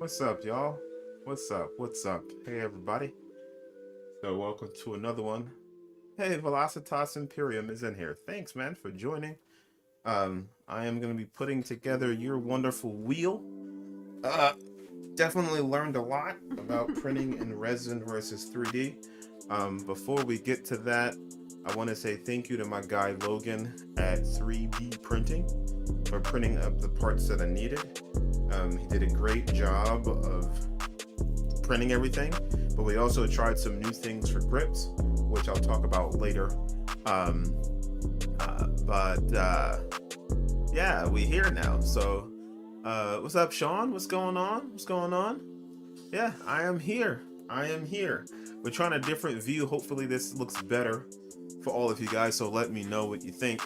What's up, y'all? What's up? What's up? Hey, everybody. So, welcome to another one. Hey, Velocitas Imperium is in here. Thanks, man, for joining. I am going to be putting together your wonderful wheel. Definitely learned a lot about printing in resin versus 3D. Before we get to that, I want to say thank you to my guy Logan at 3B Printing for printing up the parts that I needed. He did a great job of printing everything, but we also tried some new things for grips, which I'll talk about later. Yeah, we're here now. So, what's up, Sean? What's going on? What's going on? Yeah, I am here. I am here. We're trying a different view. Hopefully this looks better for all of you guys, so let me know what you think.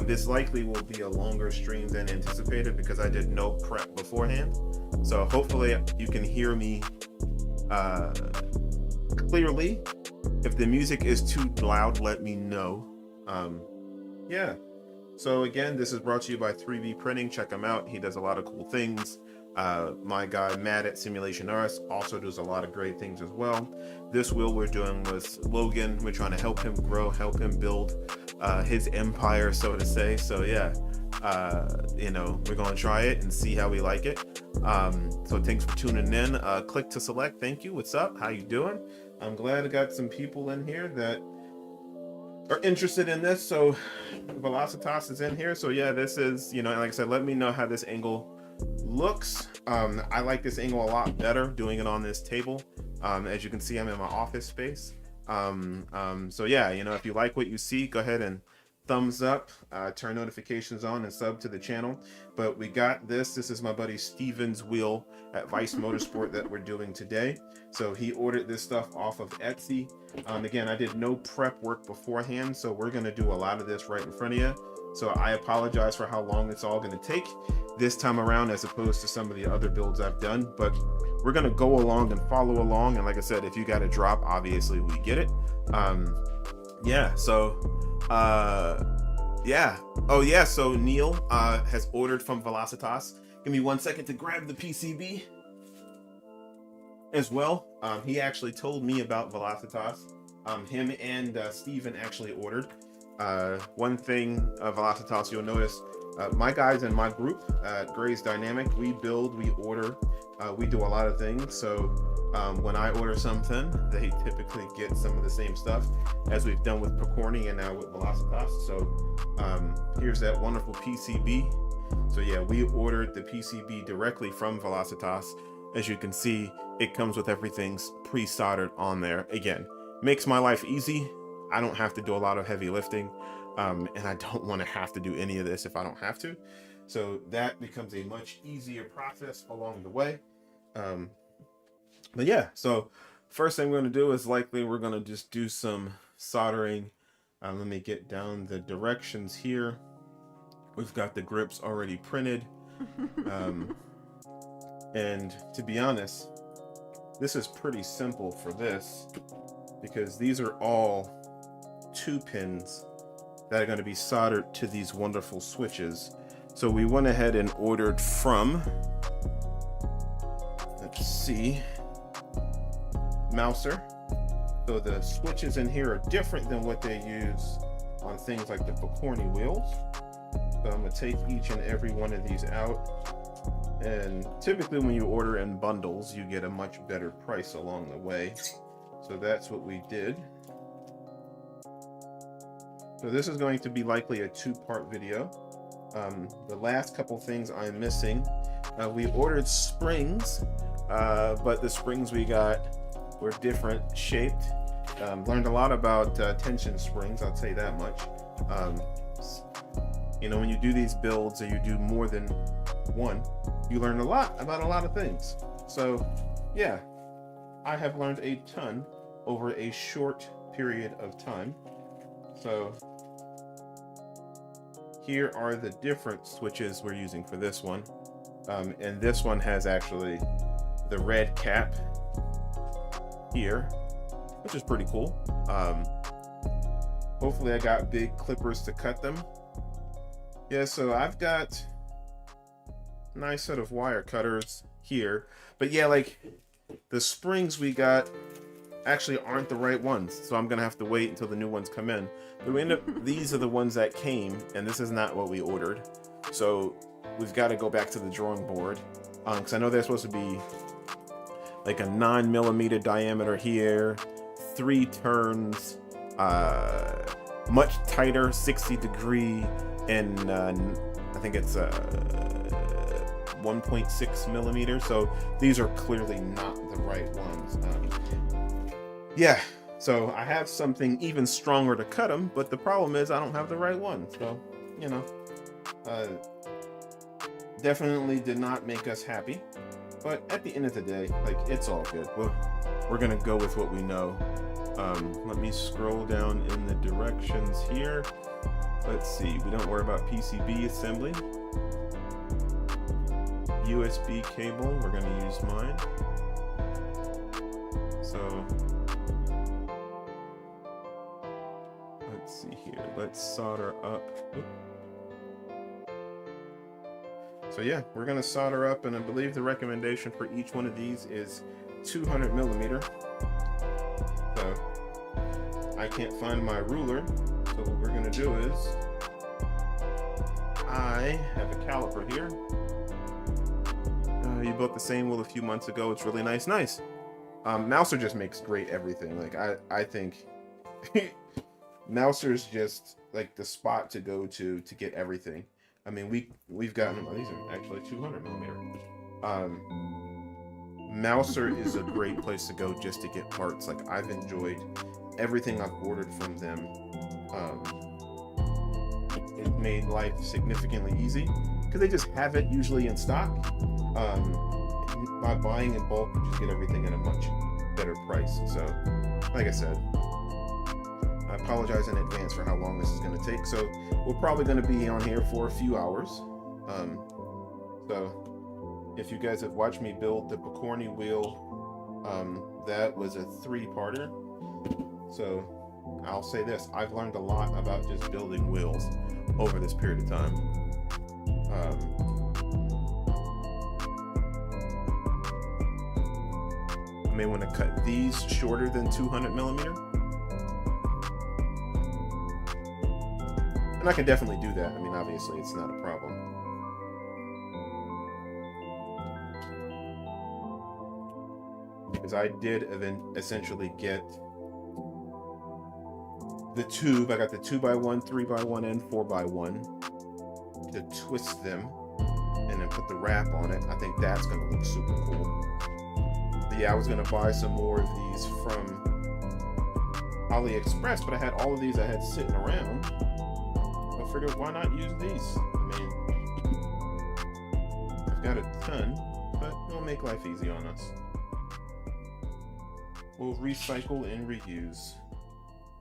This likely will be a longer stream than anticipated because I did no prep beforehand. So hopefully you can hear me clearly. If the music is too loud, let me know. Yeah. So again, this is brought to you by 3B Printing. Check him out. He does a lot of cool things. My guy Matt at Simulation Arts also does a lot of great things as well. This wheel we're doing was Logan. We're trying to help him grow, help him build his empire, so to say. So yeah, we're gonna try it and see how we like it. So thanks for tuning in. Click to select. Thank you. What's up? How you doing? I'm glad I got some people in here that are interested in this. So Velocitas is in here. So yeah, this is, like I said, let me know how this angle looks. I like this angle a lot better doing it on this table. As you can see, I'm in my office space. So yeah, if you like what you see, go ahead and thumbs up, turn notifications on, and sub to the channel. But we got this is my buddy Steven's wheel at Vice Motorsport that we're doing today. So he ordered this stuff off of Etsy. Again, I did no prep work beforehand, so we're going to do a lot of this right in front of you. So I apologize for how long it's all going to take this time around as opposed to some of the other builds I've done, but we're going to go along and follow along. And like I said, if you got a drop, obviously we get it. Yeah, so yeah. Oh yeah, so Neil has ordered from Velocitas. Give me 1 second to grab the PCB as well. He actually told me about Velocitas. Him and Steven actually ordered. One thing Velocitas you'll notice, my guys in my group at Grayze Dynamic, we build, we order, we do a lot of things. So when I order something, they typically get some of the same stuff as we've done with Picorni and now with Velocitas. So here's that wonderful PCB. So yeah, we ordered the PCB directly from Velocitas. As you can see, it comes with everything's pre-soldered on there. Again, makes my life easy. I don't have to do a lot of heavy lifting, and I don't want to have to do any of this if I don't have to. So that becomes a much easier process along the way. But yeah, so first thing we're going to do is likely we're going to just do some soldering. Let me get down the directions here. We've got the grips already printed. And to be honest, this is pretty simple for this because these are all 2 pins that are going to be soldered to these wonderful switches. So we went ahead and ordered from, let's see, Mouser. So the switches in here are different than what they use on things like the Picorni wheels. So I'm going to take each and every one of these out. And typically when you order in bundles, you get a much better price along the way. So that's what we did. So this is going to be likely a 2-part video. The last couple things I'm missing, we ordered springs, but the springs we got were different shaped. Learned a lot about tension springs, I'll tell you that much. When you do these builds or you do more than one, you learn a lot about a lot of things. So yeah, I have learned a ton over a short period of time. So here are the different switches we're using for this one. And this one has actually the red cap here, which is pretty cool. Hopefully I got big clippers to cut them. Yeah, so I've got nice set of wire cutters here. But yeah, like the springs we got actually aren't the right ones, so I'm gonna have to wait until the new ones come in. But we end up, these are the ones that came, and this is not what we ordered. So we've got to go back to the drawing board, because I know they're supposed to be like a 9mm diameter here, 3 turns, much tighter, 60-degree, and I think it's 1.6mm. So these are clearly not the right ones. Yeah, so I have something even stronger to cut them, but the problem is I don't have the right one. So, you know, definitely did not make us happy. But at the end of the day, like, it's all good. We're gonna go with what we know. Let me scroll down in the directions here. Let's see, we don't worry about PCB assembly. USB cable, we're gonna use mine. So, let's see here, let's solder up. Oop. So yeah, we're gonna solder up, and I believe the recommendation for each one of these is 200mm. So I can't find my ruler, so what we're gonna do is I have a caliper here. You bought the same wheel a few months ago. It's really nice. Mouser just makes great everything. Like I think Mouser's just like the spot to go to get everything. I mean, we've gotten, oh, these are actually 200mm. Mouser is a great place to go just to get parts. Like, I've enjoyed everything I've ordered from them. It made life significantly easy because they just have it usually in stock. By buying in bulk, you just get everything at a much better price. So, like I said, I apologize in advance for how long this is going to take. So we're probably going to be on here for a few hours. So if you guys have watched me build the Picorni wheel, that was a 3-parter. So I'll say this, I've learned a lot about just building wheels over this period of time. I may want to cut these shorter than 200mm. And I can definitely do that. I mean, obviously, it's not a problem. Because I did essentially get the tube. I got the 2x1, 3x1, and 4x1 to twist them and then put the wrap on it. I think that's going to look super cool. But yeah, I was going to buy some more of these from AliExpress, but I had all of these I had sitting around. I figured, why not use these? I mean, I've got a ton, but it'll make life easy on us. We'll recycle and reuse.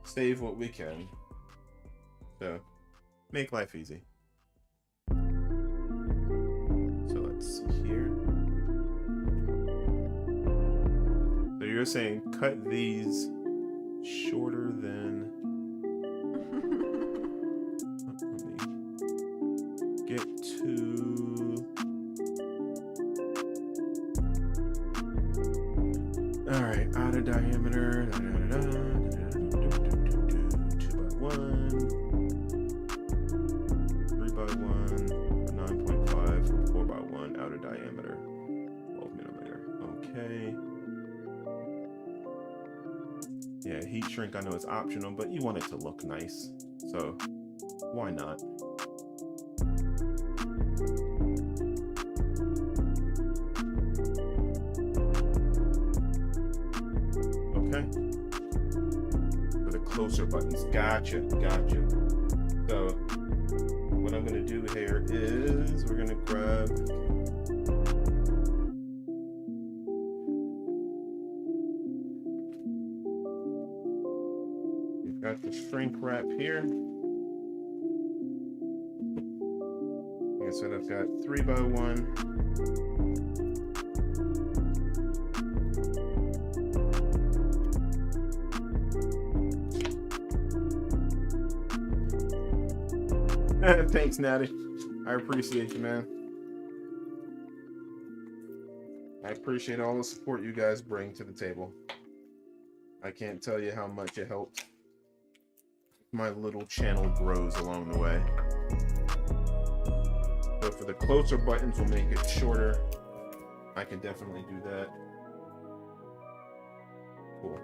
Save what we can. So, make life easy. So let's see here. So you're saying cut these shorter than... Get to... Alright, out of diameter, 2x1, 3x1, 9.5, 4x1, out of diameter, 12mm. Okay. Yeah, heat shrink I know is optional, but you want it to look nice, so why not? For the closer buttons. Gotcha. So what I'm going to do here is we're going to grab we've got the shrink wrap here. Like I said, I've got 3x1. Thanks, Natty. I appreciate you, man. I appreciate all the support you guys bring to the table. I can't tell you how much it helped. My little channel grows along the way. So for the closer buttons, we'll make it shorter. I can definitely do that. Cool.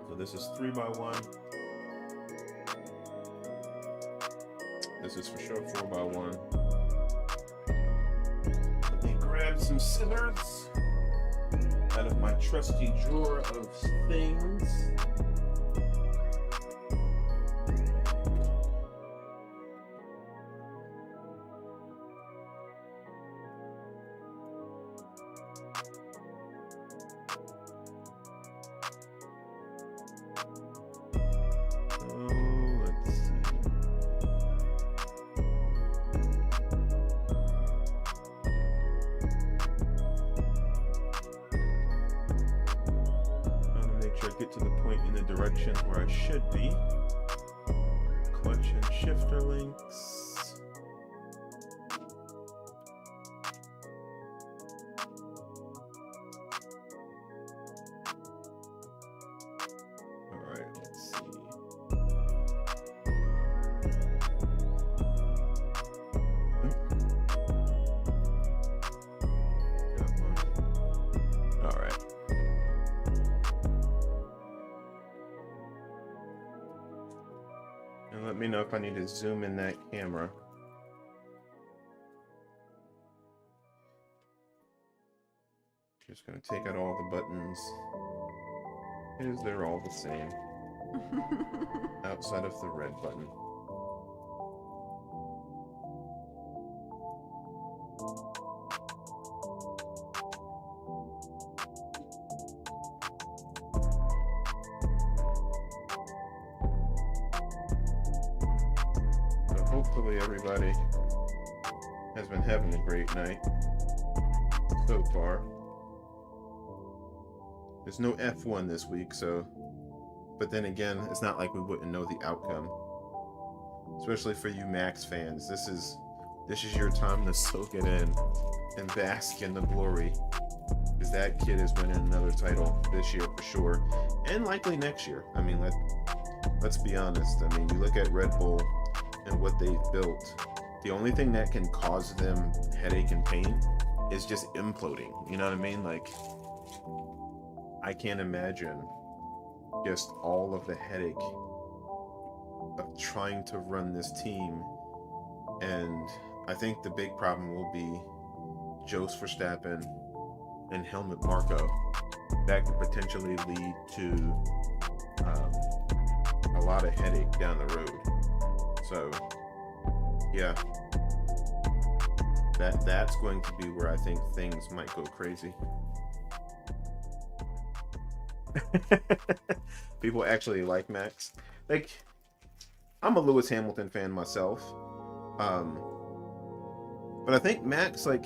So this is 3x1. This is for sure 4x1. Let me grab some scissors out of my trusty drawer of things. Get to the point in the direction where I should be. Clutch and shifter links. All right, let's see. All right. And let me know if I need to zoom in that camera. Just gonna take out all the buttons. Because they're all the same. Outside of the red button. Hopefully everybody has been having a great night so far. There's no F1 this week, so... But then again, it's not like we wouldn't know the outcome. Especially for you Max fans. This is your time to soak it in and bask in the glory. Because that kid is winning another title this year for sure. And likely next year. I mean, let's be honest. I mean, you look at Red Bull and what they've built, the only thing that can cause them headache and pain is just imploding. You know what I mean? Like, I can't imagine just all of the headache of trying to run this team. And I think the big problem will be Jos Verstappen and Helmut Marko. That could potentially lead to a lot of headache down the road. So, yeah, that's going to be where I think things might go crazy. People actually like Max. Like, I'm a Lewis Hamilton fan myself, but I think Max, like,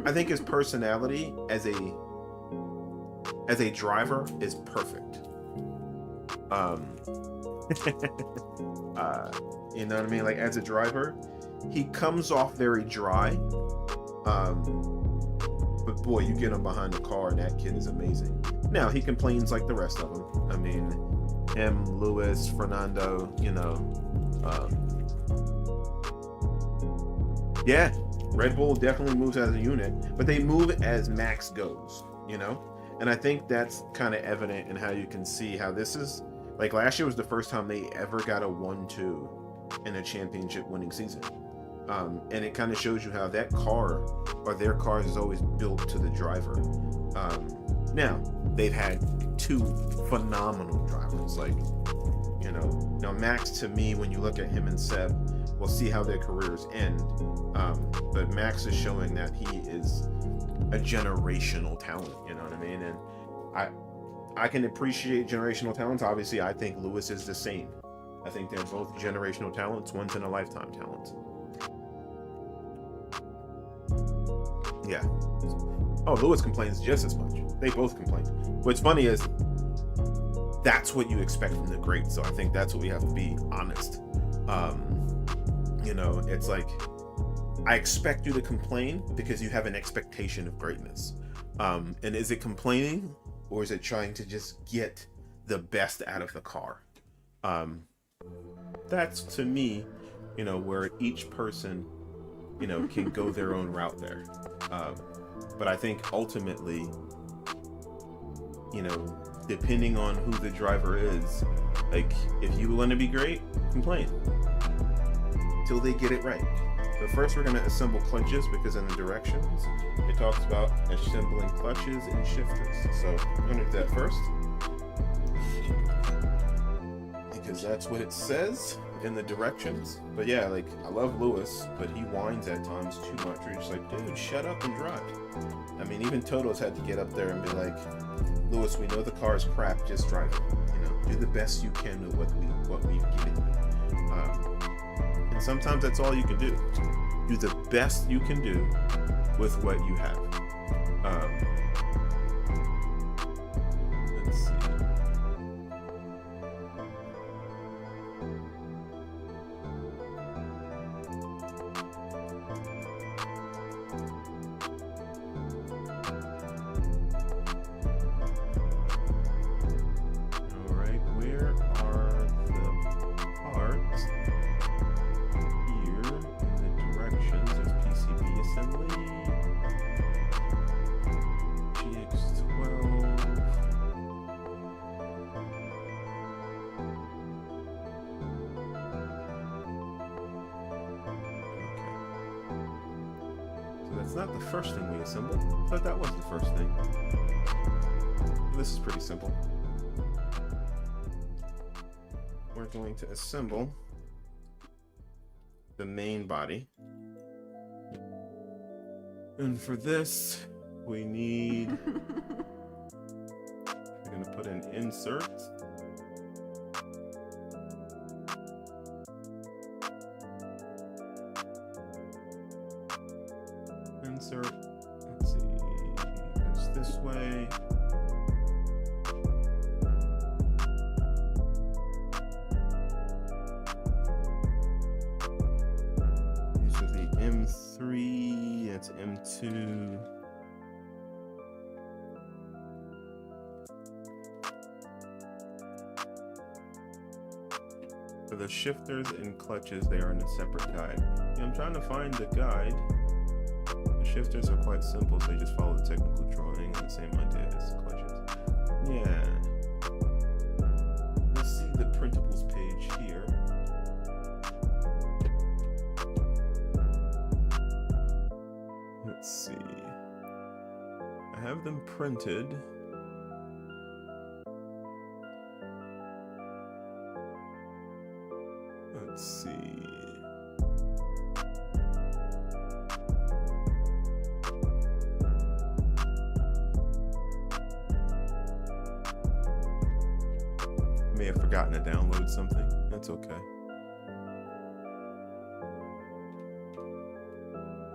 I think his personality as a driver is perfect. You know what I mean? Like, as a driver, he comes off very dry. But boy, you get him behind the car and that kid is amazing. Now, he complains like the rest of them. I mean, him, Lewis, Fernando, you know. Yeah, Red Bull definitely moves as a unit, but they move as Max goes, you know? And I think that's kind of evident in how you can see how this is. Like, last year was the first time they ever got a 1-2 in a championship winning season. And it kind of shows you how that car, or their cars, is always built to the driver. Now, they've had two phenomenal drivers. Like, you know, now Max, to me, when you look at him and Seb, we'll see how their careers end. But Max is showing that he is a generational talent, you know what I mean? And I can appreciate generational talents. Obviously, I think Lewis is the same. I think they're both generational talents, once in a lifetime talents. Yeah. Oh, Lewis complains just as much. They both complain. What's funny is that's what you expect from the greats. So I think that's what we have to be honest. You know, it's like, I expect you to complain because you have an expectation of greatness. And is it complaining, or is it trying to just get the best out of the car? That's, to me, you know, where each person, you know, can go their own route there. But I think ultimately, you know, depending on who the driver is, like, if you want to be great, complain till they get it right. But first we're going to assemble clutches, because in the directions it talks about assembling clutches and shifters. So I'm going to do that first, because that's what it says in the directions. But yeah, like, I love Lewis, but he whines at times too much. You're just like, dude, shut up and drive. I mean, even Toto's had to get up there and be like, Lewis, we know the car is crap, just drive it. You know, do the best you can with what we've given you. And sometimes that's all you can do. Do the best you can do with what you have. Let's see. All right, where are the parts? Here in the directions, there's PCB assembly, GX12. So that's not the first thing we assembled, but that was the first thing. This is pretty simple. We're going to assemble the main body. And for this, we need, we're going to put an insert. Insert, let's see, goes this way. These are the M3, that's M2. For the shifters and clutches, they are in a separate guide. Yeah, I'm trying to find the guide. The shifters are quite simple, so you just follow the technical drawing and the same idea as the clutches. Yeah. Let's see the printables page here. Let's see. I have them printed. Let's see. May have forgotten to download something. That's okay.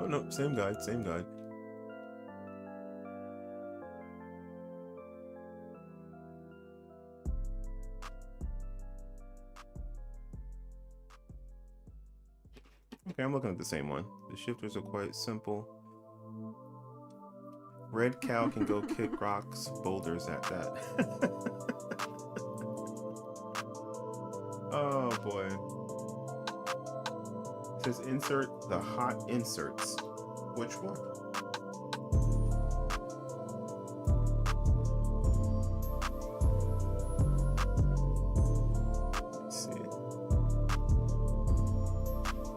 Oh no, same guide, same guide. Okay, I'm looking at the same one. The shifters are quite simple. Red cow can go kick rocks, boulders at that. Oh boy. It says insert the hot inserts. Which one?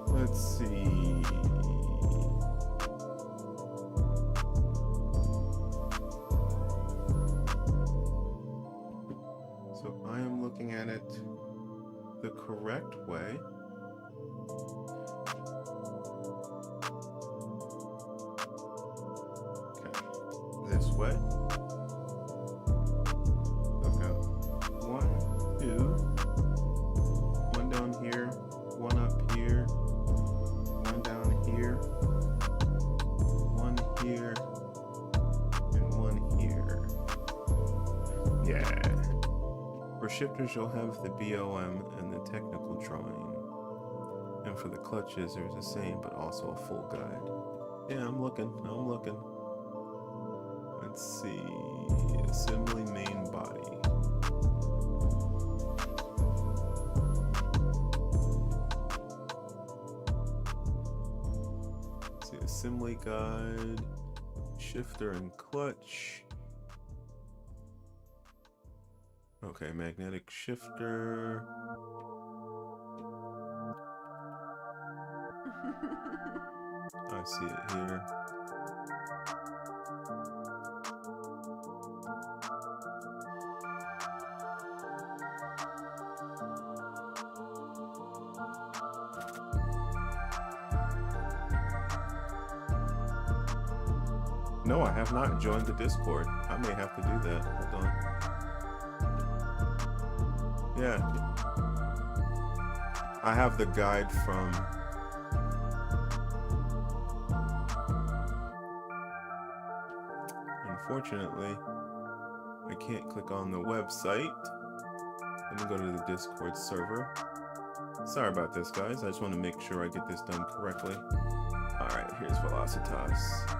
Let's see. So I am looking at it the correct way. Okay, this way. Okay, 1, 2, 1 down here, 1 up here, 1 down here, 1 here, and 1 here. Yeah. For shifters, you'll have the BOM and the technical drawing. And for the clutches, there's the same, but also a full guide. Yeah, I'm looking. Let's see. Assembly main body. Let's see, assembly guide, shifter and clutch. Okay, magnetic shifter. I see it here. No, I have not joined the Discord. I may have to do that. Hold on. Yeah. I have the guide from... Unfortunately, I can't click on the website. Let me go to the Discord server. Sorry about this, guys. I just want to make sure I get this done correctly. Alright, here's Velocitas.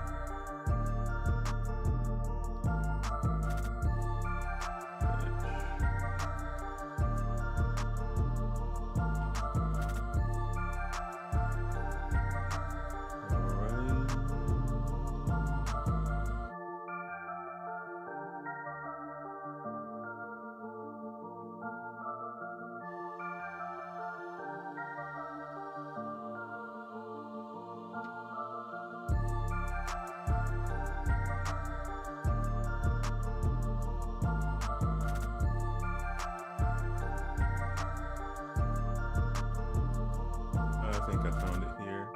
I think I found it here.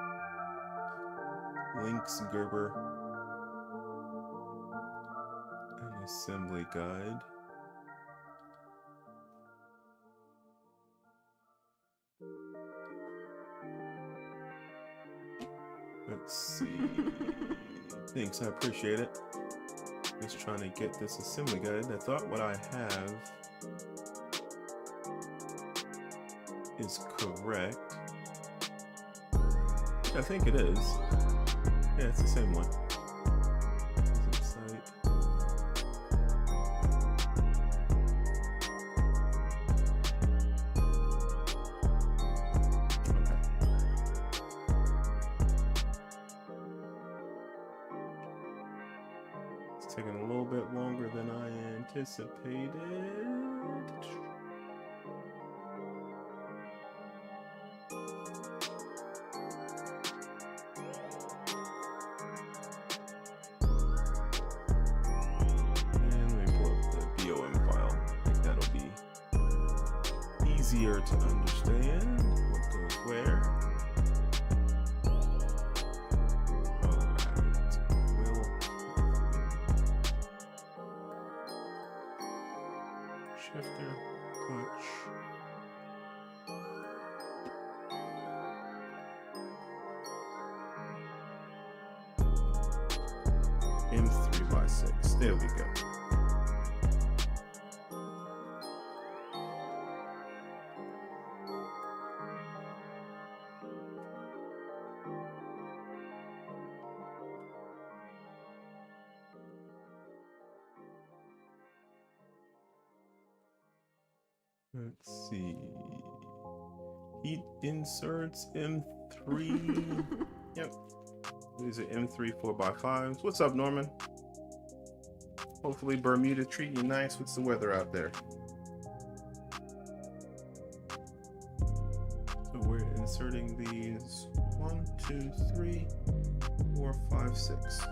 Lynx Gerber. An assembly guide. Let's see. Thanks, I appreciate it. Just trying to get this assembly guide. I thought what I have is correct. I think it is. Yeah, it's the same one. Visit site. Okay. It's taking a little bit longer than I anticipated. Easier to understand what goes where. Alright, shifter, clutch. M3x6. There we go. Let's see. Heat inserts M3. Yep. These are M3 4x5s. What's up, Norman? Hopefully Bermuda treat you nice. What's the weather out there? So we're inserting these 1, 2, 3, 4, 5, 6.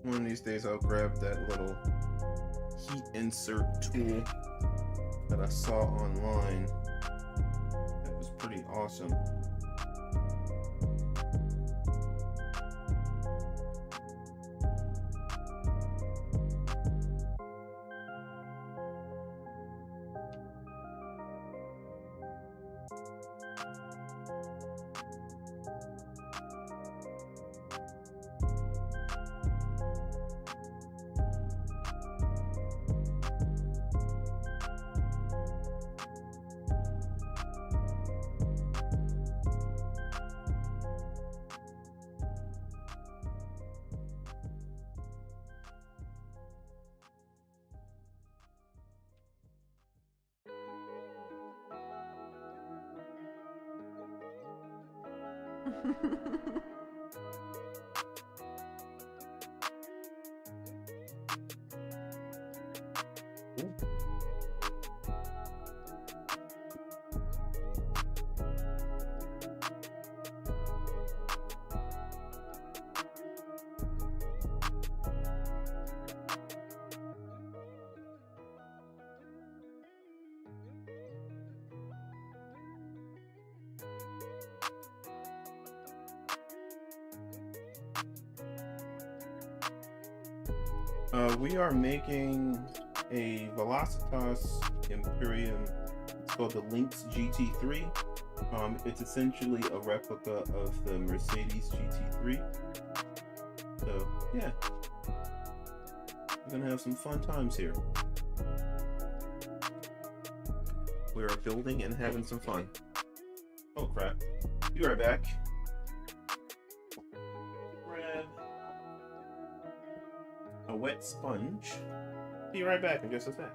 One of these days I'll grab that little heat insert tool that I saw online. That was pretty awesome. We are making a Velocitas Imperium. It's called the Lynx GT3. It's essentially a replica of the Mercedes GT3. So yeah, we're gonna have some fun times here. We are building and having some fun. Oh crap! Be right back. Grab a wet sponge. Be right back in just a sec.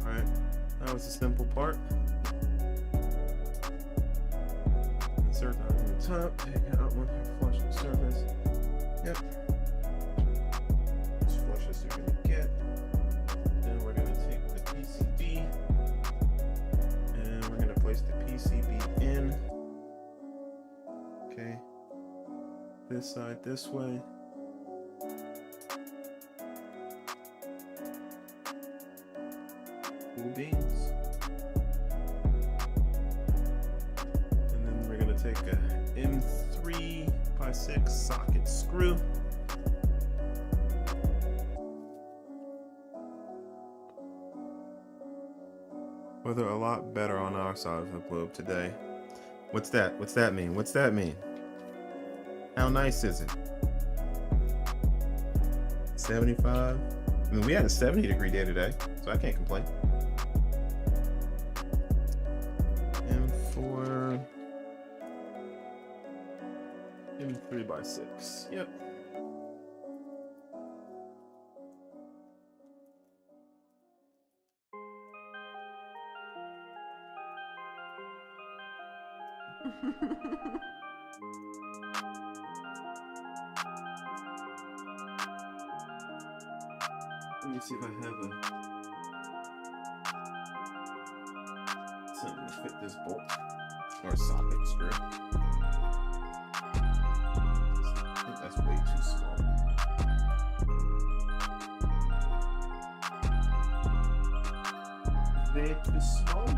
Alright, that was a simple part. Insert that on the top, take it out one here, flush the surface. Yep. As flush as you're gonna get. Then we're gonna take the PCB and we're gonna place the PCB in. Okay. This side this way. Cool beans. And then we're gonna take a M3x6 socket screw. Weather a lot better on our side of the globe today. What's that? What's that mean? What's that mean? How nice is it? 75. I mean, we had a 70-degree day today, so I can't complain. M4, M3x6. Yep. Let me see if I have something to fit this bolt or socket screw. I think that's way too small. Way too small.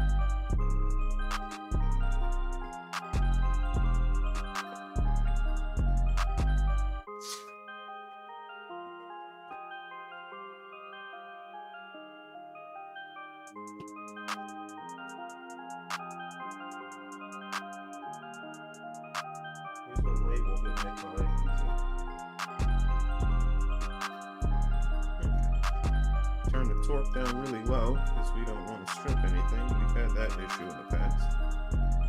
Here's one label that makes my life easy. Okay. Turn the torque down really low because we don't want to strip anything. We've had that issue in the past.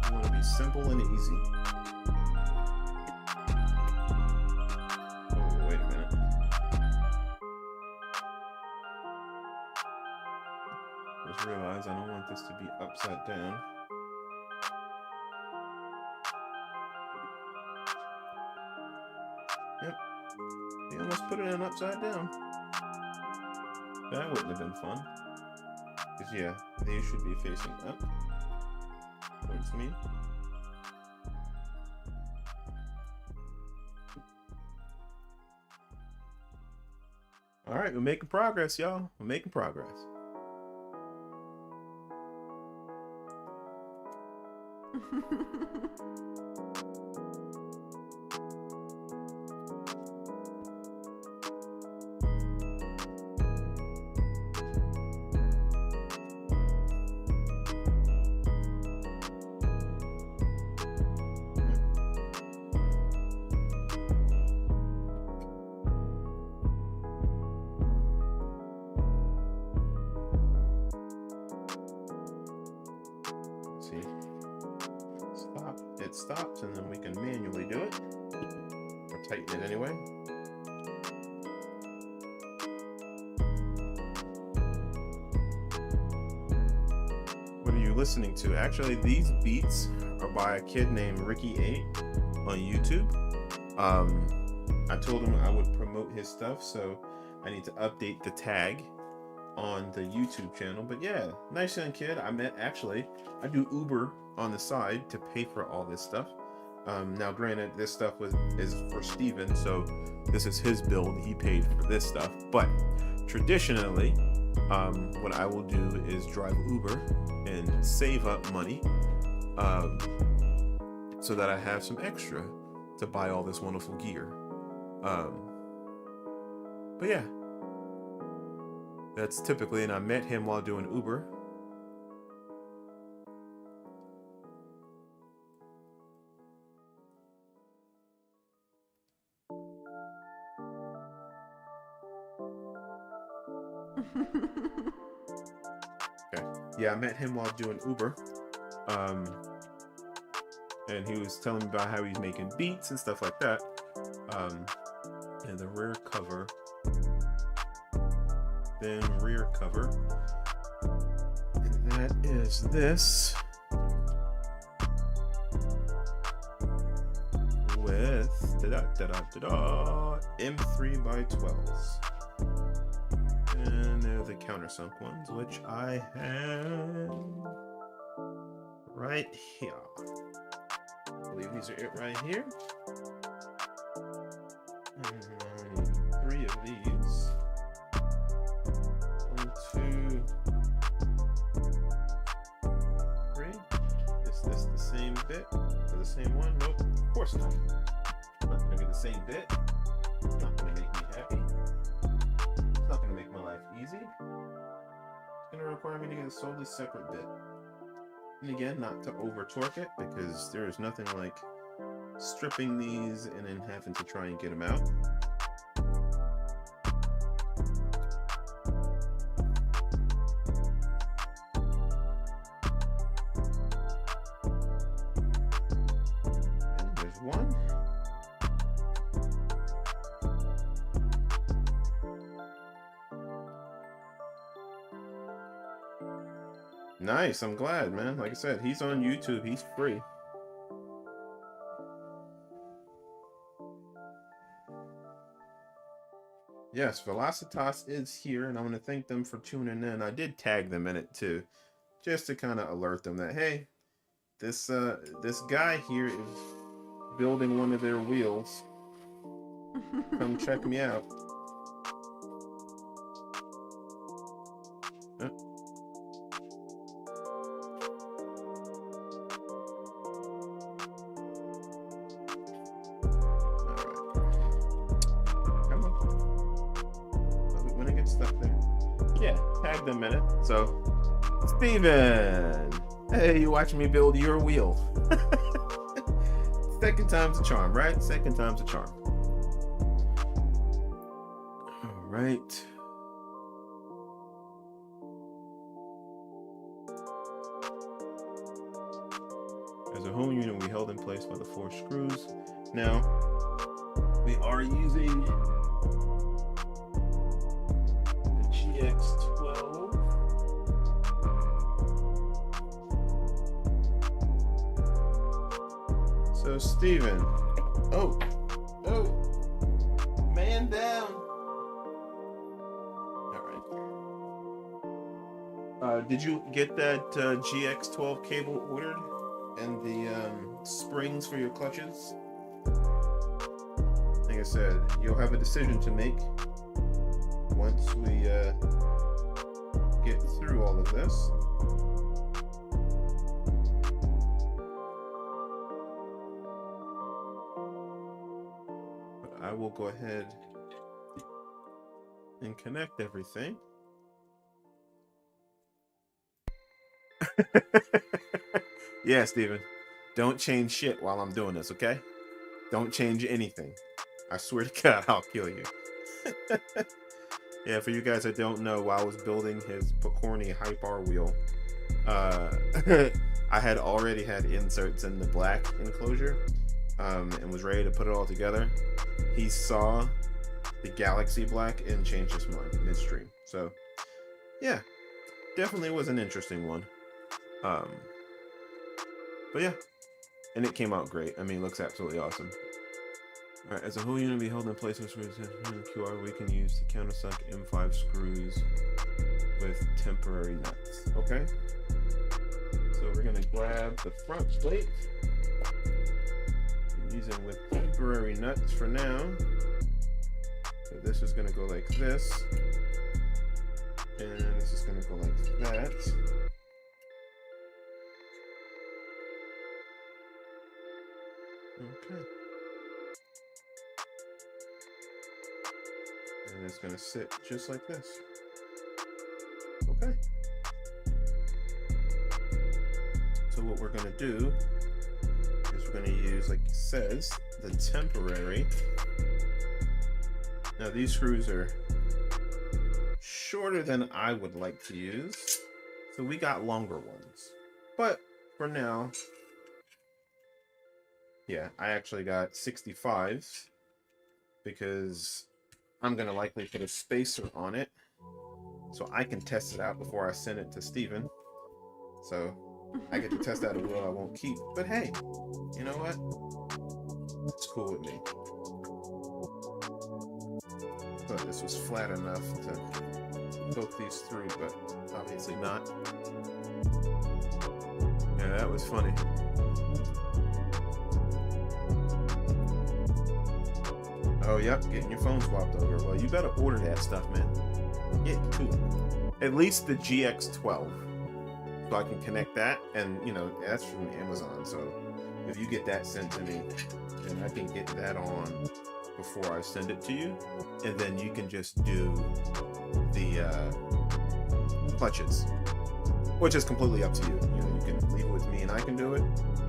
We want to be simple and easy. Oh, wait a minute. Just realized I don't want this to be upside down. Yep, we almost put it in upside down. That wouldn't have been fun. Because yeah, these should be facing up towards me. Alright, we're making progress, y'all. We're making progress. stops, and then we can manually do it. Or tighten it anyway. What are you listening to? Actually, these beats are by a kid named Ricky8 on YouTube. I told him I would promote his stuff, so I need to update the tag on the YouTube channel. But yeah, nice young kid. I do Uber on the side to pay for all this stuff. Now granted, this stuff is for Steven, so this is his build. He paid for this stuff. But traditionally, what I will do is drive Uber and save up money so that I have some extra to buy all this wonderful gear. But yeah, that's typically, and I met him while doing Uber. Okay. Yeah, I met him while doing Uber. And he was telling me about how he's making beats and stuff like that. And the rear cover. Then rear cover. And that is this. With M3x12s. And they're the countersunk ones, which I have right here. I believe these are it right here. And 3 of these. 1, 2, 3. Is this the same bit? Or the same one? Nope. Of course not. Not gonna be the same bit. It's not gonna make me happy. It's not gonna make my life easy. It's gonna require me to get a solely separate bit. And again, not to over torque it, because there is nothing like stripping these and then having to try and get them out. And there's one. Nice, I'm glad, man. Like I said, he's on YouTube, he's free. Yes, Velocitas is here, and I want to thank them for tuning in. I did tag them in it too, just to kind of alert them that, hey, this guy here is building one of their wheels. Come check me out. A minute. So, Steven, hey, you watching me build your wheel? Second time's a charm, right? Second time's a charm. All right. As a home unit, we held in place by the 4 screws. Now, we are using the GX3. So Steven, oh, man down. All right. Did you get that GX12 cable ordered and the springs for your clutches? Like I said, you'll have a decision to make once we get through all of this. I will go ahead and connect everything. Yeah, Steven, don't change shit while I'm doing this, okay? Don't change anything. I swear to God, I'll kill you. Yeah, for you guys that don't know, while I was building his Picorni Hype R wheel, I had already had inserts in the black enclosure, and was ready to put it all together. He saw the Galaxy Black and changed his mind midstream. So, yeah, definitely was an interesting one. But yeah, and it came out great. I mean, it looks absolutely awesome. Alright, as a whole unit be held in place with QR, we can use the countersunk M5 screws with temporary nuts. Okay? So we're gonna grab the front plate. Use it with temporary nuts for now. So this is gonna go like this. And this is gonna go like that. Okay. And it's going to sit just like this. Okay. So what we're going to do is we're going to use, like it says, the temporary. Now these screws are shorter than I would like to use, so we got longer ones. But for now, yeah, I actually got 65s because I'm going to likely put a spacer on it so I can test it out before I send it to Steven. So I get to test out a wheel I won't keep. But hey, you know what? It's cool with me. Thought this was flat enough to poke these through, but obviously not. Yeah, that was funny. Oh, yep, getting your phone swapped over. Well, you better order that stuff, man. Yeah, cool. At least the GX12. So I can connect that, and, you know, that's from Amazon. So if you get that sent to me, then I can get that on before I send it to you. And then you can just do the clutches, which is completely up to you. You know, you can leave it with me and I can do it,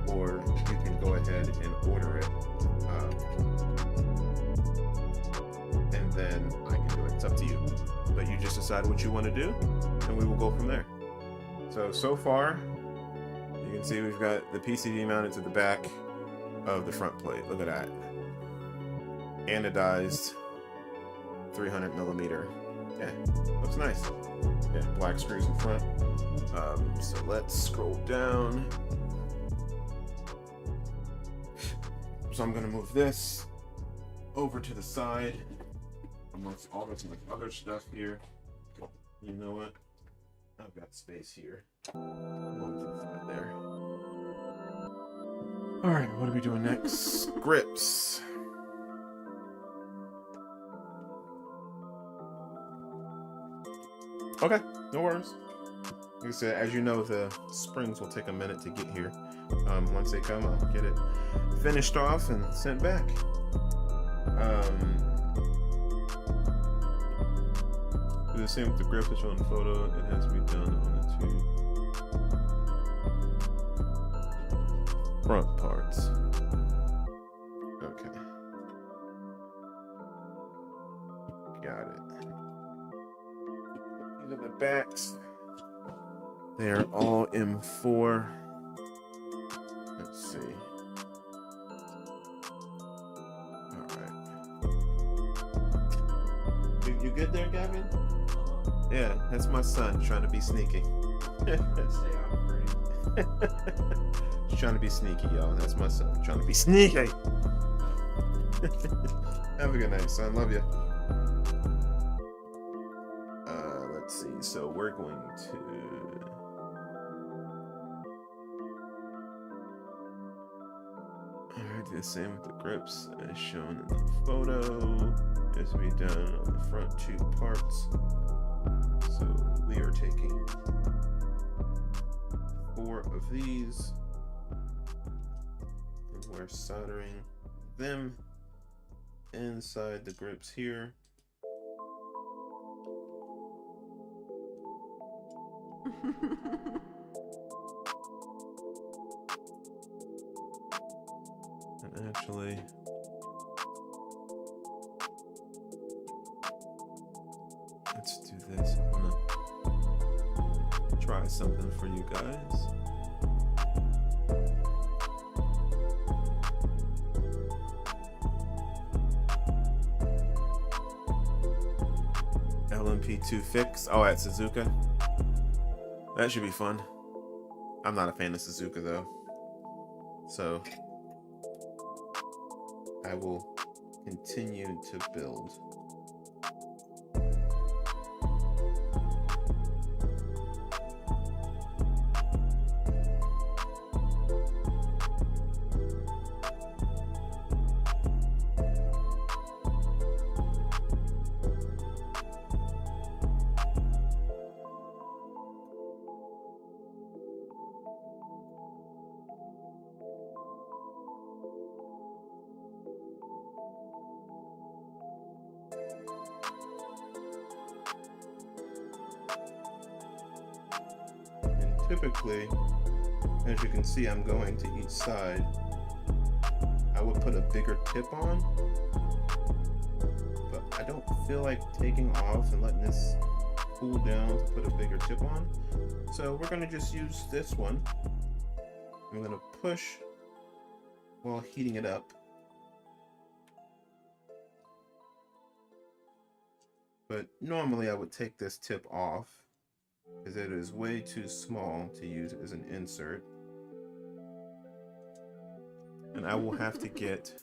or you can go ahead and order it. And then I can do it. It's up to you. But you just decide what you want to do, and we will go from there. So far, you can see we've got the PCB mounted to the back of the front plate. Look at that. Anodized 300 millimeter. Yeah, looks nice. Yeah, black screws in front. So let's scroll down. So I'm gonna move this over to the side amongst all this other stuff here. You know what? I've got space here. One to the side there. All right, what are we doing next? Grips. Okay, no worries. Like I said, as you know, the springs will take a minute to get here. Once they come, I'll get it finished off and sent back. Do the same with the grip that's on the photo. It has to be done on the two front parts. Okay. Got it. These are the backs. They are all M4. Let's see. Alright. You good there, Gavin? Yeah, that's my son trying to be sneaky. He's trying to be sneaky, y'all. That's my son trying to be sneaky. Have a good night, son. Love you. Let's see. So we're going to... Alright, do the same with the grips as shown in the photo. This will be done on the front two parts. So we are taking 4 of these and we're soldering them inside the grips here. And actually, let's do this. I'm gonna try something for you guys. LMP2 fix. Oh, at Suzuka. That should be fun. I'm not a fan of Suzuka though. So I will continue to build. Typically, as you can see, I'm going to each side. I would put a bigger tip on, but I don't feel like taking off and letting this cool down to put a bigger tip on. So we're going to just use this one. I'm going to push while heating it up. But normally I would take this tip off, because it is way too small to use as an insert. And I will have to get...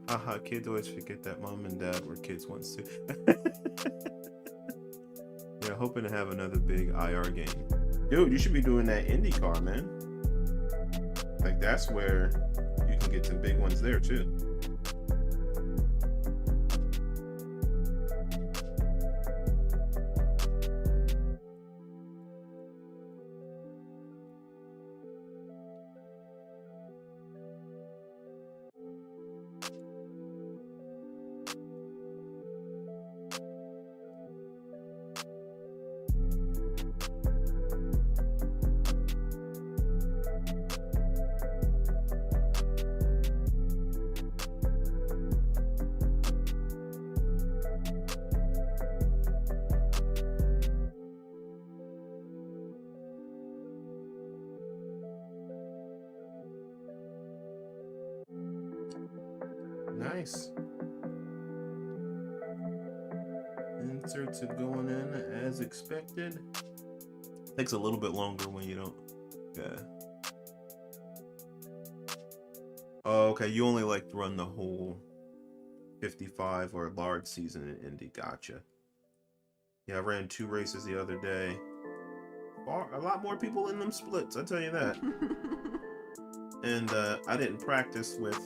Haha, kids always forget that mom and dad were kids once too. Yeah, hoping to have another big IR game. Dude, you should be doing that IndyCar, man. Like, that's where you can get some big ones there too. Nice. Inserts are going in as expected. Takes a little bit longer when you don't. Yeah. Oh, okay. You only like to run the whole 55 or large season in Indy. Gotcha. Yeah, I ran 2 races the other day. A lot more people in them splits, I tell you that. And I didn't practice with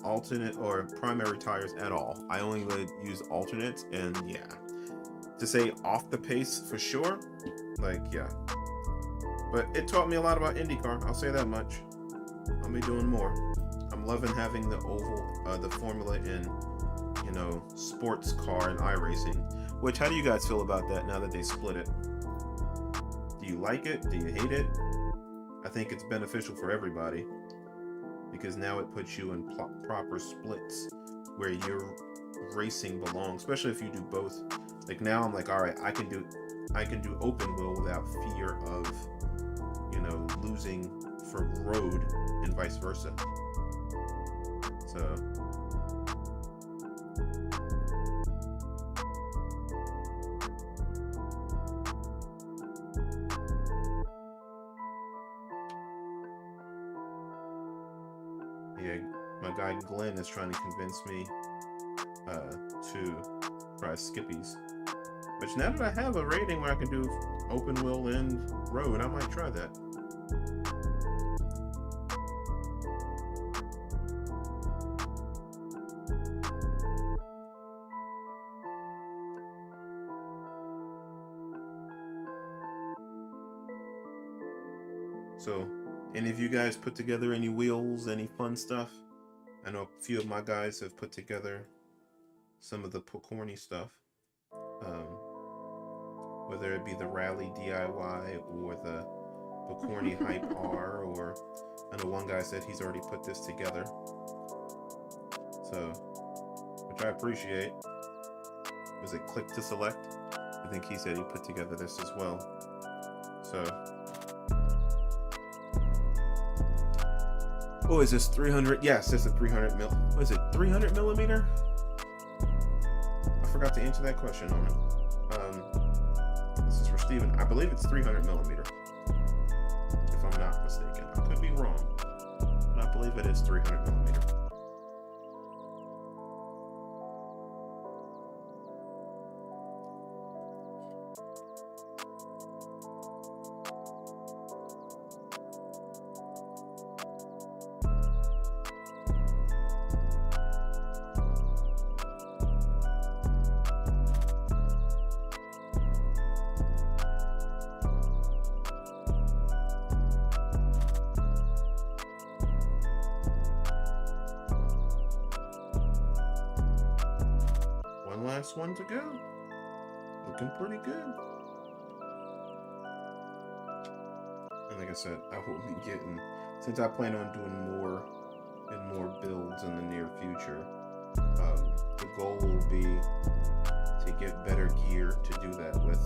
alternate or primary tires at all. I only use alternates, and yeah, to say off the pace for sure, like, yeah. But it taught me a lot about IndyCar, I'll say that much. I'll be doing more. I'm loving having the oval, the formula in, you know, sports car and iRacing. Which, how do you guys feel about that now that they split it? Do you like it? Do you hate it? I think it's beneficial for everybody, because now it puts you in proper splits where your racing belongs, especially if you do both. Like now I'm like, all right, I can do open wheel without fear of, you know, losing for road and vice versa. So yeah, my guy Glenn is trying to convince me to try Skippies. Which now that I have a rating where I can do open wheel and road, I might try that. So, any of you guys put together any wheels, any fun stuff? I know a few of my guys have put together some of the Pokorny stuff. Whether it be the Rally DIY or the Pokorny Hype R, or I know one guy said he's already put this together. So, which I appreciate. Was it Click to Select? I think he said he put together this as well. So, oh, is this 300? Yes, it's a 300 mil. What is it, 300 millimeter? I forgot to answer that question, Norman. This is for Steven. I believe it's 300 millimeter. If I'm not mistaken. I could be wrong. But I believe it is 300 millimeter. Last one to go. Looking pretty good. And like I said, I will be getting, since I plan on doing more and more builds in the near future, the goal will be to get better gear to do that with.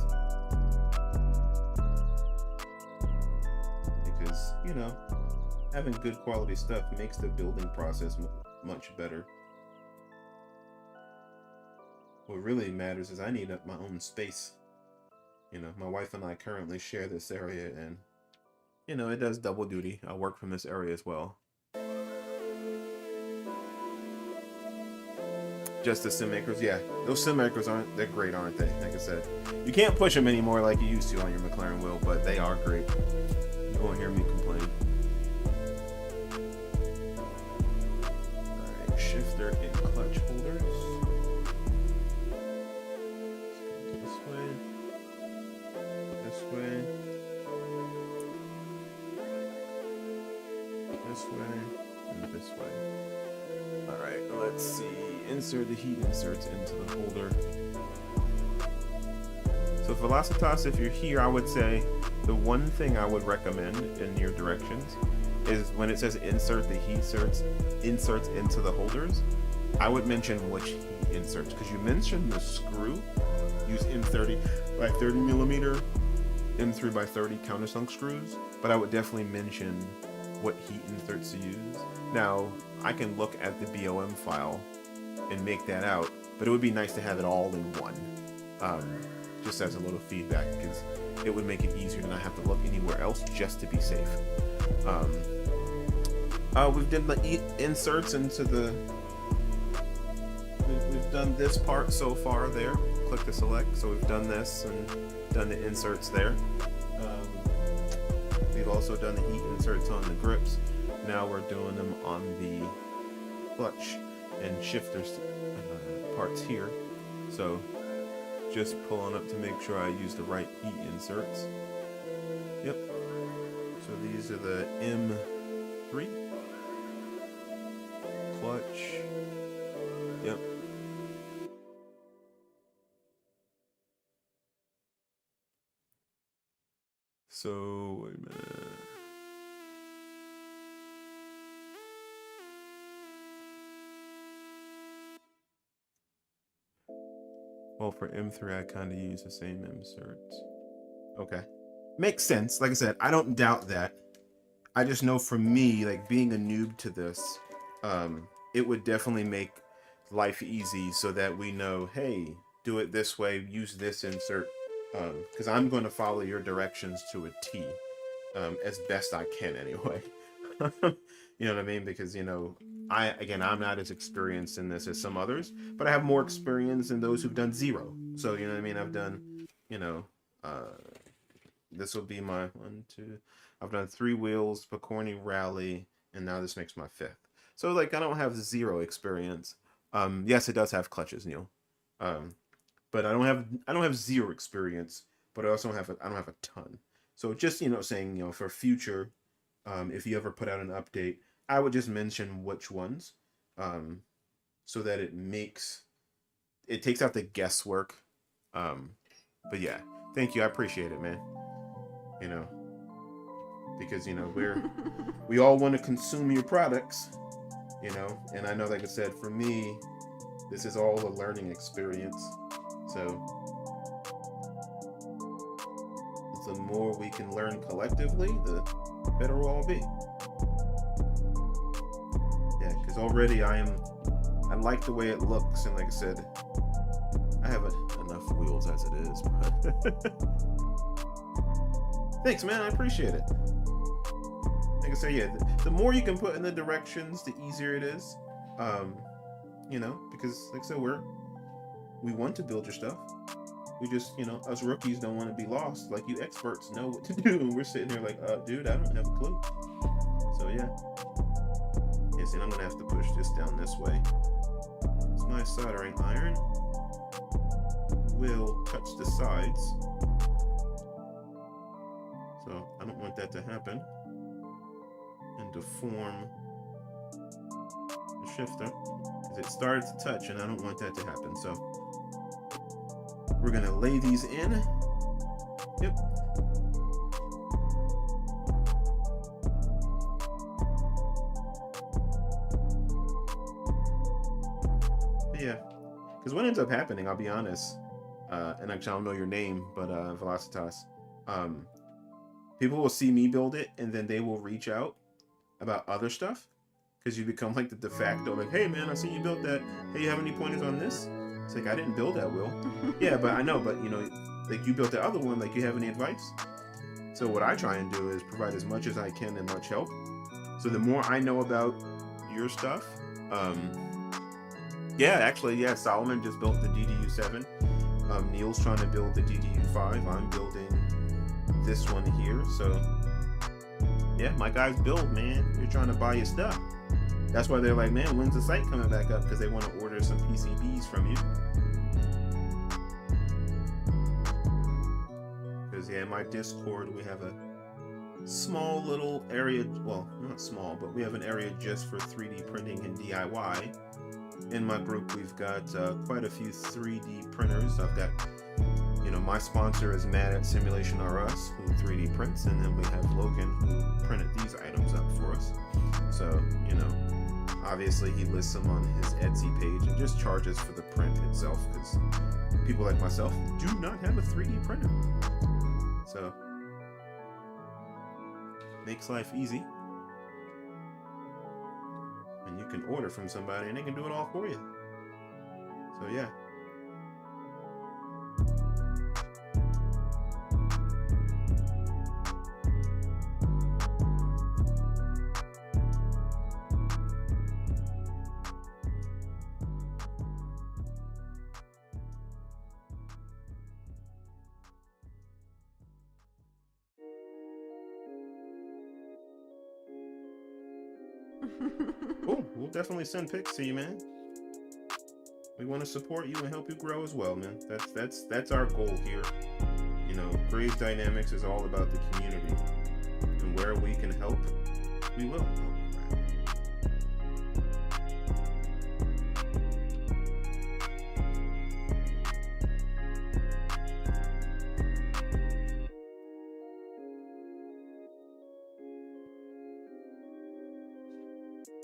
Because, you know, having good quality stuff makes the building process much better. What really matters is I need my own space. You know, my wife and I currently share this area, and, you know, it does double duty. I work from this area as well. Just the sim makers, yeah. Those sim makers they're great, aren't they? Like I said, you can't push them anymore like you used to on your McLaren wheel, but they are great. You won't hear me complain. Alright, shifter and clutch holders. This way and this way. Alright, let's see. Insert the heat inserts into the holder. So Velocitas, if you're here, I would say the one thing I would recommend in your directions is when it says insert the heat inserts into the holders, I would mention which heat inserts, because you mentioned the screw. Use M30 by 30 millimeter, M3 by 30 countersunk screws, but I would definitely mention what heat inserts to use. Now, I can look at the BOM file and make that out, but it would be nice to have it all in one, just as a little feedback, because it would make it easier to not have to look anywhere else just to be safe. We've done the inserts into the... We've done this part so far there. Click to select, so we've done this and done the inserts there. We've also done the heat inserts on the grips. Now we're doing them on the clutch and shifters parts here. So just pulling up to make sure I use the right heat inserts. Yep. So these are the M3 clutch. Yep. So, wait a minute. Well, for M3, I kind of use the same inserts. Okay. Makes sense. Like I said, I don't doubt that. I just know for me, like being a noob to this, it would definitely make life easy so that we know, hey, do it this way, use this insert. Because I'm going to follow your directions to a T, as best I can anyway. You know what I mean? Because, you know, I'm not as experienced in this as some others, but I have more experience than those who've done zero. So, you know what I mean? I've done, you know, this will be my I've done 3 wheels, Picorni Rally, and now this makes my 5th. So, like, I don't have zero experience. Yes, it does have clutches, Neil. But I don't have zero experience, but I also I don't have a ton. So just, you know, saying, you know, for future, if you ever put out an update, I would just mention which ones, so that it takes out the guesswork. But yeah, thank you. I appreciate it, man. You know, because, you know, we all want to consume your products, you know, and I know, like I said, for me, this is all a learning experience. So the more we can learn collectively, the better we'll all be. Yeah, because already I like the way it looks, and like I said, I have enough wheels as it is. But thanks, man. I appreciate it. Like I say, yeah, the more you can put in the directions, the easier it is. You know, because like I said, we want to build your stuff. We just, you know, us rookies don't want to be lost. Like, you experts know what to do, and we're sitting here like, dude, I don't have a clue. So yeah. Yes, and I'm gonna have to push this down this way. So my soldering iron will touch the sides. So I don't want that to happen. And deform the shifter, because it started to touch and I don't want that to happen. So we're gonna lay these in. Yep. But yeah, because what ends up happening, I'll be honest, and actually I don't know your name, but Velocitas, people will see me build it and then they will reach out about other stuff, because you become like the de facto, like, hey man, I see you built that. Hey, you have any pointers on this? It's like, I didn't build that, Will. Yeah, but I know, but you know, like, you built the other one, like, you have any advice? So what I try and do is provide as much as I can and much help. So the more I know about your stuff, yeah, actually, yeah, Solomon just built the DDU7. Neil's trying to build the DDU5. I'm building this one here. So yeah, my guys build, man. They're trying to buy your stuff. That's why they're like, man, when's the site coming back up? Because they want to order some PCBs from you. Because yeah, in my Discord, we have a small little area. Well, not small, but we have an area just for 3D printing and DIY. In my group, we've got quite a few 3D printers. I've got, you know, my sponsor is Matt at Simulation R Us, who 3D prints, and then we have Logan, who printed these items up for us. So, you know, obviously he lists them on his Etsy page and just charges for the print itself, because people like myself do not have a 3D printer. So, makes life easy. And you can order from somebody and they can do it all for you. So yeah. Cool. We'll definitely send pics to you, man. We want to support you and help you grow as well, man. That's our goal here. You know, Grayze Dynamics is all about the community, and where we can help, we will help.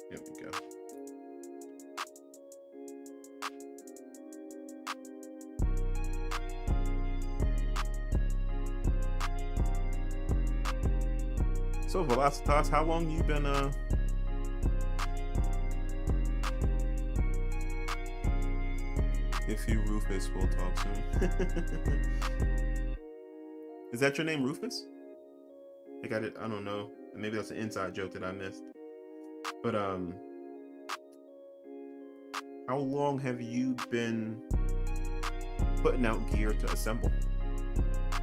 There we go. So Velocitas, how long you been if you Rufus, we'll talk soon. Is that your name, Rufus? I got it. I don't know. Maybe that's an inside joke that I missed. But how long have you been putting out gear to assemble?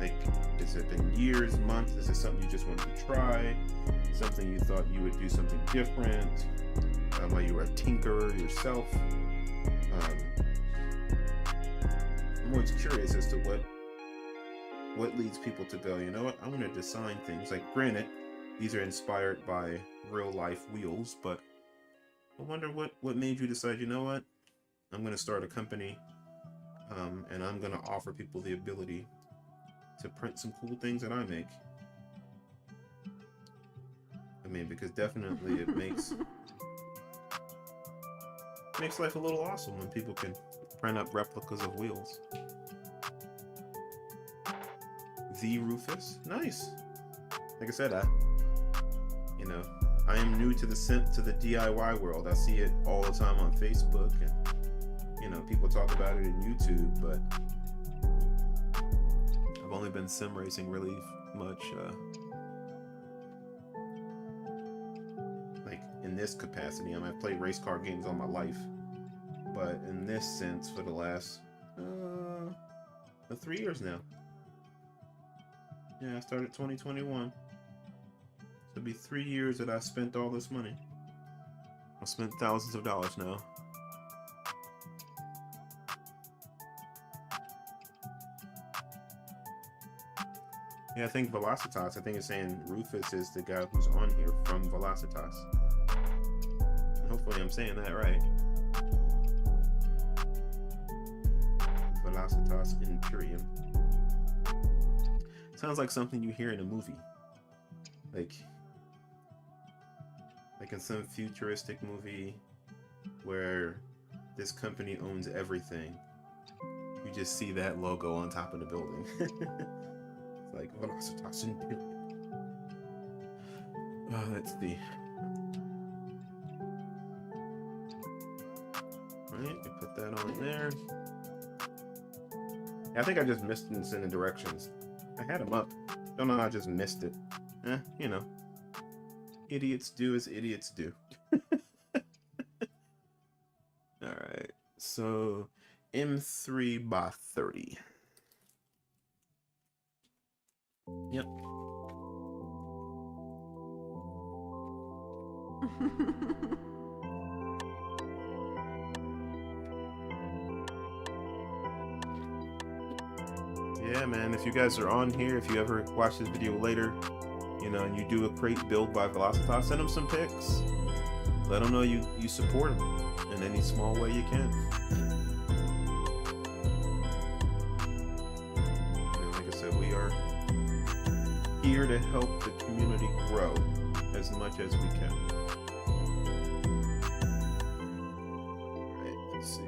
Like, has it been years, months? Is it something you just wanted to try? Something you thought you would do something different? While you were a tinkerer yourself? I'm always curious as to what leads people to go, you know what, I want to design things. Like, granted, these are inspired by real life wheels, but I wonder what made you decide, you know what, I'm going to start a company, and I'm going to offer people the ability to print some cool things that I make. I mean, because definitely it makes life a little awesome when people can print up replicas of wheels. The Rufus, nice. Like I said, I am new to the DIY world. I see it all the time on Facebook, and you know, people talk about it in YouTube, but I've only been sim racing really much like in this capacity. I mean, I've played race car games all my life, but in this sense for the last 3 years now. Yeah, I started 2021. So it'll be 3 years that I spent all this money. I've spent thousands of dollars now. Yeah, I think Velocitas, I think it's saying Rufus is the guy who's on here from Velocitas. Hopefully I'm saying that right. Velocitas Imperium. Sounds like something you hear in a movie. Like in some futuristic movie where this company owns everything. You just see that logo on top of the building. It's like Velocitas Imperium. Let's see. Alright, we put that on there. I think I just missed in the directions. I had them up. Don't know, I just missed it. You know. Idiots do as idiots do. Alright, so M3 by 30. Yep. Yeah, man, if you guys are on here, if you ever watch this video later, you know, and you do a crate build by Velocitas, send them some pics. Let them know you support them in any small way you can. And like I said, we are here to help the community grow as much as we can. Alright, let's see.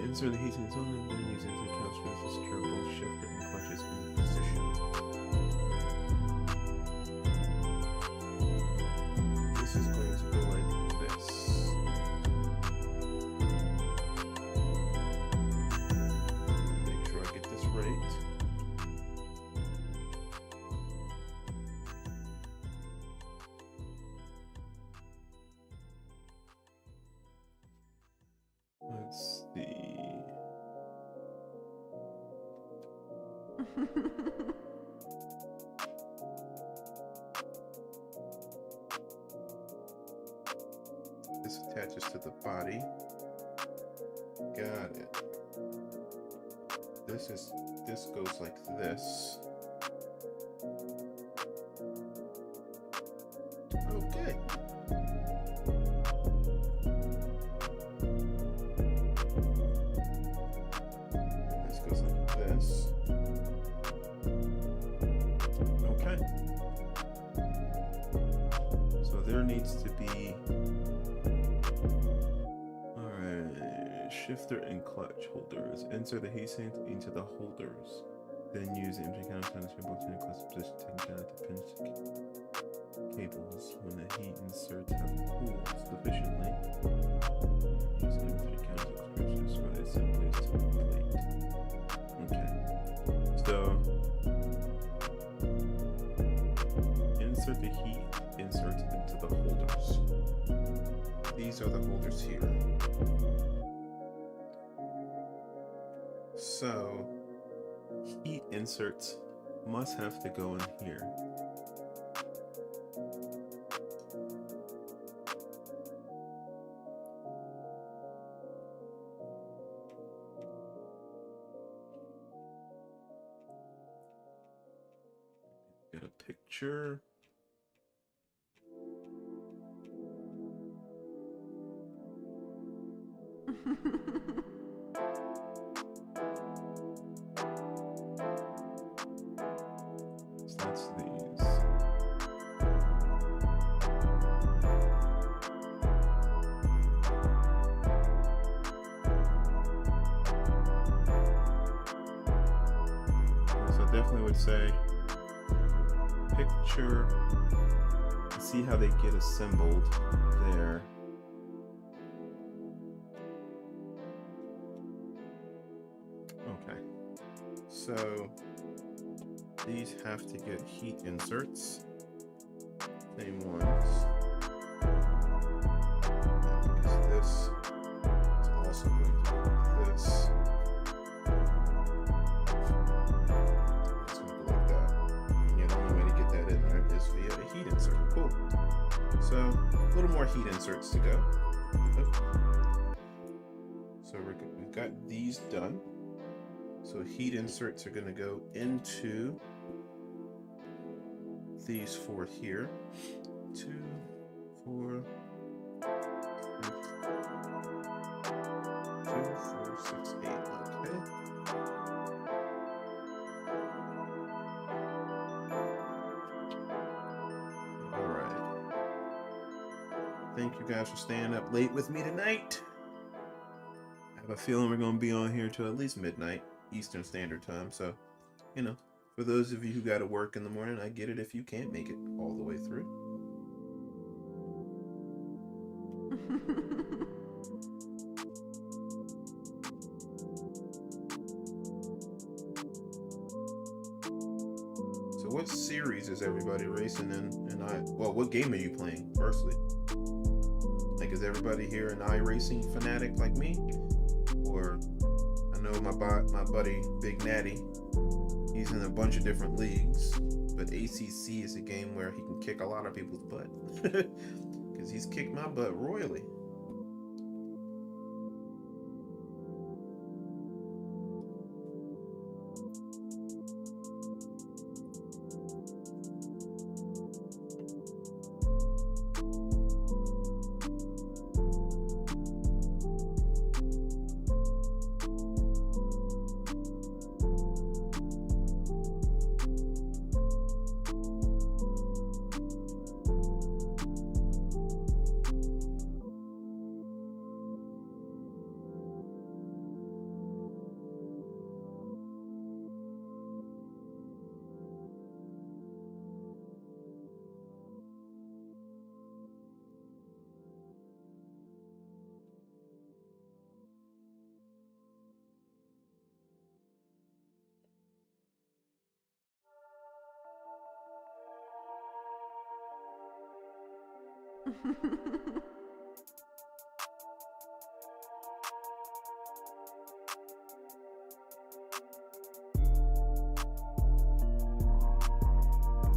Insert the heating zone and then use into account to secure both shifter and clutches in position. This is going to go like this. Make sure I get this right. Let's see. This attaches to the body. Got it. This goes like this. Okay. This goes like this. Okay. So there needs to be shifter and clutch holders. Insert the heatsink into the holders. Then use the empty counter to both in the clutch position to down to pinch cables when the heat inserts have cooled sufficiently. Use the empty counter to screw it simply to the plate. Okay. So insert the heat inserts into the holders. These are the holders here. So, heat inserts must have to go in here. Get a picture. So that's these. So I definitely would say picture, see how they get assembled there. Okay, so these have to get heat inserts, same ones, because this is also going to go like this. It's going to go like that. And yeah, the only way to get that in there is via a heat insert. Cool. So a little more heat inserts to go. So we've got these done. So heat inserts are going to go into these 4 here. 2, 4, 6, 8. Okay. All right. Thank you guys for staying up late with me tonight. I have a feeling we're going to be on here till at least midnight Eastern Standard Time. So, you know, for those of you who got to work in the morning, I get it if you can't make it all the way through. So what series is everybody racing in? Well, what game are you playing, firstly? Like, is everybody here an iRacing fanatic like me? Or, I know my buddy, Big Natty, he's in a bunch of different leagues, but ACC is a game where he can kick a lot of people's butt. Because he's kicked my butt royally.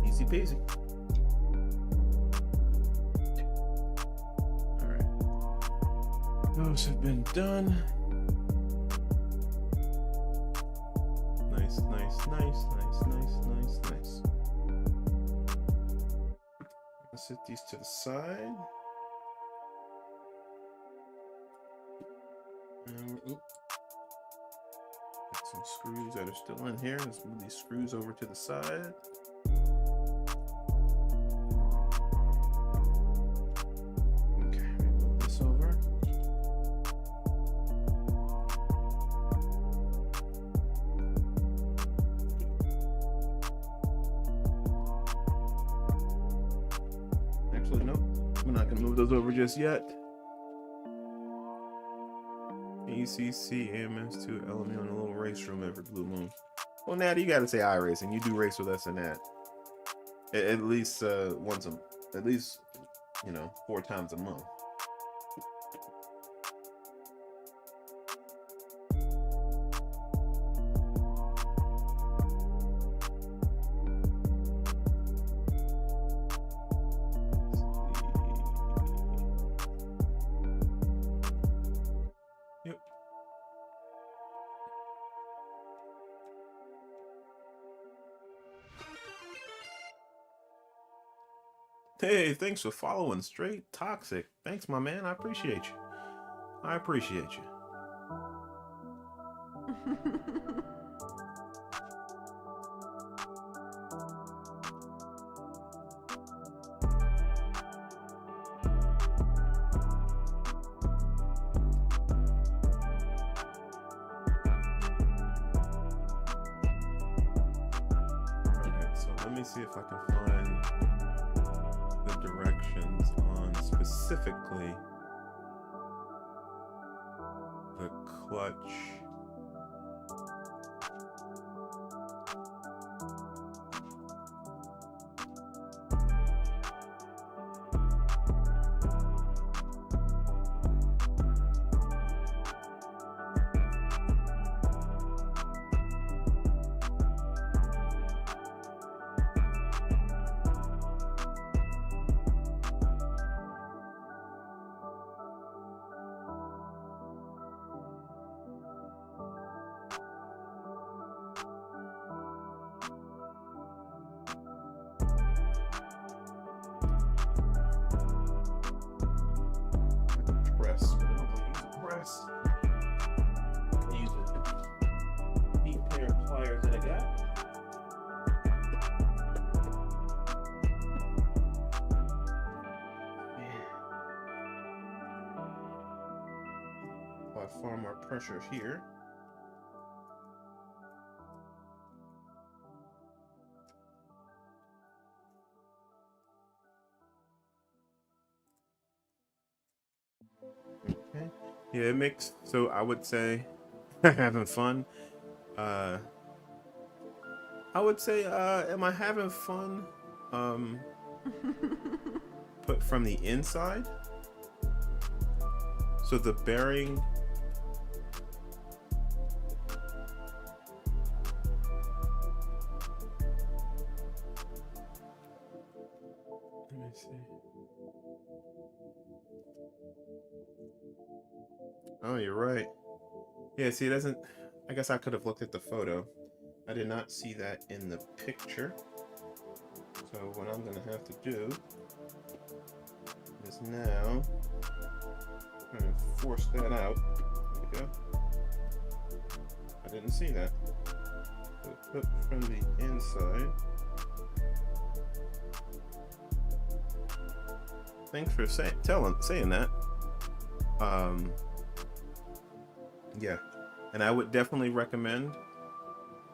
Easy peasy. Alright. Those have been done. Nice, nice, nice, nice, nice, nice, nice. I'll set these to the side. And got some screws that are still in here. Let's move these screws over to the side. Okay, move this over. Actually, nope. We're not gonna move those over just yet. ACC AMS2 LME on a little race room every blue moon. Well, Natty, you gotta say iRacing. You do race with us in that. At least once a, at least, you know, 4 times a month. Hey, thanks for following. Straight Toxic. Thanks, my man. I appreciate you. I appreciate you. Alright, so let me see if I can find the directions on specifically the clutch. Press, but I don't want to use a press. I use a neat pair of pliers that I got. Apply far more pressure here. Okay. Yeah, it makes, so I would say having fun. I would say, am I having fun? But from the inside. So the bearing. Let me see. Oh, you're right. Yeah, see, it doesn't. I guess I could have looked at the photo. I did not see that in the picture. So what I'm gonna have to do is now I'm gonna force that out. There we go. I didn't see that. So put from the inside. Thanks for saying that. Yeah, and I would definitely recommend.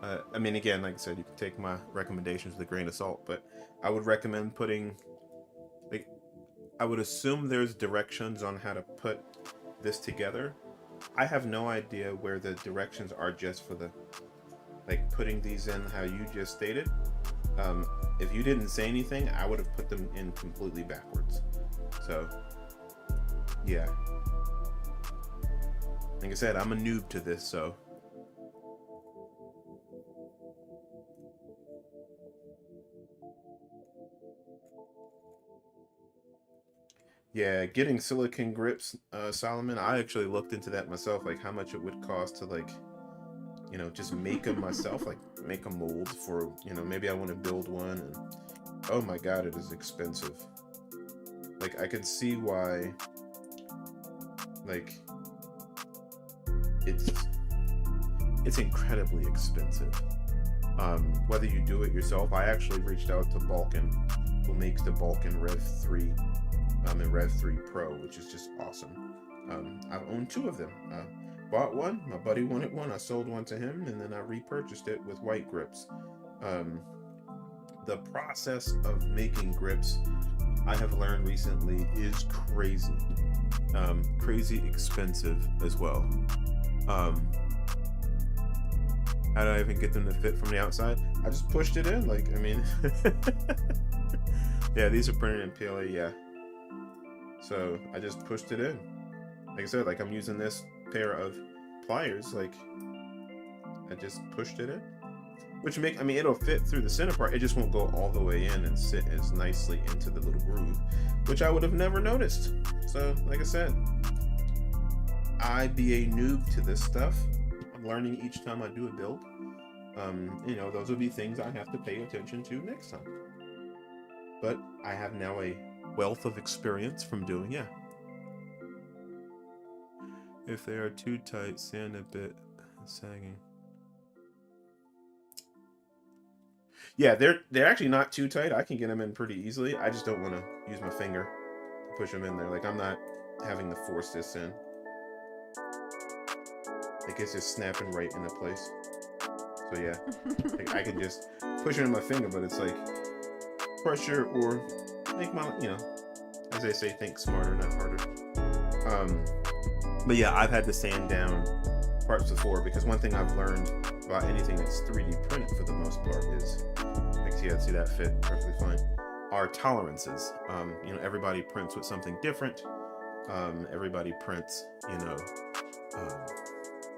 I mean, again, like I said, you can take my recommendations with a grain of salt, but I would recommend putting, like, I would assume there's directions on how to put this together. I have no idea where the directions are just for the, like, putting these in how you just stated. If you didn't say anything, I would have put them in completely backwards. So, yeah. Like I said, I'm a noob to this, so. Yeah, getting silicone grips, Solomon, I actually looked into that myself, like how much it would cost to, like, you know, just make them myself, like make a mold for, you know, maybe I want to build one, and oh my god, it is expensive. Like, I could see why, like, it's incredibly expensive. Whether you do it yourself, I actually reached out to Balkan, who makes the Balkan Rev 3 and Rev 3 Pro, which is just awesome. I've owned two of them. Bought one, my buddy wanted one, I sold one to him, and then I repurchased it with white grips. The process of making grips, I have learned recently, is crazy. Crazy expensive as well. How did I even get them to fit from the outside? I just pushed it in, like, I mean, yeah, these are printed in PLA, yeah. So I just pushed it in. Like I said, like, I'm using this pair of pliers, like, I just pushed it in. Which I mean, it'll fit through the center part, it just won't go all the way in and sit as nicely into the little groove, which I would have never noticed. So, like I said, I be a noob to this stuff. I'm learning each time I do a build. You know, those will be things I have to pay attention to next time. But I have now a wealth of experience from doing, yeah. If they are too tight, sand a bit and sagging. Yeah, they're actually not too tight. I can get them in pretty easily. I just don't want to use my finger to push them in there. Like, I'm not having to force this in. Like, it's just snapping right into place. So yeah, like, I can just push it in my finger, but it's like pressure or make my, you know, as they say, think smarter, not harder. But yeah, I've had to sand down parts before, because one thing I've learned about anything that's 3D printed for the most part is, like, yeah, see that fit perfectly fine, are tolerances. You know, everybody prints with something different. Everybody prints, you know,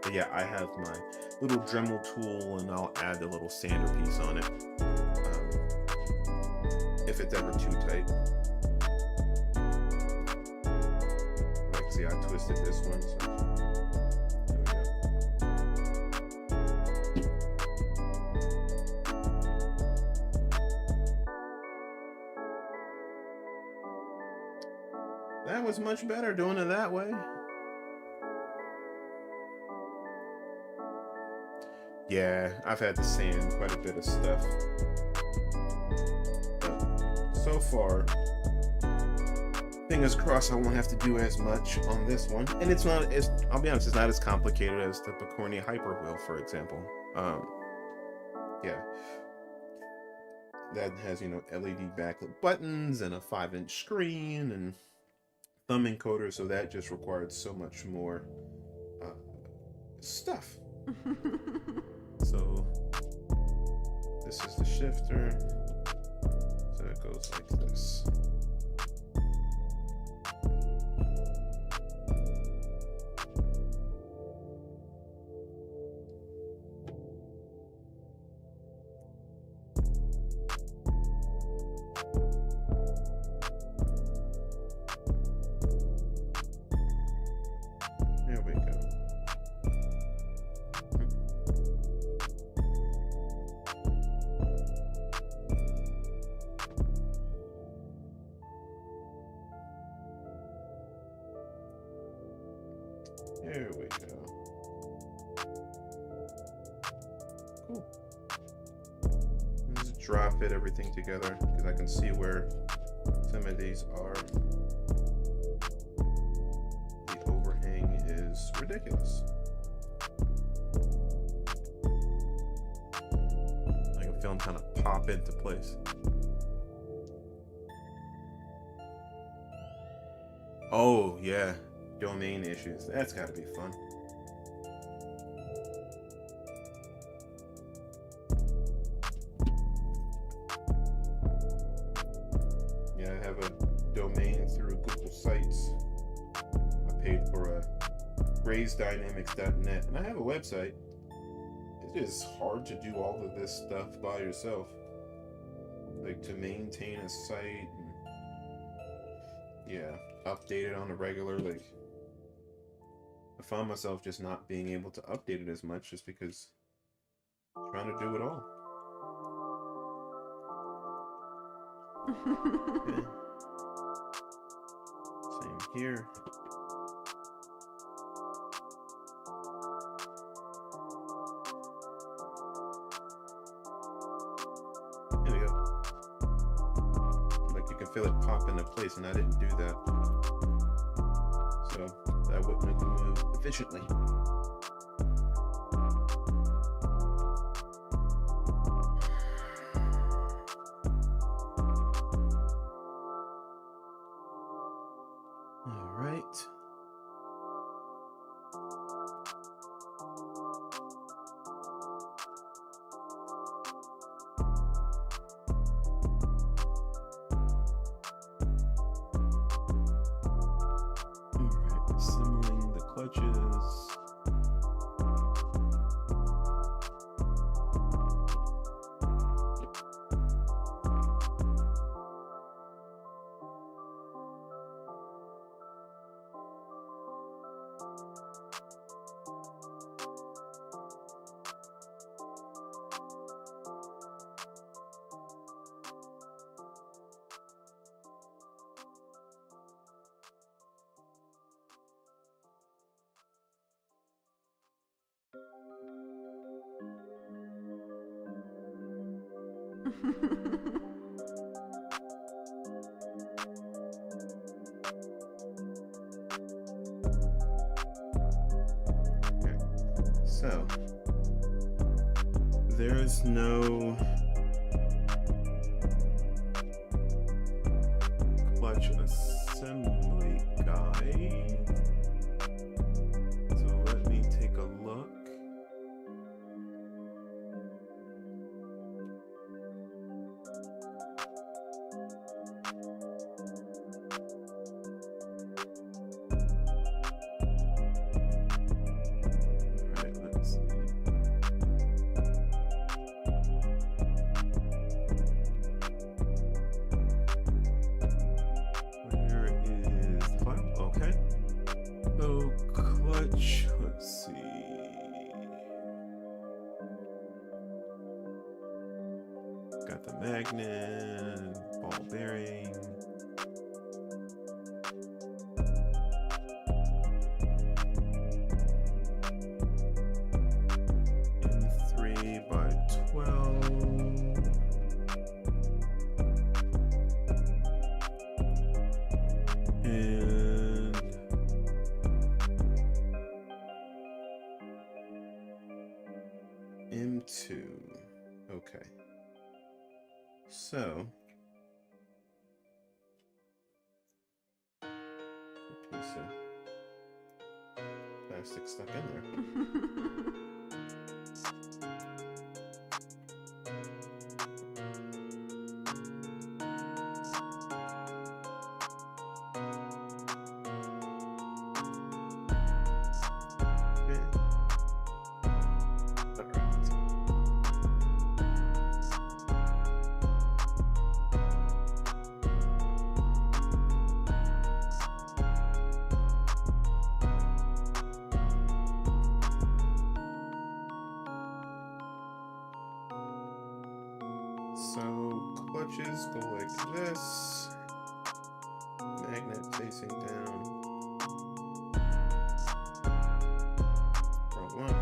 but yeah, I have my little Dremel tool, and I'll add the little sander piece on it if it's ever too tight. Like, see, I twisted this one, so there we go. That was much better doing it that way. Yeah, I've had to sand quite a bit of stuff. But so far, fingers crossed I won't have to do as much on this one. And it's not as, I'll be honest, it's not as complicated as the Picorni Hyper Wheel, for example. Yeah. That has, you know, LED backlit buttons and a 5-inch screen and thumb encoder, so that just required so much more stuff. So this is the shifter, so it goes like this. There we go. There we go. Cool. Just dry fit everything together, because I can see where some of these are. The overhang is ridiculous. I can feel them kind of pop into place. Oh, yeah. Domain issues. That's gotta be fun. Yeah, I have a domain through Google Sites. I paid for a GrayzeDynamics.net, and I have a website. It is hard to do all of this stuff by yourself. Like, to maintain a site and, yeah, update it on a regular, like, I found myself just not being able to update it as much just because I'm trying to do it all. Okay. Same here. There we go. Like, you can feel it pop into place, and I didn't do that. So that wouldn't have moved efficiently. All right. Assembling the clutches. So there's no clutch assembly guide. So let me take a look. Got the magnet, ball bearing. M3x12. And M2. Okay. So, a piece of plastic stuck in there. So clutches go like this, magnet facing down, front one,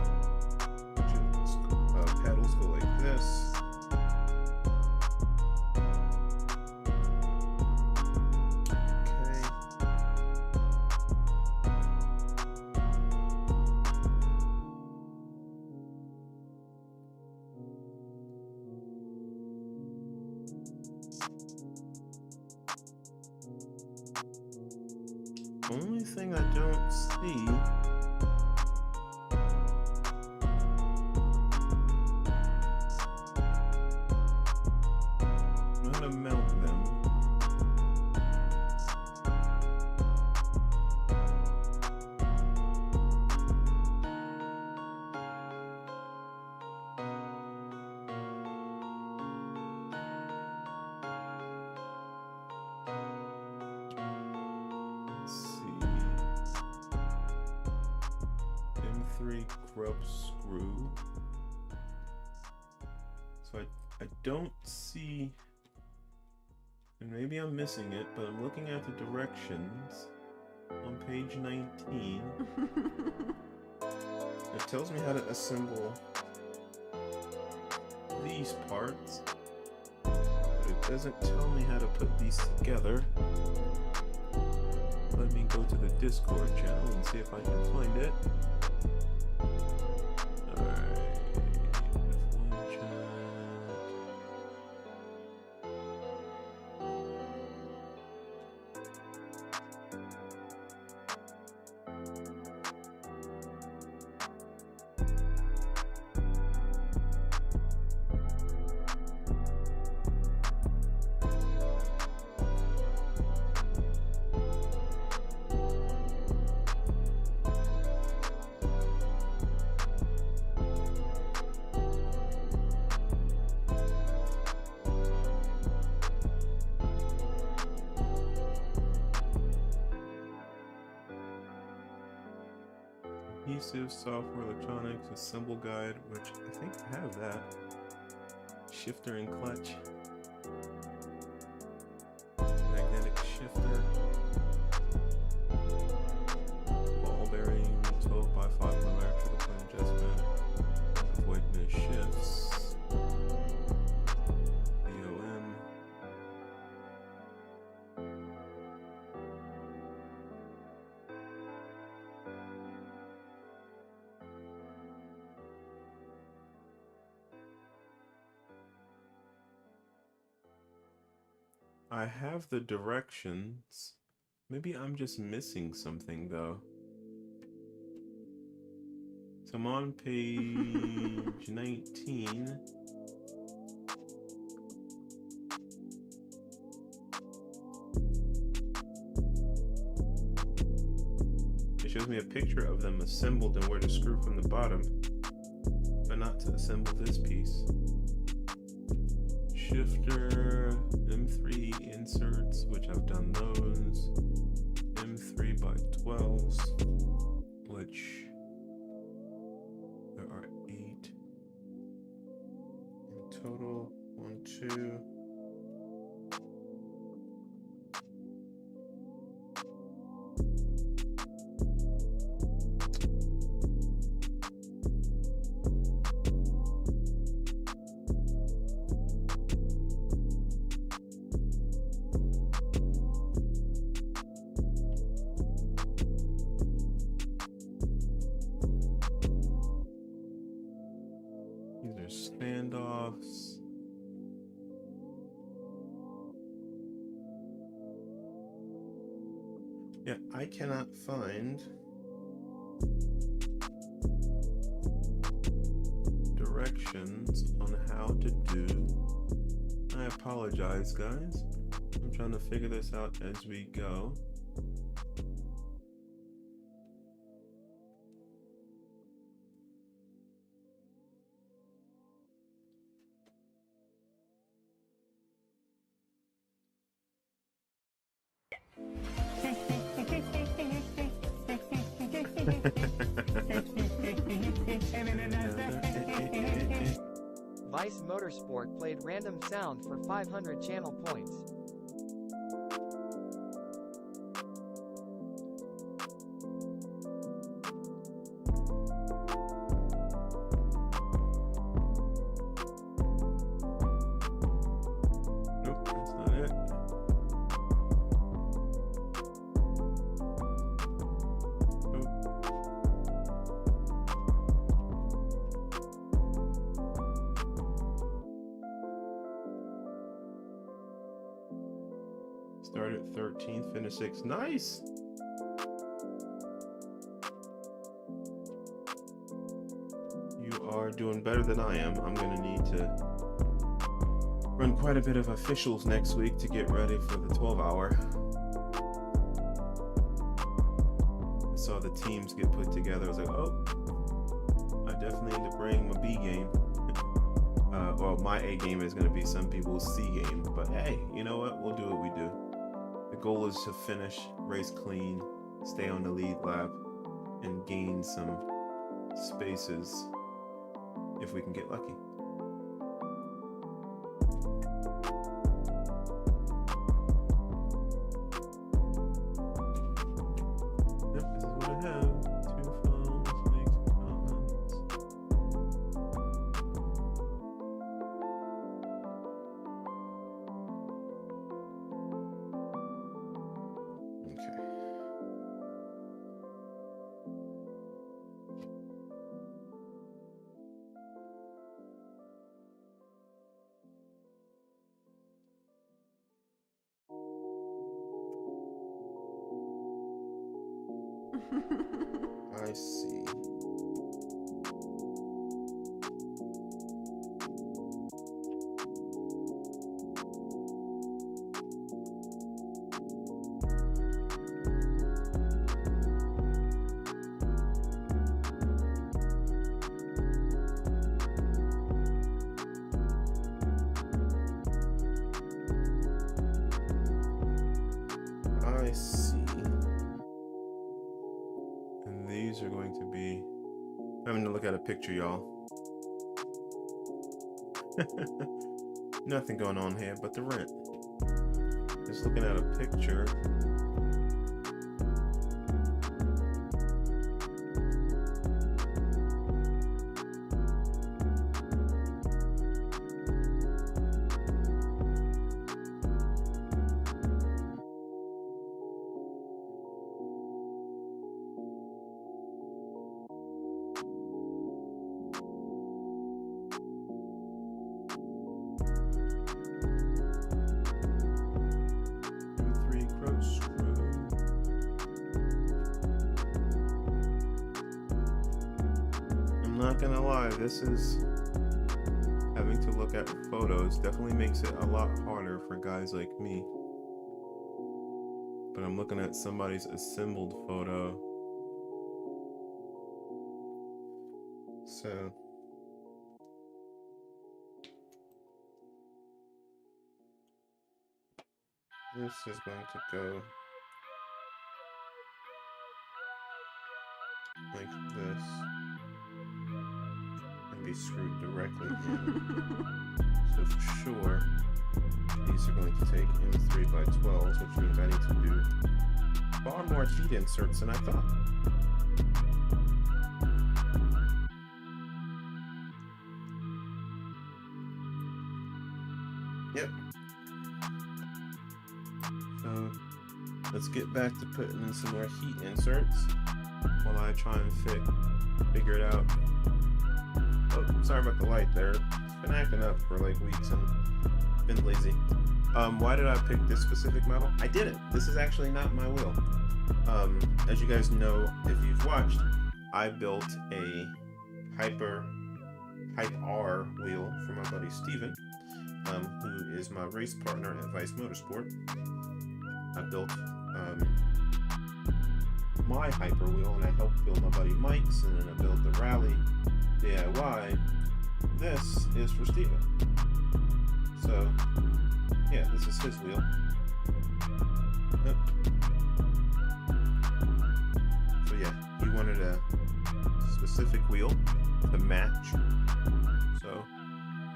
paddles go like this, Only thing I don't see I'm gonna mount them. M3 grub screw. So I don't see, and maybe I'm missing it, but I'm looking at the directions on page 19. It tells me how to assemble these parts, but it doesn't tell me how to put these together. Let me go to the Discord channel and see if I can find it. Alright, F1 chat. Adhesive, software, electronics, assemble guide, which I think I have that. Shifter and clutch. Magnetic shifter. Ball bearing, 12x5 electrical point adjustment. Avoid miss shifts. The I have the directions. Maybe I'm just missing something though. So I'm on page 19. It shows me a picture of them assembled and where to screw from the bottom, but not to assemble this piece. Shifter, M3 inserts, which I've done those. M3 by 12s, which there are 8 in total. 1, 2. Standoffs. Yeah, I cannot find directions on how to do. I apologize, guys. I'm trying to figure this out as we go. Vice Motorsport played random sound for 500 channel points. Nope, that's not it. Started 13th, finished 6th. Nice! You are doing better than I am. I'm going to need to run quite a bit of officials next week to get ready for the 12-hour. I saw the teams get put together. I was like, oh, I definitely need to bring my B game. Well, my A game is going to be some people's C game. But hey, you know what? We'll do what we do. The goal is to finish, race clean, stay on the lead lap, and gain some spaces if we can get lucky. Yep, this is what I have. 2 phones, makes comments. Okay. I see. I see. And these are going to be... I'm having to look at a picture, y'all. Nothing going on here but the rent. Just looking at a picture. I'm not gonna lie, this is having to look at photos definitely makes it a lot harder for guys like me. But I'm looking at somebody's assembled photo. So this is going to go like this and be screwed directly in. So for sure, these are going to take in 3x12s, which means I need to do far more heat inserts than I thought. Yep. So let's get back to putting in some more heat inserts while I try and figure it out. Oh, sorry about the light there. It's been acting up for like weeks and been lazy. Why did I pick this specific model? I didn't. This is actually not my wheel. As you guys know, if you've watched, I built a Type R wheel for my buddy Steven, who is my race partner at Vice Motorsport. I built my Hyper wheel, and I helped build my buddy Mike's, and then I built the Rally DIY. This is for Steven. So, yeah, this is his wheel. Yep. So yeah, he wanted a specific wheel to match. So,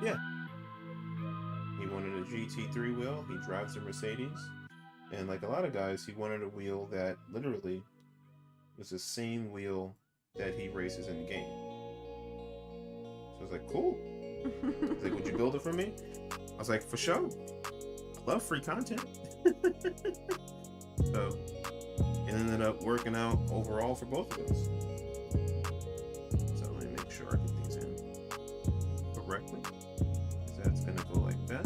yeah. He wanted a GT3 wheel. He drives a Mercedes. And like a lot of guys, he wanted a wheel that literally was the same wheel that he races in the game. So I was like, cool. He's like, would you build it for me? I was like, for sure. I love free content. So it ended up working out overall for both of us. So let me make sure I get these in correctly. So that's gonna go like that.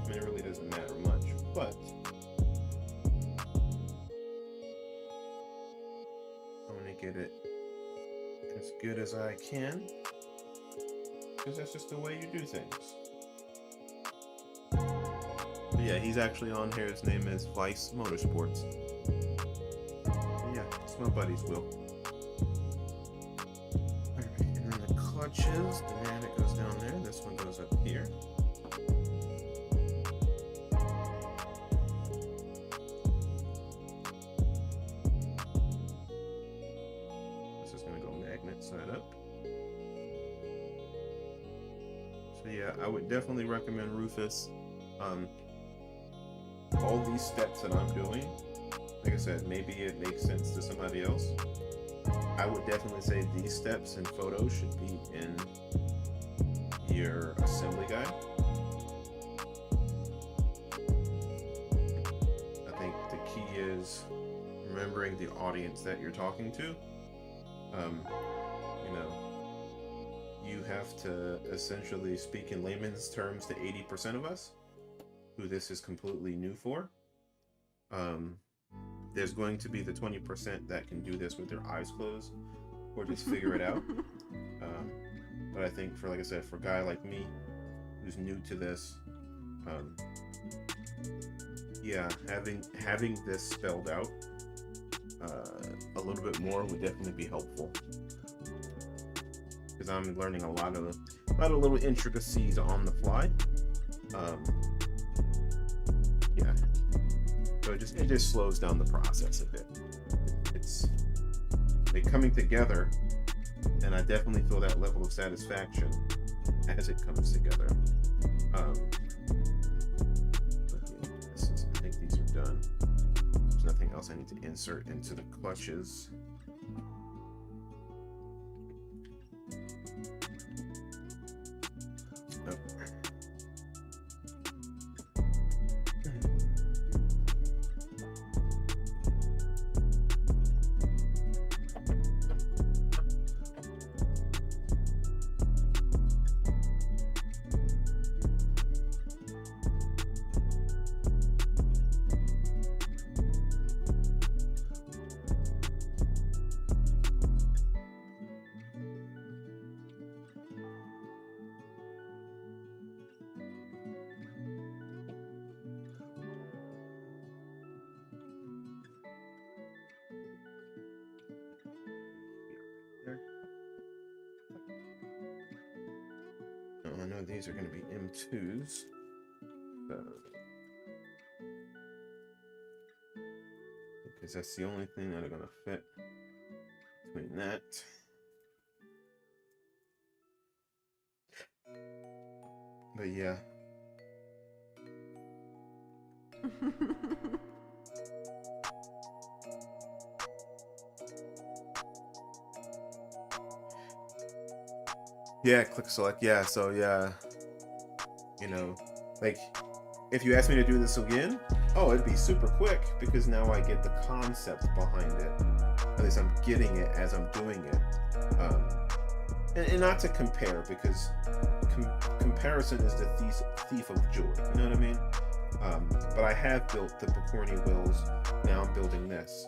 I mean, it really doesn't matter much, but I'm gonna get it as good as I can, because that's just the way you do things. But yeah, he's actually on here. His name is Vice Motorsports. Yeah, it's my buddy's wheel. Alright, and then the clutches, the pneumatic goes down there. This one goes up here. Side up. So yeah, I would definitely recommend Rufus. All these steps that I'm doing, like I said, maybe it makes sense to somebody else. I would definitely say these steps and photos should be in your assembly guide. I think the key is remembering the audience that you're talking to. You know, you have to essentially speak in layman's terms to 80% of us, who this is completely new for. There's going to be the 20% that can do this with their eyes closed or just figure it out. But I think for, like I said, for a guy like me who's new to this, yeah, having this spelled out a little bit more would definitely be helpful, because I'm learning a lot of little intricacies on the fly. Yeah, so it just slows down the process a bit. They're coming together, and I definitely feel that level of satisfaction as it comes together. But yeah, I think these are done. There's nothing else I need to insert into the clutches. Nope. these are going to be M2s. So, because that's the only thing that are going to fit between that. But yeah. Yeah, click select. Yeah, so yeah, you know, like if you ask me to do this again, oh, it'd be super quick because now I get the concept behind it. At least I'm getting it as I'm doing it. And not to compare, because comparison is the thief of joy. You know what I mean? But I have built the Picorni wheels. Now I'm building this.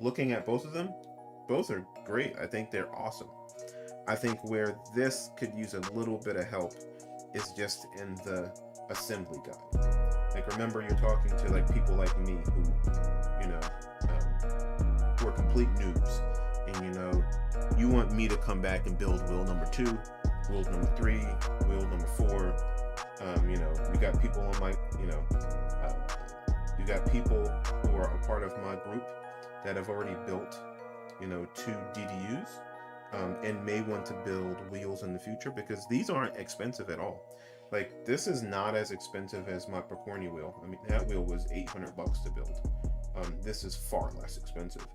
Looking at both of them, both are great. I think they're awesome. I think where this could use a little bit of help is just in the assembly guide. Like, remember, you're talking to like people like me who, you know, who are complete noobs, and you know, you want me to come back and build wheel number 2, wheel number 3, wheel number 4. You know, you got people on my, you know, you got people who are a part of my group that have already built, you know, 2 DDUs. And may want to build wheels in the future, because these aren't expensive at all. Like, this is not as expensive as my Picorni wheel. I mean, that wheel was $800 to build. This is far less expensive.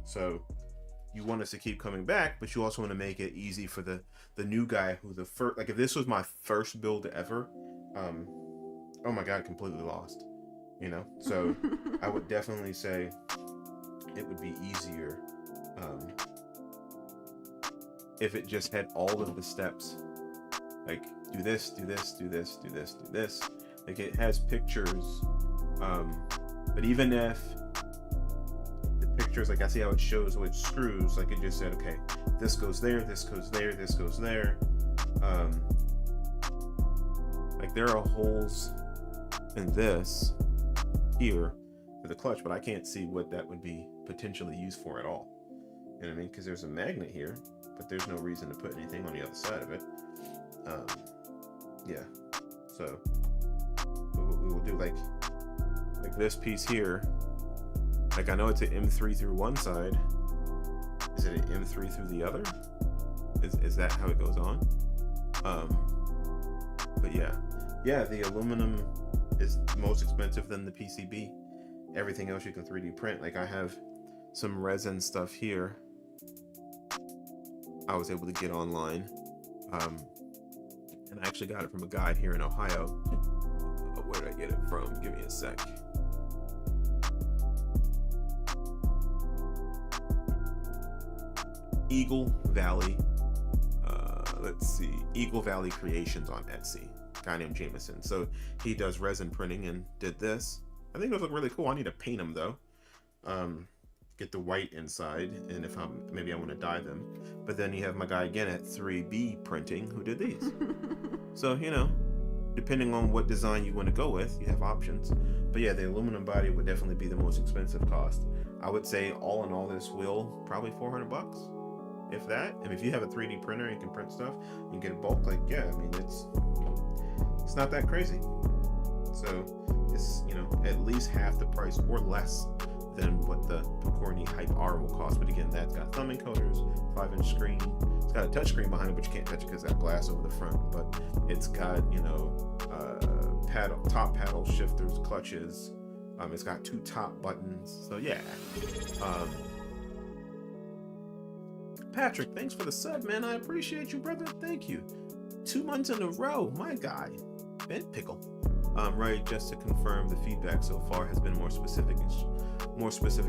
So you want us to keep coming back, but you also want to make it easy for the new guy who the first, like if this was my first build ever, oh my God, completely lost, you know? So I would definitely say it would be easier if it just had all of the steps, like do this, do this, do this, do this, do this. Like, it has pictures, but even if the pictures, like I see how it shows which screws, like it just said, okay, this goes there, this goes there, this goes there. Like, there are holes in this here for the clutch, but I can't see what that would be potentially used for at all. You know what I mean? Because there's a magnet here, but there's no reason to put anything on the other side of it. Yeah, so what we will do, like this piece here, like I know it's an M3 through one side. Is it an M3 through the other? Is that how it goes on? But yeah, the aluminum is most expensive than the PCB. Everything else you can 3D print. Like, I have some resin stuff here I was able to get online, and I actually got it from a guy here in Ohio. Where did I get it from? Give me a sec. Eagle Valley. Let's see, Eagle Valley Creations on Etsy. Guy named Jameson. So he does resin printing and did this. I think those look really cool. I need to paint them though. Get the white inside, and if maybe I want to dye them. But then you have my guy again at 3B Printing who did these. So, you know, depending on what design you want to go with, you have options. But yeah, the aluminum body would definitely be the most expensive cost. I would say all in all, this wheel probably $400, if that. And if you have a 3D printer and you can print stuff and get a bulk, like, yeah, I mean, it's not that crazy. So it's, you know, at least half the price or less than what the Picorni Hype R will cost. But again, that's got thumb encoders, 5-inch screen. It's got a touch screen behind it, but you can't touch it because it's got glass over the front. But it's got, you know, top paddle shifters, clutches. It's got 2 top buttons. So yeah. Patrick, thanks for the sub, man. I appreciate you, brother. Thank you. 2 months in a row, my guy. Bent pickle. Right, just to confirm, the feedback so far has been more specific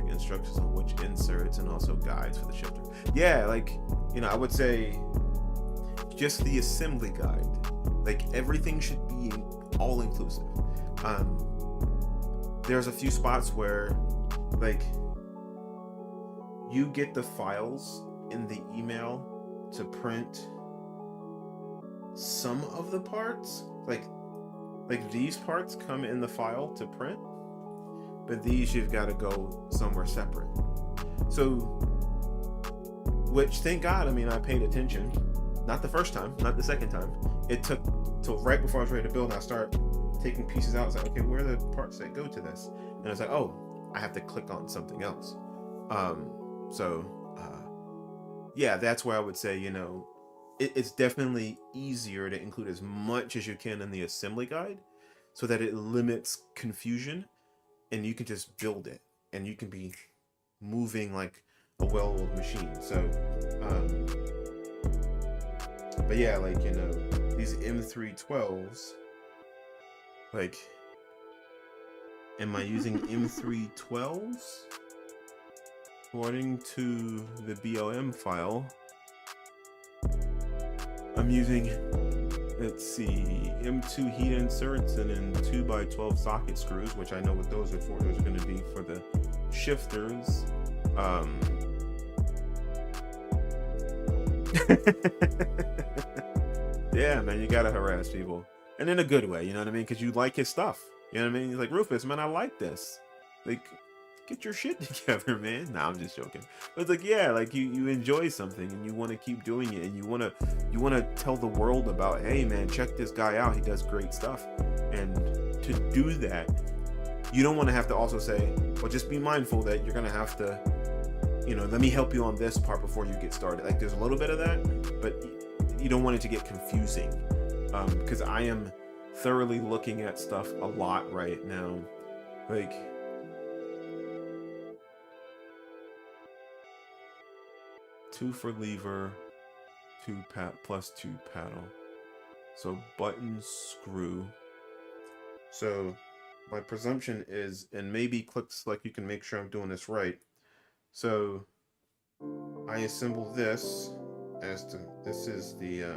instructions on which inserts and also guides for the shifter. Yeah, like, you know, I would say just the assembly guide. Like, everything should be all inclusive. There's a few spots where, like, you get the files in the email to print some of the parts. Like these parts come in the file to print, but these you've got to go somewhere separate. So, which, thank God, I mean, I paid attention, not the first time, not the second time. It took till right before I was ready to build, and I start taking pieces out. I was like, okay, where are the parts that go to this? And I was like, oh, I have to click on something else. Yeah, that's where I would say, you know, it's definitely easier to include as much as you can in the assembly guide so that it limits confusion, and you can just build it and you can be moving like a well-oiled machine. So but yeah, like, you know, these M312s, like, am I using M312s? According to the BOM file, I'm using, let's see, M2 heat inserts and then 2x12 socket screws, which I know what those are for. Those are going to be for the shifters. Yeah, man, you gotta harass people, and in a good way, you know what I mean? Because you like his stuff, you know what I mean? He's like, Rufus, man, I like this. Like, get your shit together, man. Nah, I'm just joking. But it's like, yeah, like you enjoy something and you want to keep doing it, and you want to tell the world about, hey, man, check this guy out. He does great stuff. And to do that, you don't want to have to also say, well, just be mindful that you're gonna have to, you know, let me help you on this part before you get started. Like, there's a little bit of that, but you don't want it to get confusing, because I am thoroughly looking at stuff a lot right now. Like, two for lever, plus two paddle. So button, screw. So my presumption is, and maybe click select, you can make sure I'm doing this right. So I assemble this as to, this is the no.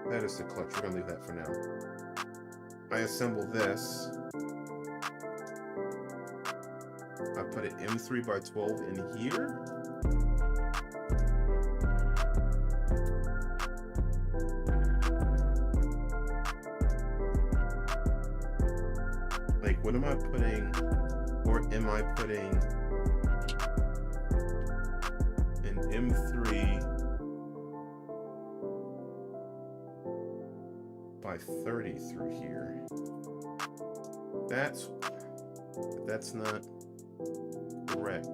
That is the clutch. We're gonna leave that for now. I assemble this. I put an M3x12 in here. Like, what am I putting, or am I putting an M3x30 through here? That's not correct.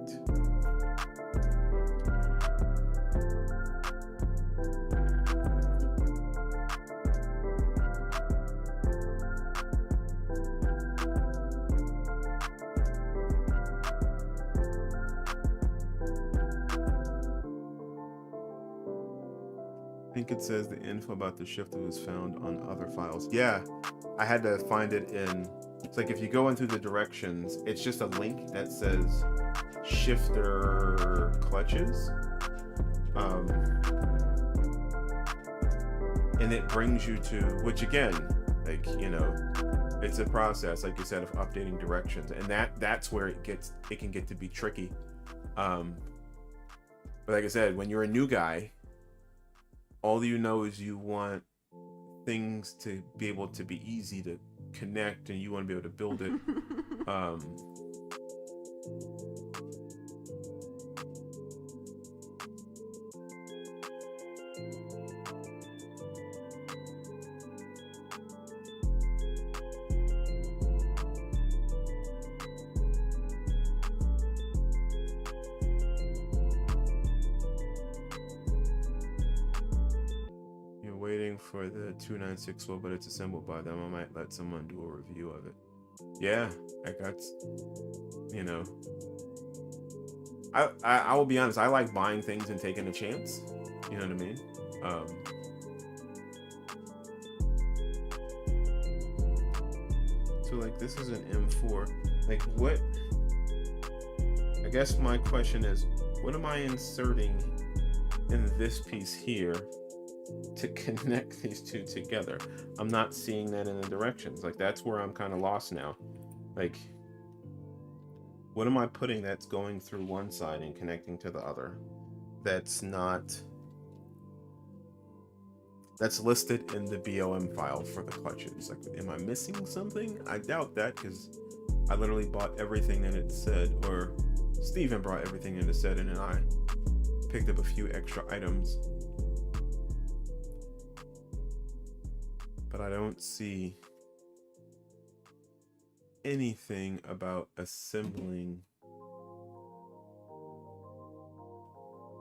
I think it says the info about the shifter was found on other files. Yeah, I had to find it in, it's like if you go into the directions, it's just a link that says shifter clutches. And it brings you to, which again, like, you know, it's a process, like you said, of updating directions. And that's where it can get to be tricky. But like I said, when you're a new guy, all you know is you want things to be able to be easy to connect, and you want to be able to build it. Waiting for the 296 but it's assembled by them. I might let someone do a review of it. Yeah, I got, you know, I will be honest, I like buying things and taking a chance, you know what I mean? So like, this is an M4, like, what, I guess my question is, what am I inserting in this piece here to connect these two together? I'm not seeing that in the directions. Like, that's where I'm kind of lost now. Like, what am I putting that's going through one side and connecting to the other? That's listed in the BOM file for the clutches. Like, am I missing something? I doubt that, because I literally bought everything that it said, or Steven brought everything that it said, and then I picked up a few extra items, but I don't see anything about assembling.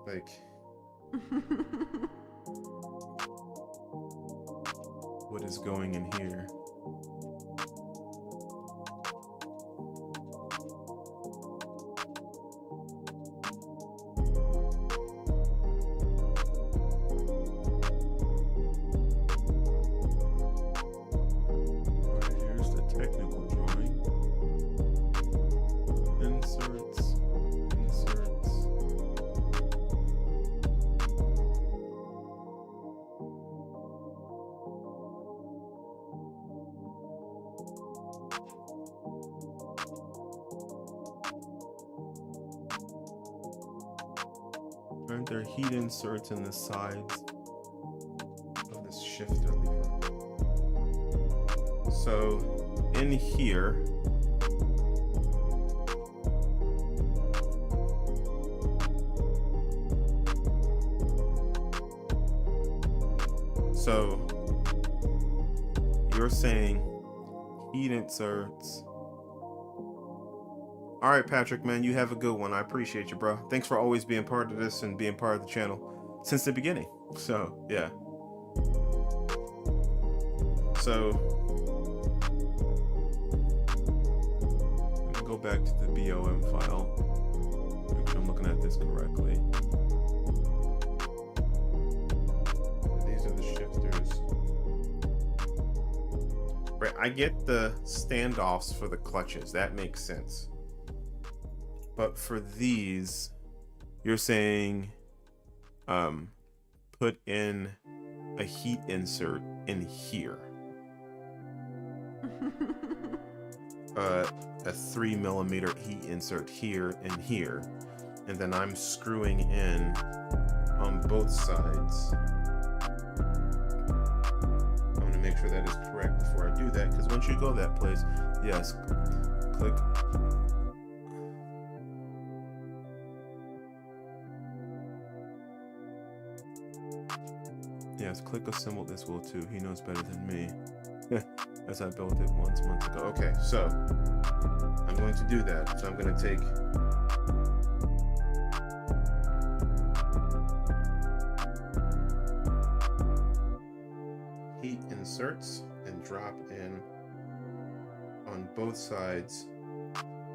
Like, what is going in here? Aren't there heat inserts in the sides of this shifter lever? So in here, so you're saying heat inserts. All right, Patrick, man, you have a good one. I appreciate you, bro. Thanks for always being part of this and being part of the channel since the beginning. So, yeah. So, let me go back to the BOM file. Make sure I'm looking at this correctly. These are the shifters. Right, I get the standoffs for the clutches. That makes sense. But for these, you're saying put in a heat insert in here. A 3mm heat insert here and here. And then I'm screwing in on both sides. I'm going to make sure that is correct before I do that, because once you go that place, yes, click. Yes, click assemble this will too. He knows better than me. As I built it once months ago. Okay, so I'm going to do that. So I'm going to take heat inserts and drop in on both sides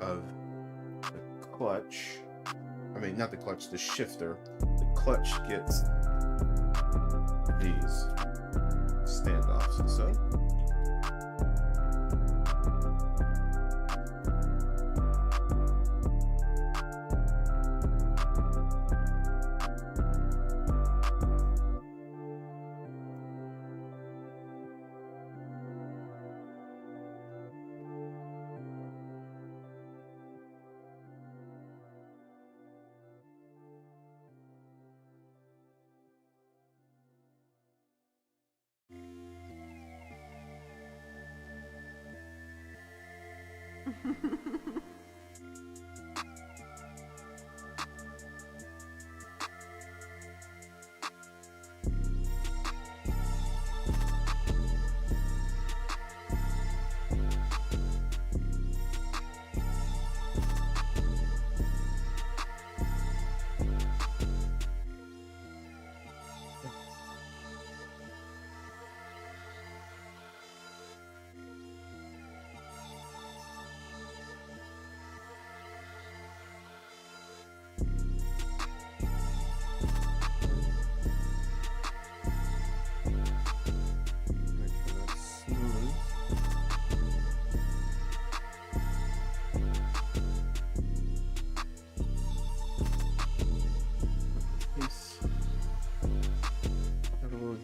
of the clutch. I mean, not the clutch, the shifter. The clutch gets these standoffs. So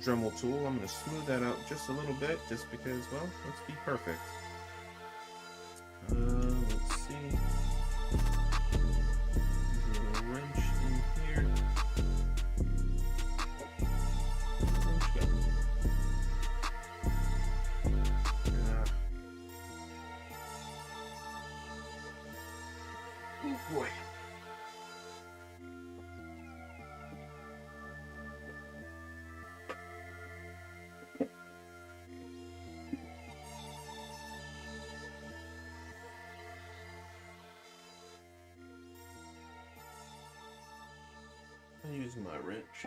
Dremel tool. I'm going to smooth that out just a little bit, just because, well, let's be perfect. Let's see. There's a little wrench in here. Wrench go. Oh boy. use my wrench.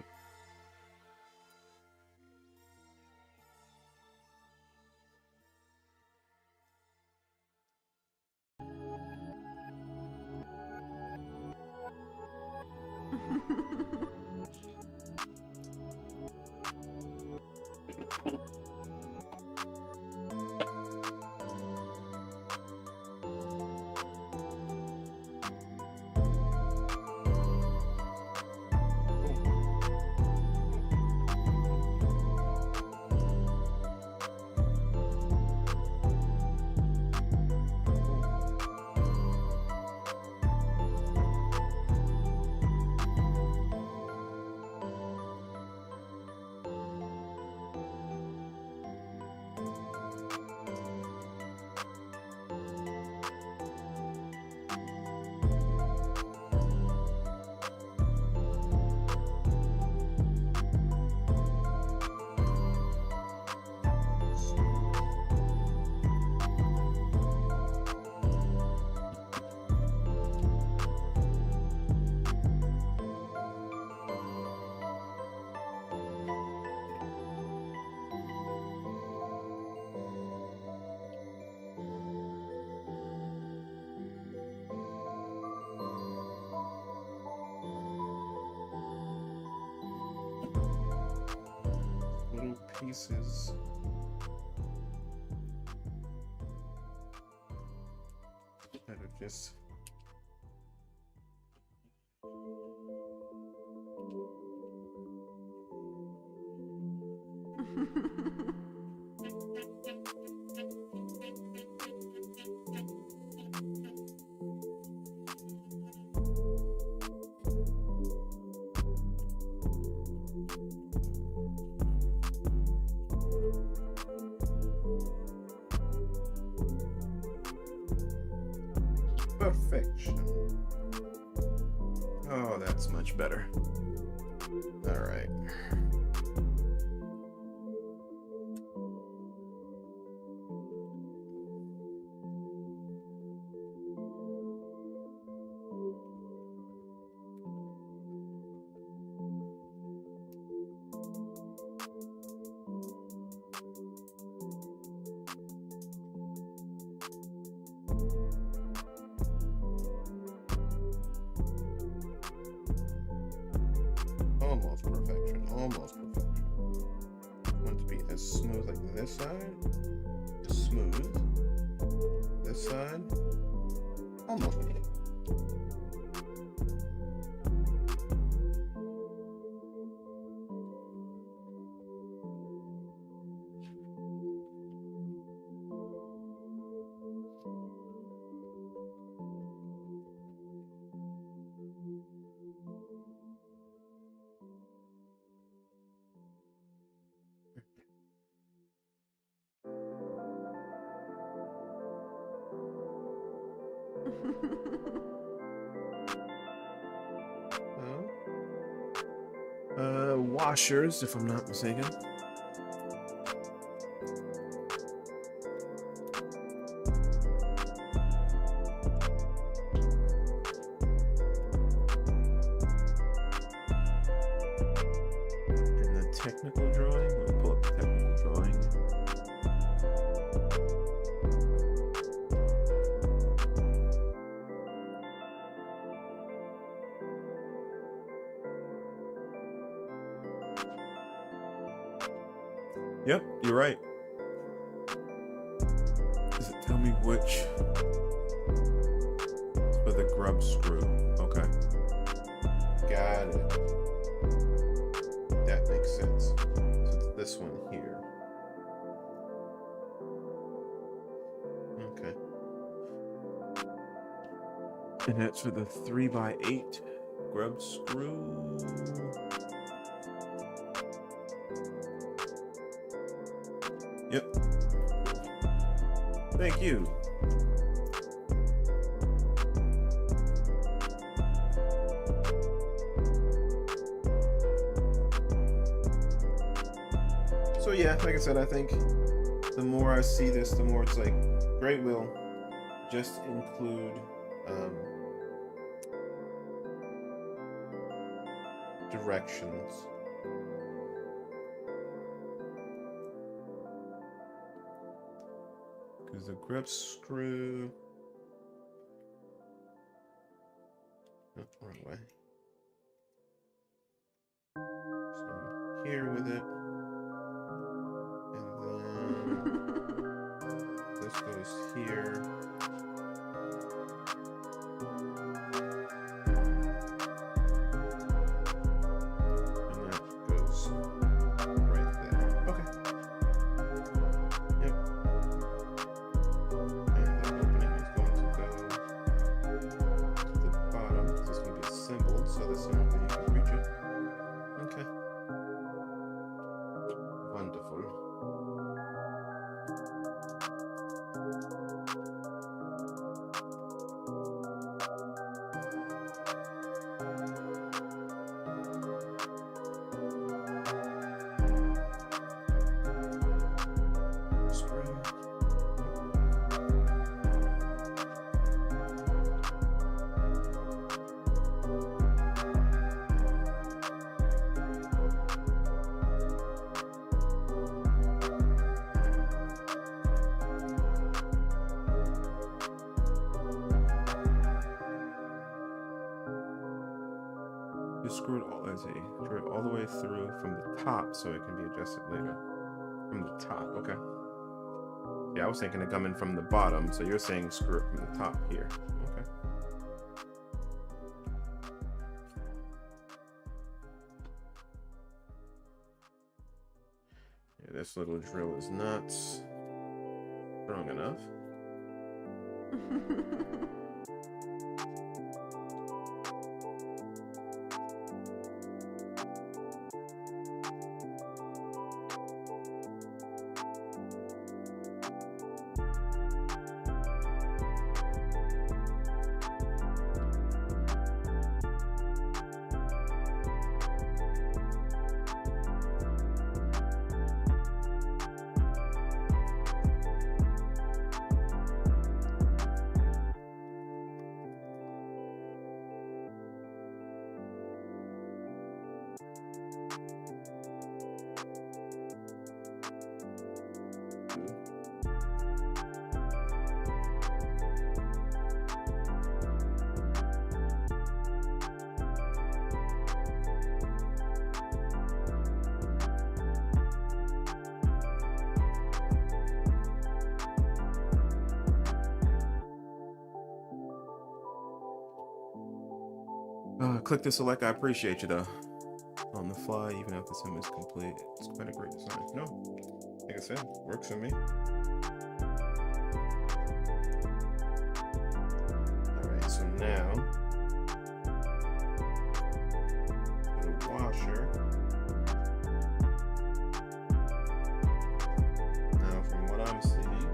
Pieces. That are just perfection. Oh, that's much better. All right. Almost perfection, almost perfection. I want it to be as smooth like this side. Smooth. This side. Almost. Washers, if I'm not mistaken. And the technical drawing, let me pull up the technical drawing. Yep, you're right. Does it tell me which? It's for the grub screw. Okay. Got it. That makes sense. So it's this one here. Okay. And that's for the 3x8 grub screw. Yep. Thank you. So yeah, like I said, I think the more I see this, the more it's like, great, will just include directions. Because the grip screw... Oh, wrong way. So I'm here with it. And then this goes here. Screw it all the way through from the top so it can be adjusted later. From the top, okay. Yeah, I was thinking of coming from the bottom, so you're saying screw it from the top here. Okay. Yeah, this little drill is not strong enough. Click to select. I appreciate you though. On the fly, even after the sim is complete. It's quite a great design. No, like I said, works for me. Alright, so now the washer. Now from what I'm seeing,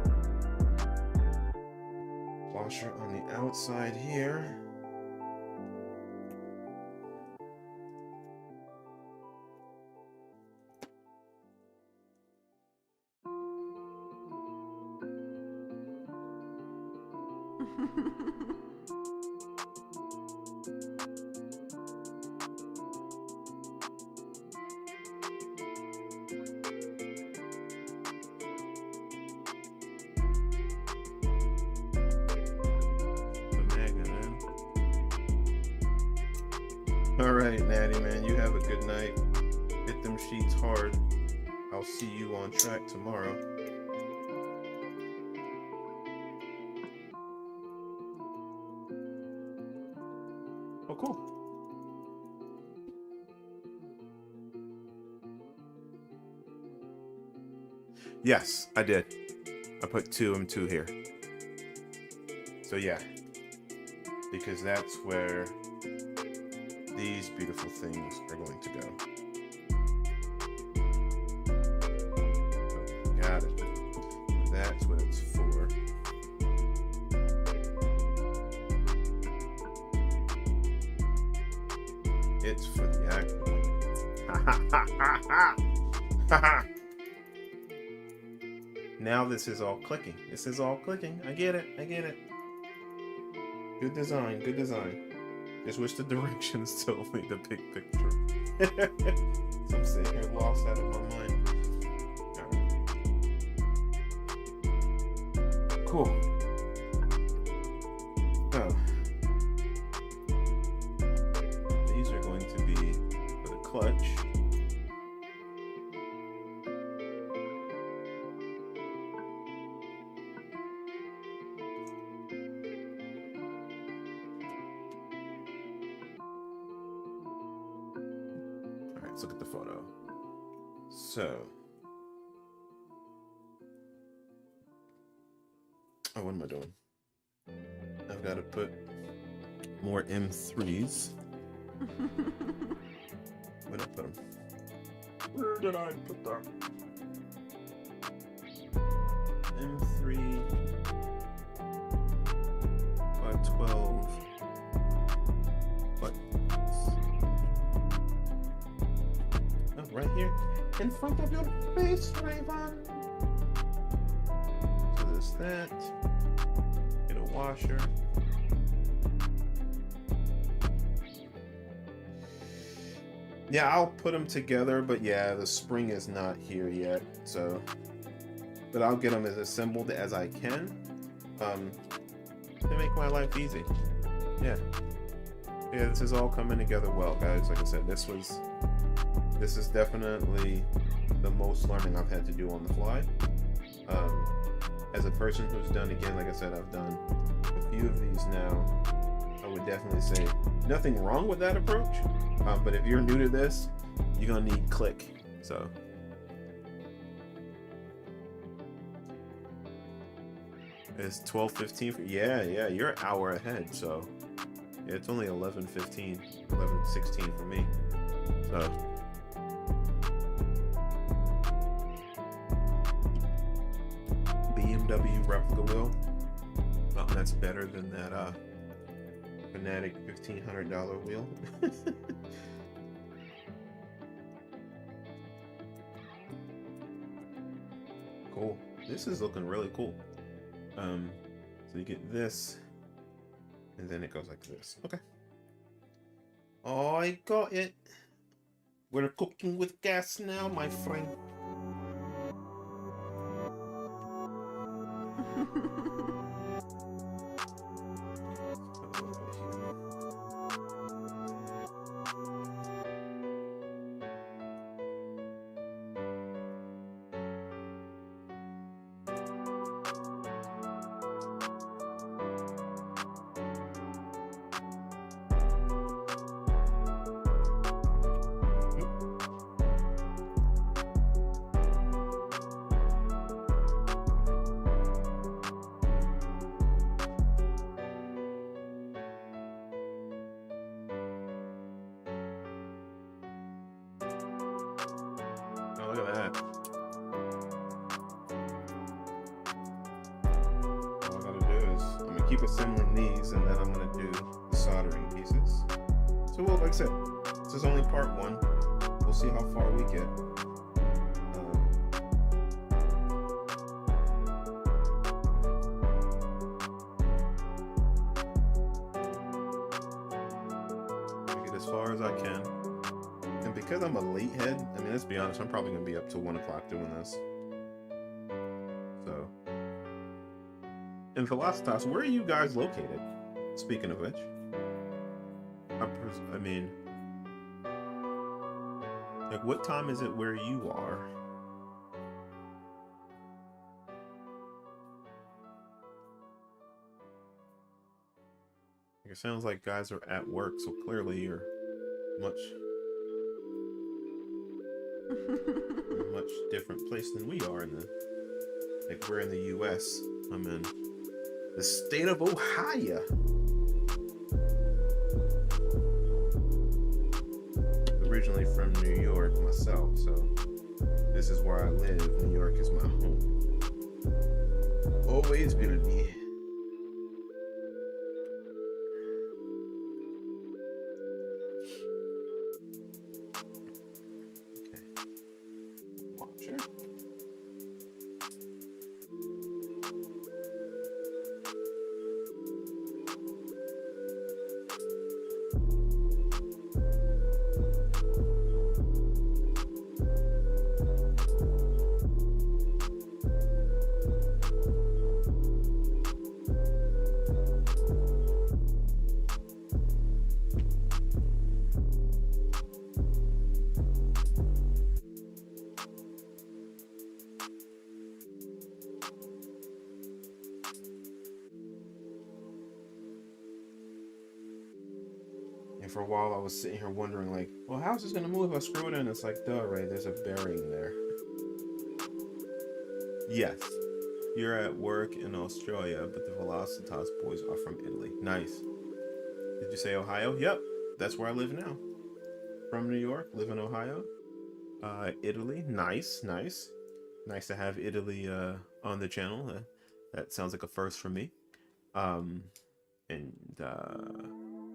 washer on the outside here. All right, Natty, man, you have a good night. Hit them sheets hard. I'll see you on track tomorrow. Oh, cool. Yes, I did. I put 2 and 2 here. So yeah, because that's where these beautiful things are going to go. Got it. That's what it's for. It's for the actual. Now this is all clicking. This is all clicking. I get it. I get it. Good design. Good design. Just wish the directions told me the big picture. So I'm sitting here lost out of my mind. Alright. Cool. Oh. These are going to be for the clutch. Let's look at the photo. So, oh, what am I doing? I've got to put more M3s. Where did I put them? Where did I put them? M3 by 12 buttons. Right here in front of your face, Raven. So there's that. Get a washer. Yeah, I'll put them together, but yeah, the spring is not here yet. So, but I'll get them as assembled as I can to make my life easy. Yeah, this is all coming together well, guys. Like I said, this is definitely the most learning I've had to do on the fly. As a person who's done, again, like I said, I've done a few of these now. I would definitely say nothing wrong with that approach. But if you're new to this, you're gonna need click. So it's 12:15 for, yeah, you're an hour ahead. So yeah, it's only 11:15, 11:16 for me. So BMW replica wheel. That's better than that Fanatic $1,500 wheel. Cool. This is looking really cool. So you get this, and then it goes like this. Okay. Oh, I got it. We're cooking with gas now, my friend. Look at that. All I gotta do is, I'm gonna keep assembling these, and then I'm gonna do the soldering pieces. So, well, like I said, this is only part one. We'll see how far we get. Get as far as I can. And because I'm a late head, I mean, let's be honest, I'm probably going to be up till 1 o'clock doing this. So. And Velocitas, where are you guys located? Speaking of which. I mean, like, what time is it where you are? Like, it sounds like guys are at work, so clearly you're much different place than we are in the, like, we're in the US. I'm in the state of Ohio. Originally from New York myself, so this is where I live. New York is my home. Always will be. for a while I was sitting here wondering, like, well, how's this gonna move if I screw it in? It's like, duh, Ray, there's a bearing there. Yes, you're at work in Australia, but the Velocitas boys are from Italy. Nice. Did you say Ohio? Yep, that's where I live now. From New York, live in Ohio. Italy, nice, nice. Nice to have Italy on the channel. That sounds like a first for me.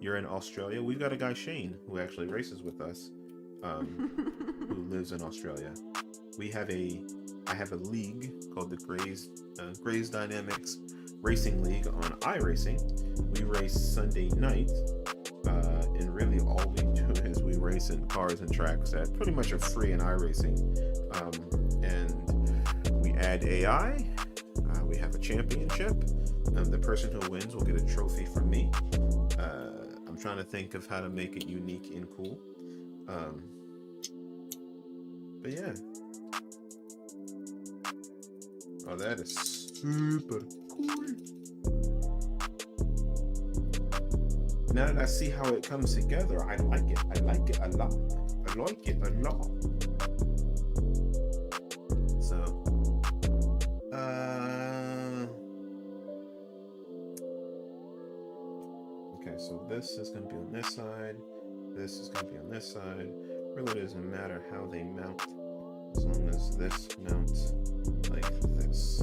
You're in Australia. We've got a guy, Shane, who actually races with us, who lives in Australia. I have a league called the Grayze Dynamics Racing League on iRacing. We race Sunday night, and really all we do is we race in cars and tracks that pretty much are free in iRacing. And we add AI. We have a championship. The person who wins will get a trophy from me. I'm trying to think of how to make it unique and cool. But yeah. Oh, that is super cool. Now that I see how it comes together, I like it. I like it a lot. I like it a lot. So, okay, so this is going to be on this side. This is going to be on this side. Really doesn't matter how they mount, as long as this mounts like this.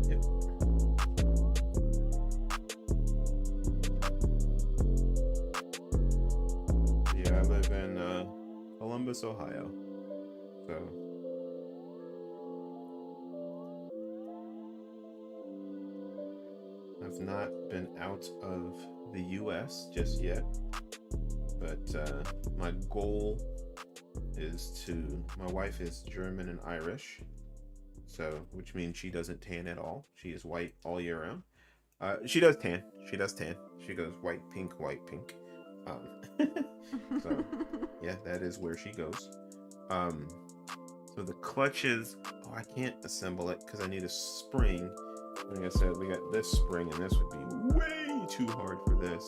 Yep. Yeah, I live in Columbus, Ohio. So I've not been out of the US just yet, but my goal is my wife is German and Irish, so which means she doesn't tan at all. She is white all year round. She does tan. She goes white, pink, white, pink. So yeah, that is where she goes. So the clutches, I can't assemble it because I need a spring. Like I said, we got this spring, and this would be way too hard for this.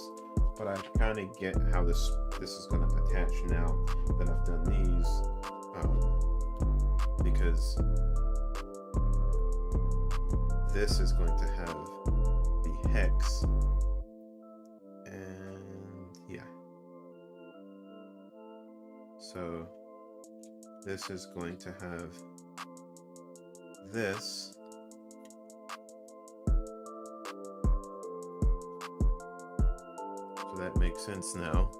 But I kind of get how this is going to attach now that I've done these, because this is going to have the hex, and yeah. So this is going to have this. So that makes sense now.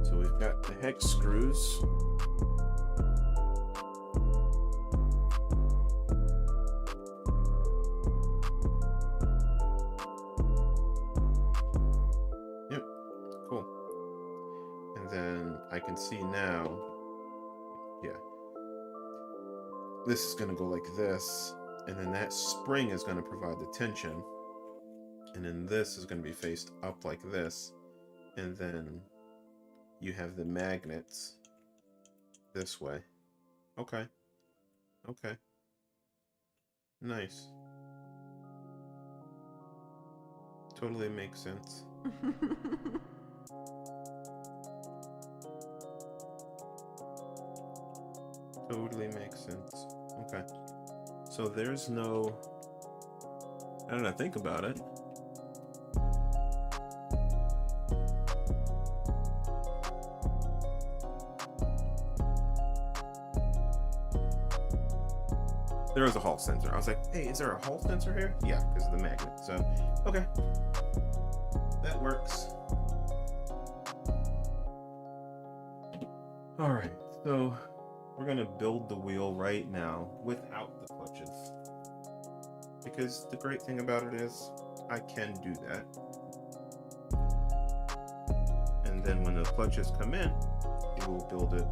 So we've got the hex screws. Yep, cool. And then I can see now, yeah, this is going to go like this, and then that spring is going to provide the tension. And then this is going to be faced up like this, and then you have the magnets this way. Okay. Nice. Totally makes sense. Totally makes sense. Okay. So there's no, I don't know, think about it. There is a Hall sensor. I was like, hey, is there a Hall sensor here? Yeah, because of the magnet. So, okay. That works. All right, so we're going to build the wheel right now without the clutches. Because the great thing about it is I can do that. And then when the clutches come in, we will build it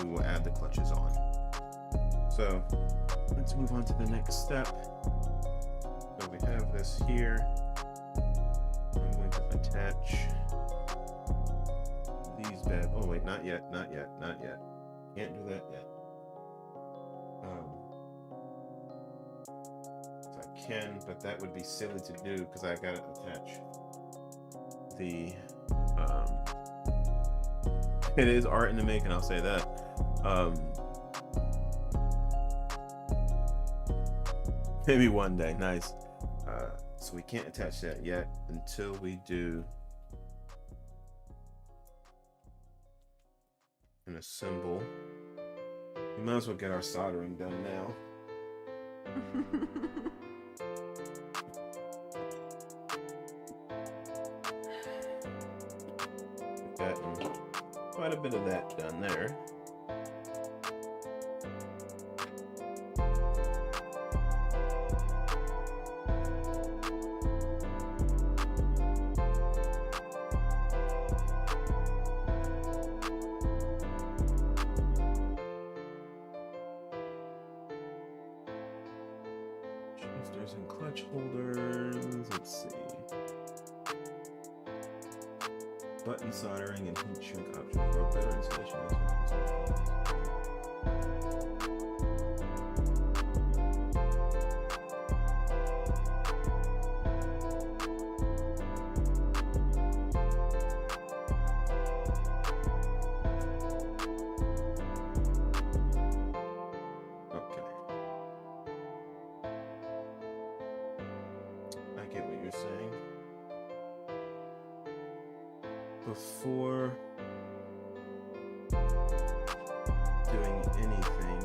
we will add the clutches on. So let's move on to the next step. So we have this here. I'm going to attach these bad. Oh wait, not yet. Can't do that yet. So I can, but that would be silly to do because I gotta attach the It is art in the making, I'll say that. Maybe one day. Nice. So we can't attach that yet until we do an assemble. We might as well get our soldering done now. Gotten quite a bit of that done there. Transistors and clutch holders. Let's see. Button soldering and heat shrink option for better installation. Okay. I get what you're saying. Before doing anything,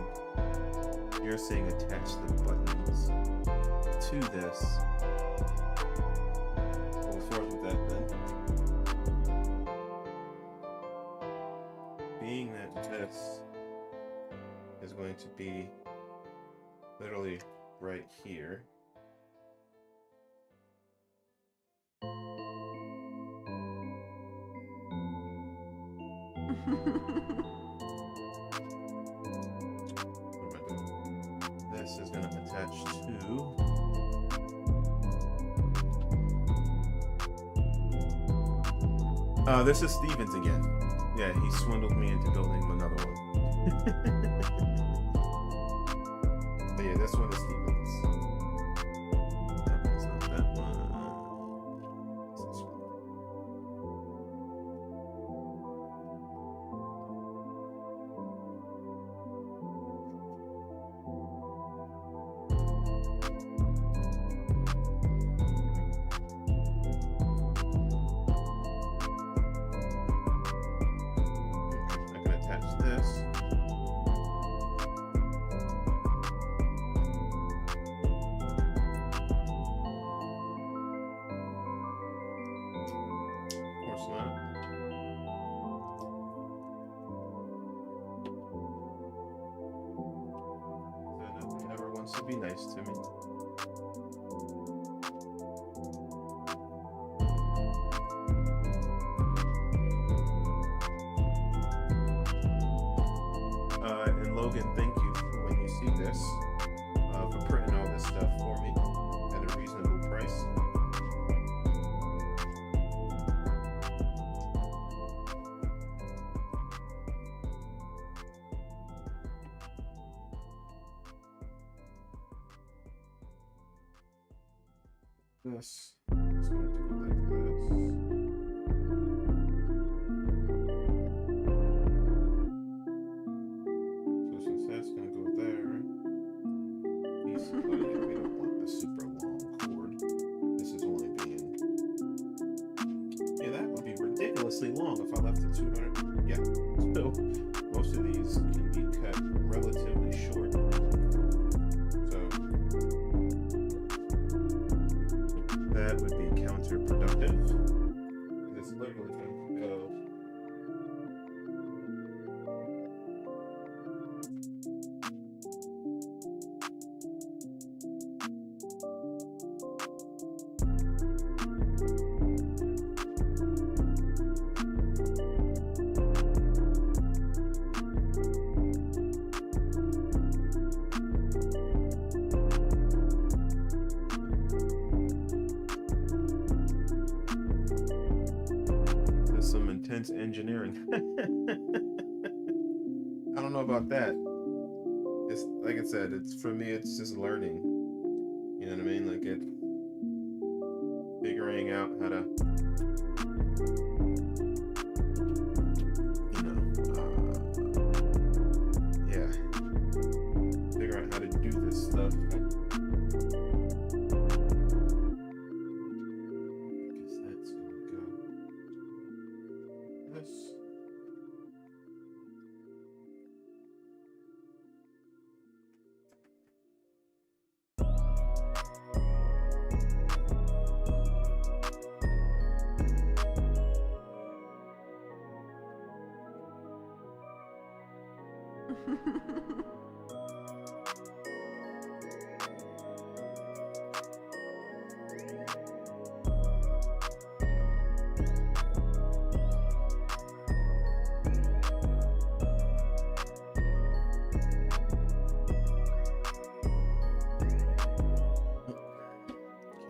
you're saying attach the buttons to this. We'll forth with that then. Being that this is going to be literally right here. This is going to attach to this is Stevens again. Yeah, he swindled me into building another one. But yeah, this one is Stevens. It's not that one. It's this one. This. Of course not. Nothing ever wants to be nice to me. And Logan, thank you for when you see this, for printing all this stuff for me at a reasonable price. This is going to go like this. That's going to go there. We don't want the super long cord. This is only being... Yeah, that would be ridiculously long if I left it 200. Yeah, so most of these can be cut relatively short. So that would be counterproductive. It's literally going to go... Some intense engineering. I don't know about that. It's like I said, it's for me, it's just learning. You know what I mean? Like figuring out how to, you know,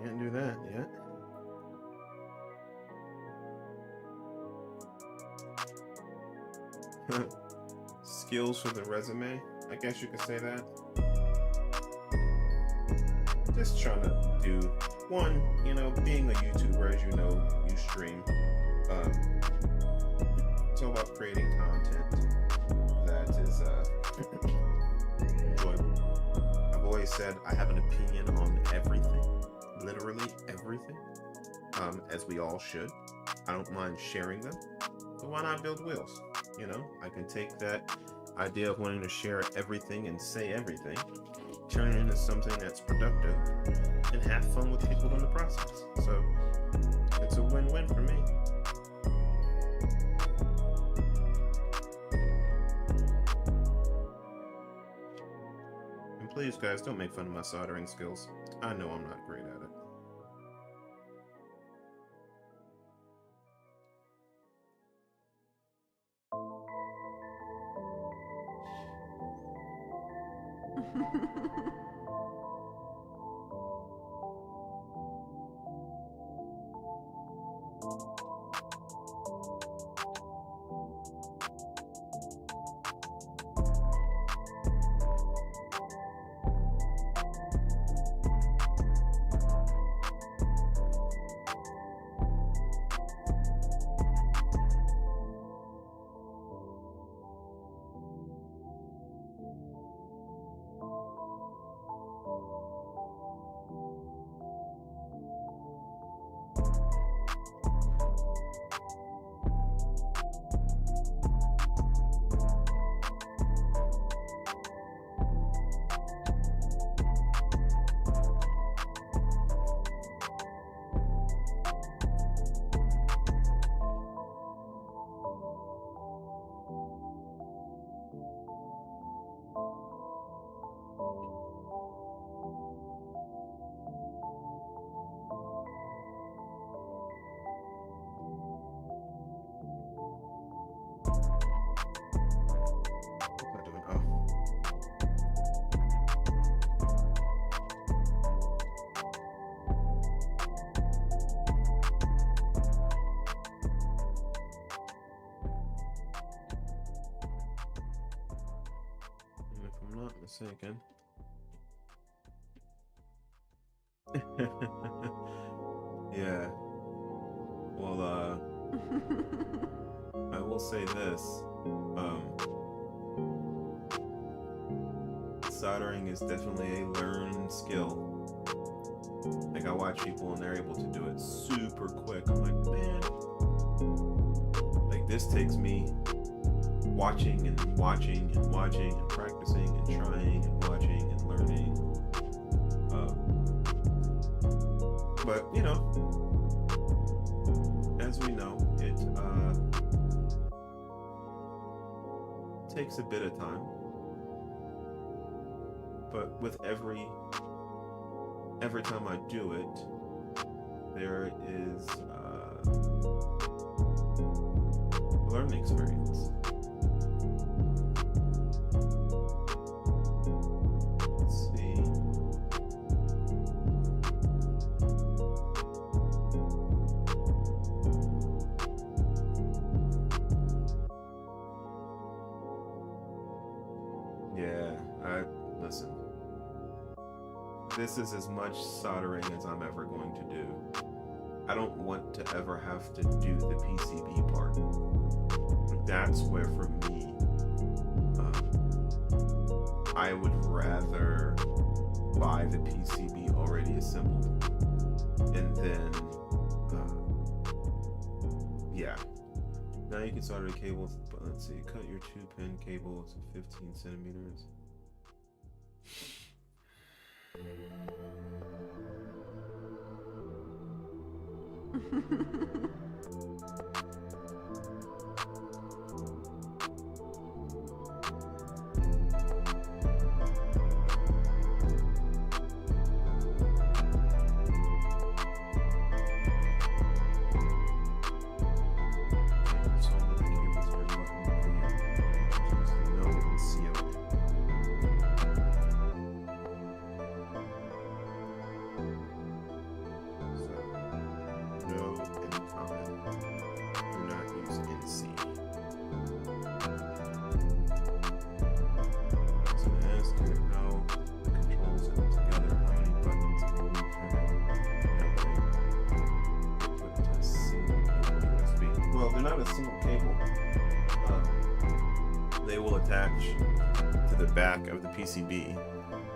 Can't do that yet. Skills for the resume, I guess you could say that. Just trying to do one, you know, being a YouTuber, as you know, you stream. It's all about creating content that is enjoyable. I've always said I have an opinion on everything, literally everything, as we all should. I don't mind sharing them, so why not build wheels? You know, I can take that idea of wanting to share everything and say everything, turn it into something that's productive, and have fun with people in the process. So it's a win-win for me. And please, guys, don't make fun of my soldering skills. I know I'm not great at it. Mistaken. Yeah. Well, I will say this. Soldering is definitely a learned skill. Like, I watch people and they're able to do it super quick. I'm like, man. Like, this takes me watching and watching and watching and practicing and trying and watching and learning. But you know, as we know, it takes a bit of time. But with every time I do it, there is learning experience. Listen, this is as much soldering as I'm ever going to do. I don't want to ever have to do the PCB part. That's where, for me, I would rather buy the PCB already assembled, and then, yeah. Now you can solder the cables, but let's see, cut your 2-pin cable to 15 centimeters. not a single cable. They will attach to the back of the PCB,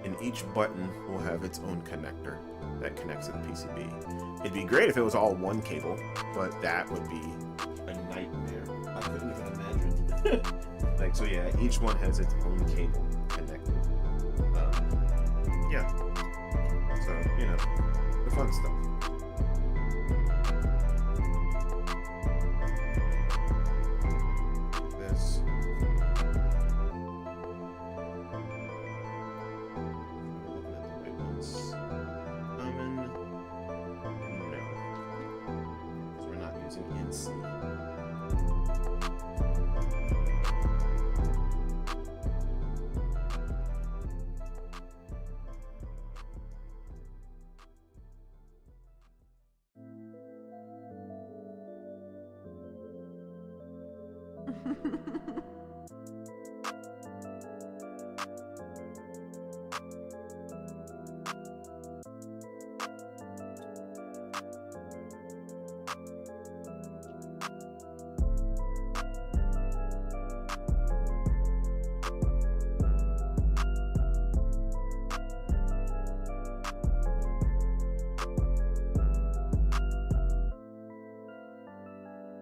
and each button will have its own connector that connects to the PCB. It'd be great if it was all one cable, but that would be a nightmare. I couldn't even imagine. Like, so yeah, each one has its own cable connected. Yeah. So, you know, the fun stuff. This. Looking at the right ones. Common. No. Because we're not using NC.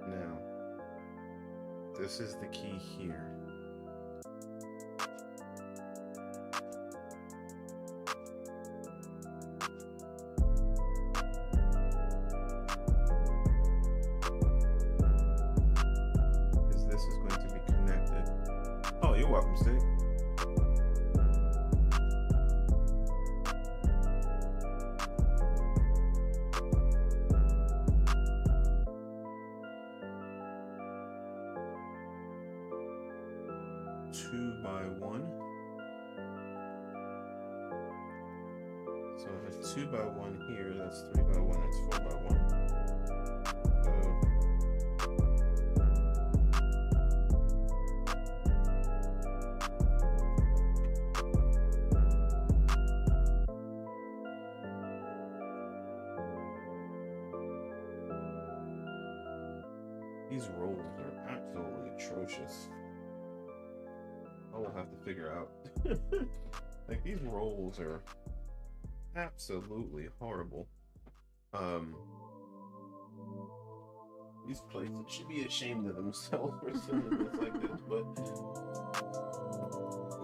Now, this is the key here. Because this is going to be connected. Oh, you're welcome, Steve. 2x1. So if it's 2x1 here, that's 3x1, that's 4x1. These rolls are absolutely atrocious. I will have to figure out. Like, these rolls are absolutely horrible. These plates should be ashamed of themselves for sending this like this, but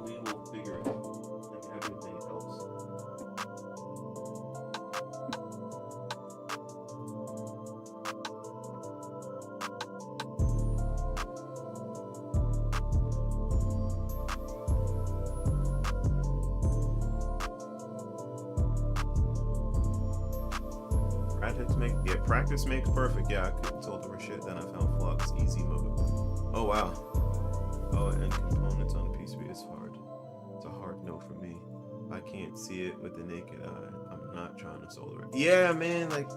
we will figure it out like everything else. Practice makes perfect. Yeah, I couldn't solder shit. Then I found flux, easy mode. Oh wow. Oh, and components on the PCB is hard. It's a hard no for me. I can't see it with the naked eye. I'm not trying to solder it. Yeah, man. Like,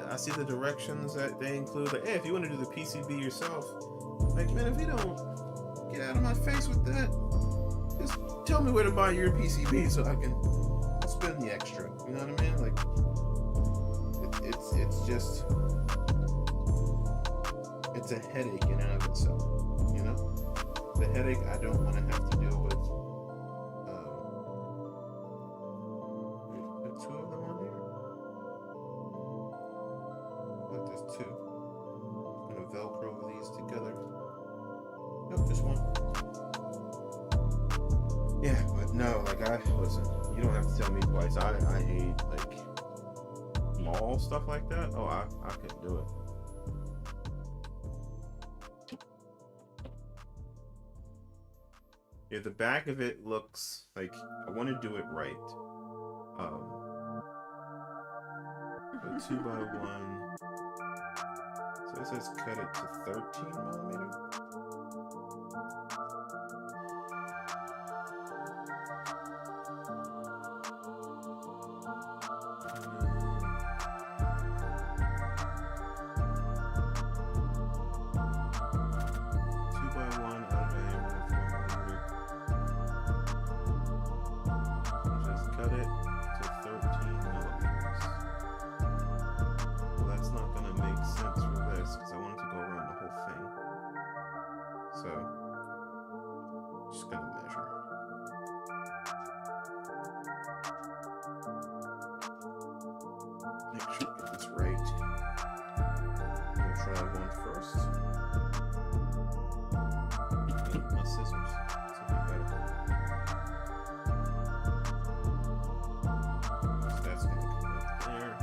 I see the directions that they include. Like, hey, if you want to do the PCB yourself, like, man, if you don't get out of my face with that, just tell me where to buy your PCB so I can spend the extra. You know what I mean? Like. It's just, it's a headache in and of itself, you know? The headache I don't want to have to deal with. There's two of them on here? But there's two. I'm gonna Velcro these together. Nope, just one. Yeah, but no, like, listen, you don't have to tell me twice. I hate, like, small stuff like that. Oh, I couldn't do it. Yeah, the back of it looks like I want to do it right. So 2x1. So it says cut it to 13mm. Make sure we get this right. I'm gonna try one first. My scissors. This will be better. So that's gonna come up there.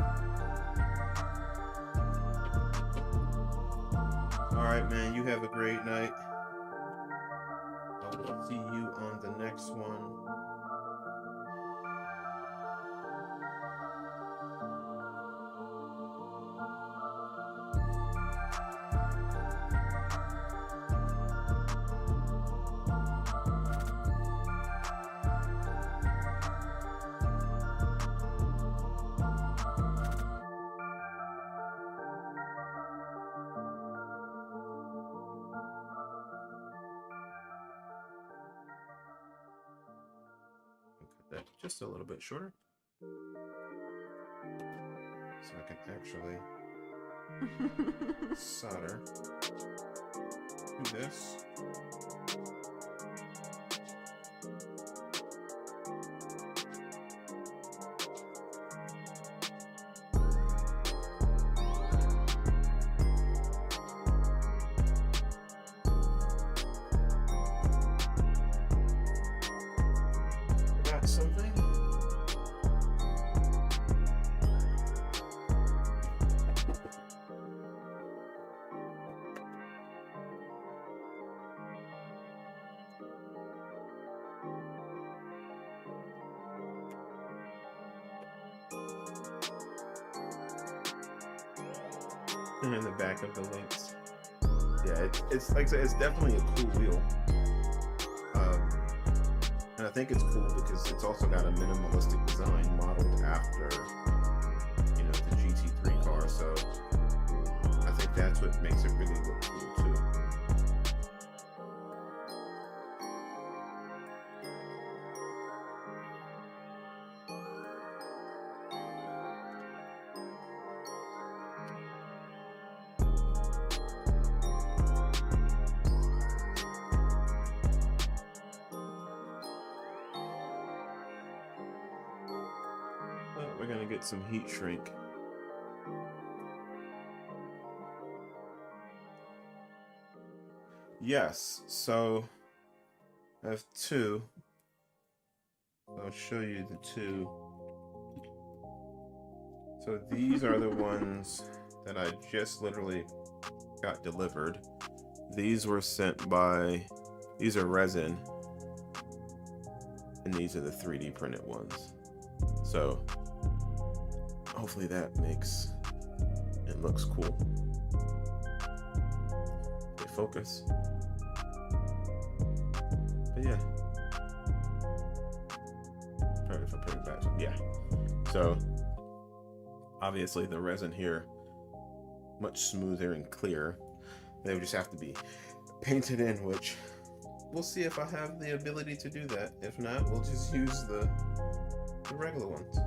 Alright, man, you have a great night. I will see you on the next one. That just a little bit shorter so I can actually solder to this. Something. And in the back of the Lynx. Yeah, it's like I said, it's definitely a cool wheel. And I think it's cool because it's also got a minimalistic design modeled after, you know, the GT3 car. So I think that's what makes it really look cool too. We're gonna get some heat shrink. Yes, so I have two. I'll show you the two. So these are the ones that I just literally got delivered. These were sent by, these are resin, and these are the 3D printed ones. So hopefully that makes it looks cool. Okay, focus. But yeah. Sorry if I put it back. Yeah. So obviously the resin here much smoother and clearer. They would just have to be painted in, which we'll see if I have the ability to do that. If not, we'll just use the regular ones.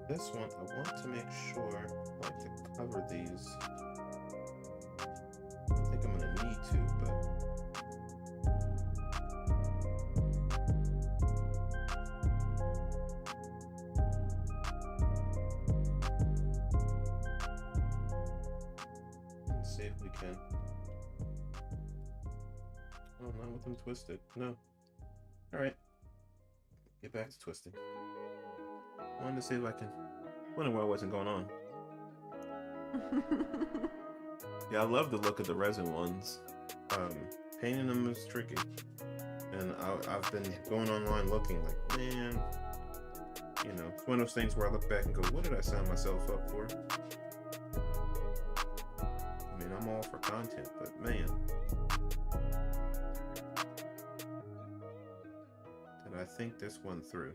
This one, I want to make sure I like to cover these. I don't think I'm gonna need to, but let's see if we can. Oh, not with them twisted. No. All right. Get back to twisting. I wanted to see if I can. Wonder why it wasn't going on. Yeah, I love the look of the resin ones. Painting them is tricky, and I've been going online looking like, man, you know, it's one of those things where I look back and go, what did I sign myself up for? I mean, I'm all for content, but man, did I think this one through?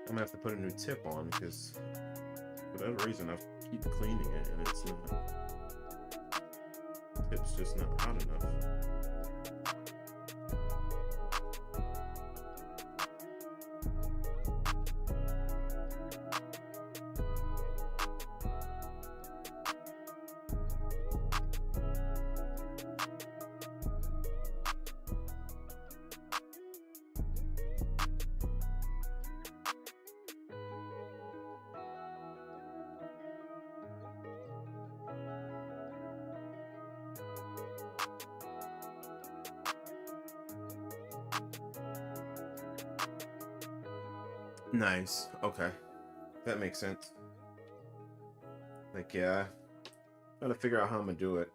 I'm gonna have to put a new tip on because for whatever reason I keep cleaning it and it's not. Tip's just not hot enough. Nice. Okay. That makes sense. Like, yeah. Gotta figure out how I'm gonna do it.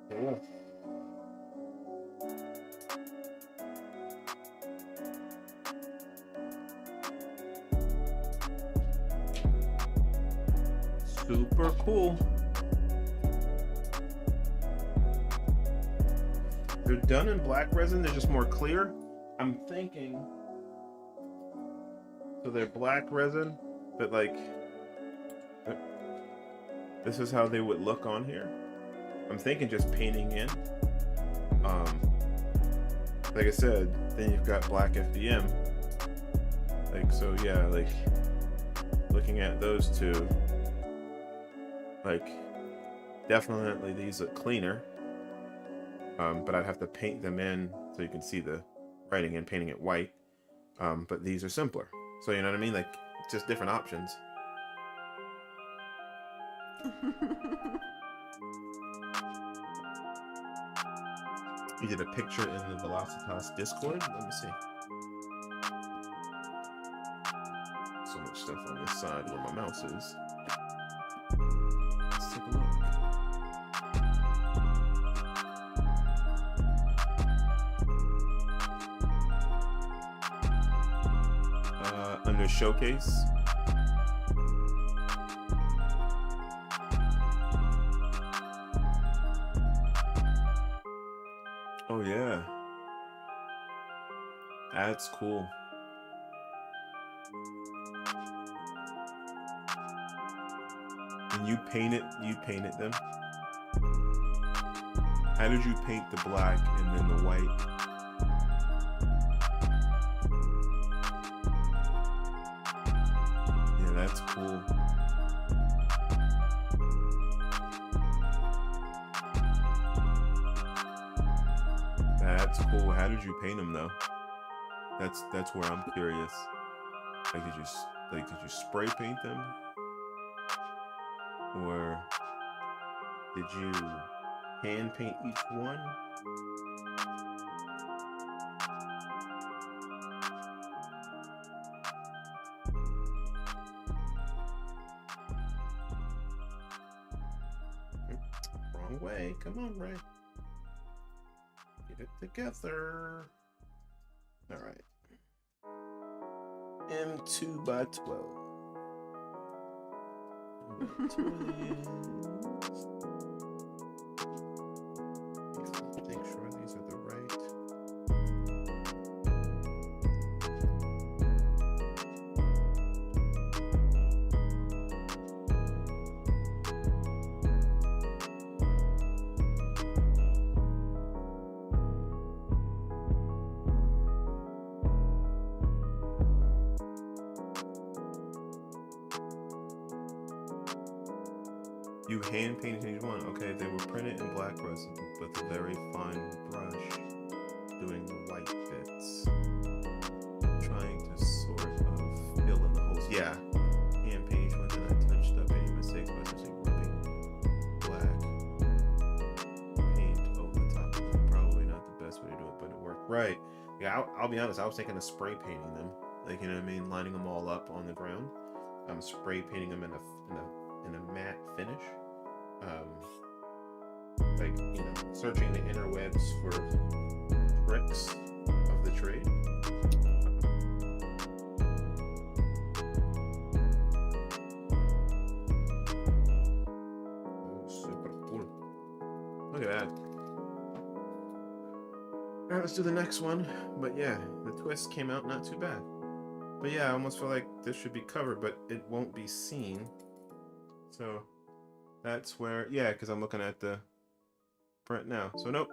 Cool. Super cool. They're done in black resin, they're just more clear. I'm thinking, so they're black resin, but like, this is how they would look on here. I'm thinking just painting in. Like I said, then you've got black FDM. Like, so yeah, like, looking at those two, like, definitely these look cleaner. But I'd have to paint them in so you can see the writing and painting it white. But these are simpler. So you know what I mean? Like, just different options. You did a picture in the Velocitas Discord? Let me see. So much stuff on this side where my mouse is. Let's take a look. Under showcase. Oh yeah, that's cool. And you painted them. How did you paint the black and then the white? Yeah, that's cool. That's cool. How did you paint them though? That's where I'm curious. Like, did you spray paint them, or did you hand paint each one? Wrong way. Come on, Ray. Get it together. All right. M2 by 12. Make sure these are the right. You hand painted each one. Okay, they were printed in black resin with a very fine brush, doing the white bits, trying to sort of fill in the holes. Yeah, hand paint each one, then I touched up any mistakes by just rubbing black paint over the top of them. Probably not the best way to do it, but it worked. Right. Yeah, I'll be honest. I was thinking of spray painting them, like, you know what I mean, lining them all up on the ground. I'm spray painting them in a matte finish. Like, you know, searching the interwebs for tricks of the trade. Oh, super cool. Look at that. Alright, let's do the next one. But yeah, the twist came out not too bad. But yeah, I almost feel like this should be covered, but it won't be seen So that's where, yeah, because I'm looking at the print now. So nope,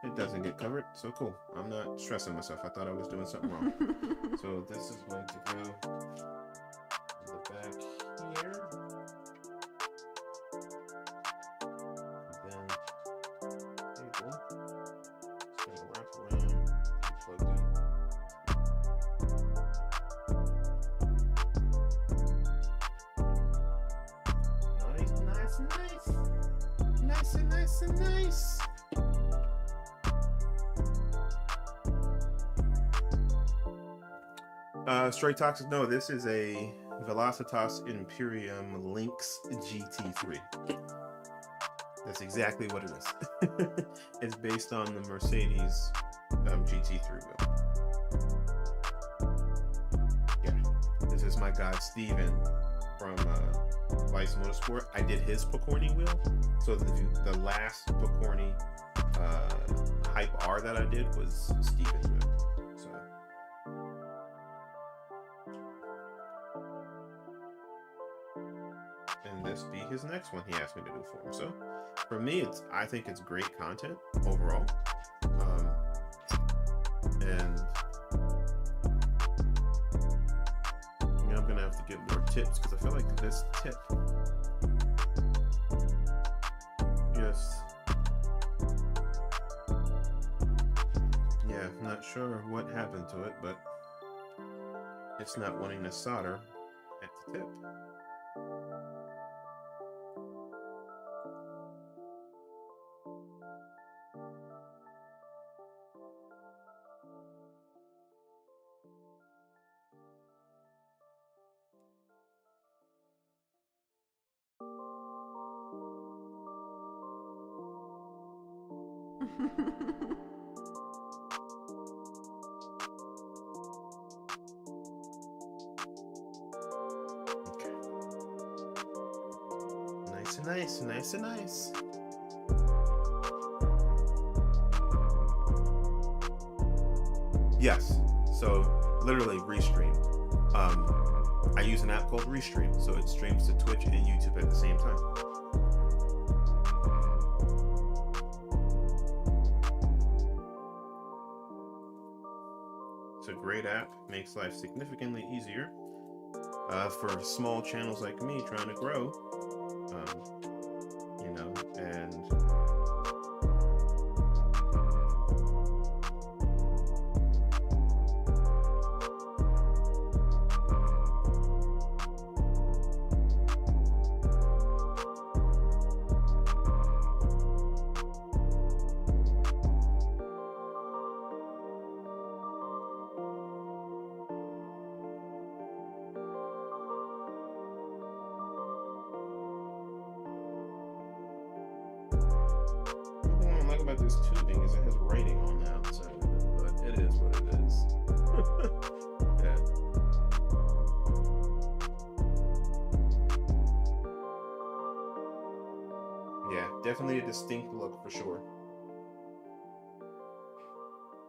it doesn't get covered. So cool. I'm not stressing myself. I thought I was doing something wrong. So this is going to go in the back here. And then cable. It's going to wrap around, be plugged in. Nice. Nice. Straight Toxic, no, this is a Velocitas Imperium Lynx GT3. That's exactly what it is. It's based on the Mercedes GT3 wheel. Yeah, this is my guy Steven from Vice Motorsport. I did his Picorni wheel. So the last Picorni Hype R that I did was Steven's wheel. So and this be his next one he asked me to do for him. So for me, I think it's great content overall. And I'm gonna have to get more tips because I feel like this tip I'm not sure what happened to it, but it's not wanting to solder at the tip. Nice and nice. Yes, so literally Restream. I use an app called Restream, so it streams to Twitch and YouTube at the same time. It's a great app, makes life significantly easier for small channels like me trying to grow. You know, and about this tubing is it has writing on the outside of it, but it is what it is. Yeah, definitely a distinct look for sure.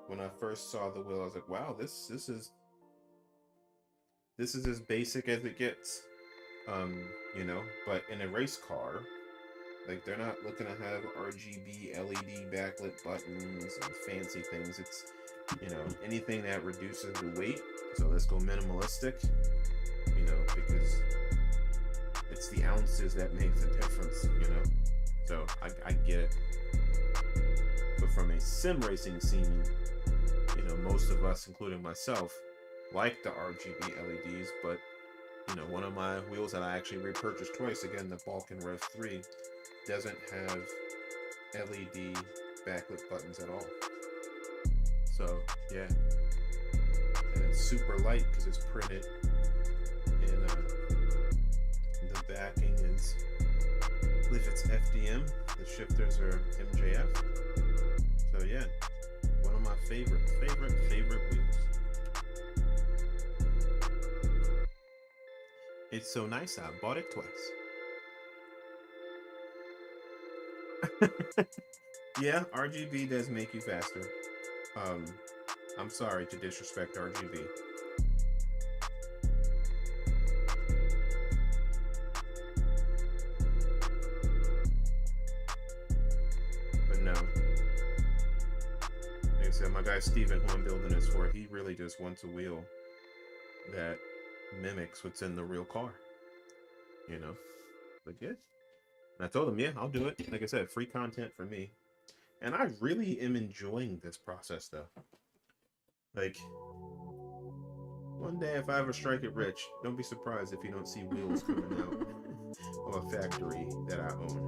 When I first saw the wheel, I was like, wow, this is as basic as it gets. You know, but in a race car, like, they're not looking to have RGB, LED backlit buttons and fancy things. It's, you know, anything that reduces the weight. So let's go minimalistic, you know, because it's the ounces that make the difference, you know. So I get it. But from a sim racing scene, you know, most of us, including myself, like the RGB LEDs, but, you know, one of my wheels that I actually repurchased twice, again, the Balkan Rev 3, doesn't have LED backlit buttons at all. So yeah, and it's super light because it's printed in the backing is, I believe it's FDM, the shifters are MJF. So yeah, one of my favorite wheels. It's so nice, I bought it twice. Yeah, RGB does make you faster. I'm sorry to disrespect RGB. I said, my guy Steven, who I'm building this for, he really just wants a wheel that mimics what's in the real car. You know? But yeah. And I told him, yeah, I'll do it. Like I said, free content for me. And I really am enjoying this process, though. Like, one day if I ever strike it rich, don't be surprised if you don't see wheels coming out of a factory that I own.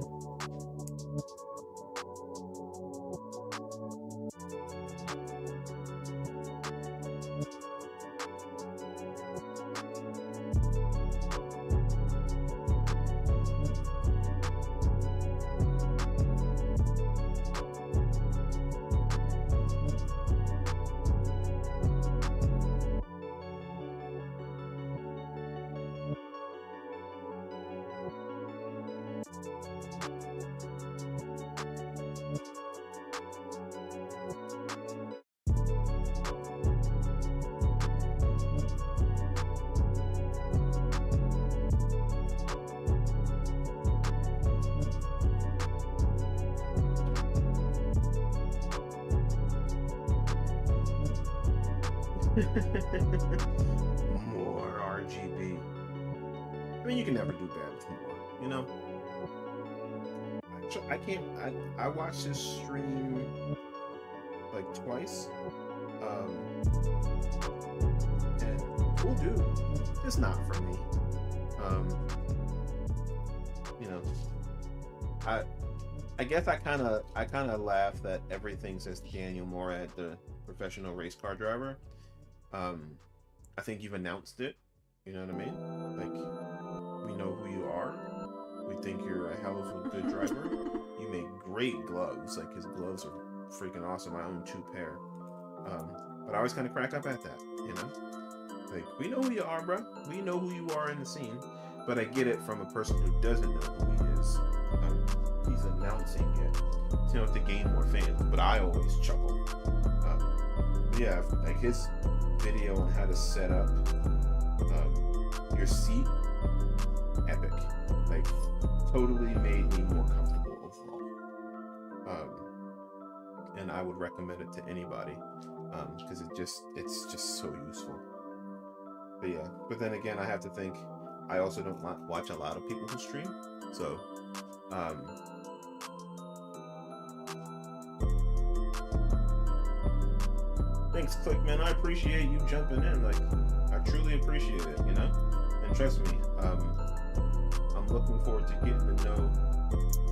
More RGB. I mean, you can never do bad with more, you know? I watched this stream like twice. And cool dude. It's not for me. You know, I guess I kind of laugh that everything says Daniel Morad, the professional race car driver. I think you've announced it. You know what I mean? Like, we know who you are. We think you're a hell of a good driver. You make great gloves. Like, his gloves are freaking awesome. I own 2 pair. But I always kind of crack up at that, you know? Like, we know who you are, bro. We know who you are in the scene. But I get it from a person who doesn't know who he is. He's announcing it, you know, to gain more fans. But I always chuckle. Yeah, like his video on how to set up your seat, epic. Like, totally made me more comfortable overall. And I would recommend it to anybody because it's just so useful. But yeah, but then again, I have to think I also don't watch a lot of people who stream, so thanks, Clickman. I appreciate you jumping in. Like, I truly appreciate it, you know? And trust me, I'm looking forward to getting to know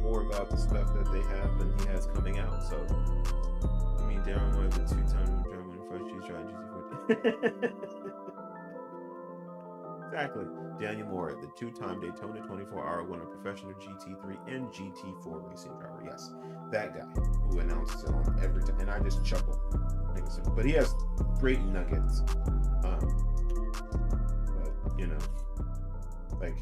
more about the stuff that they have and he has coming out. So, I mean, Darren was the 2-time German first GT3 GT4. Exactly. Daniel Moore, the 2-time Daytona 24-hour winner, professional GT3 and GT4 racing driver. Yes, that guy who announces it on every time. And I just chuckle. But he has great nuggets. But, you know, like,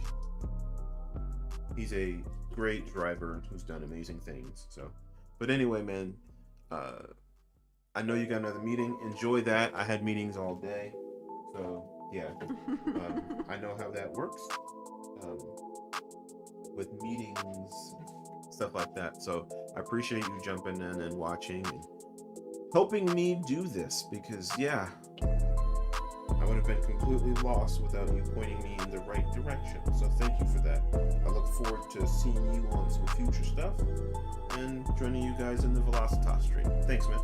he's a great driver who's done amazing things. So, but anyway, man, I know you got another meeting. Enjoy that. I had meetings all day. So, yeah, I know how that works with meetings, stuff like that. So I appreciate you jumping in and watching and helping me do this, because yeah, I would have been completely lost without you pointing me in the right direction. So thank you for that. I look forward to seeing you on some future stuff and joining you guys in the Velocitas stream. Thanks, man.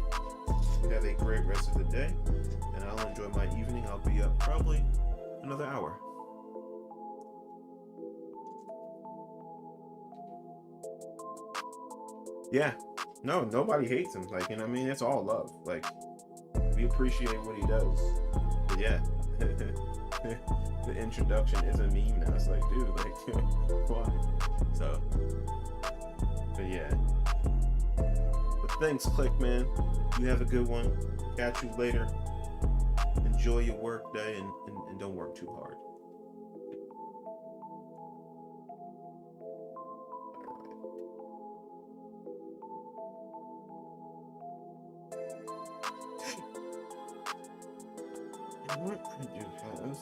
You have a great rest of the day, and I'll enjoy my evening. I'll be up probably another hour. Yeah. No, nobody hates him. Like, you know what I mean? It's all love. Like, we appreciate what he does. But yeah, the introduction is a meme now. It's like, dude, like, why? So, but yeah. But thanks, Clickman. You have a good one. Catch you later. Enjoy your work day and don't work too hard. What I do have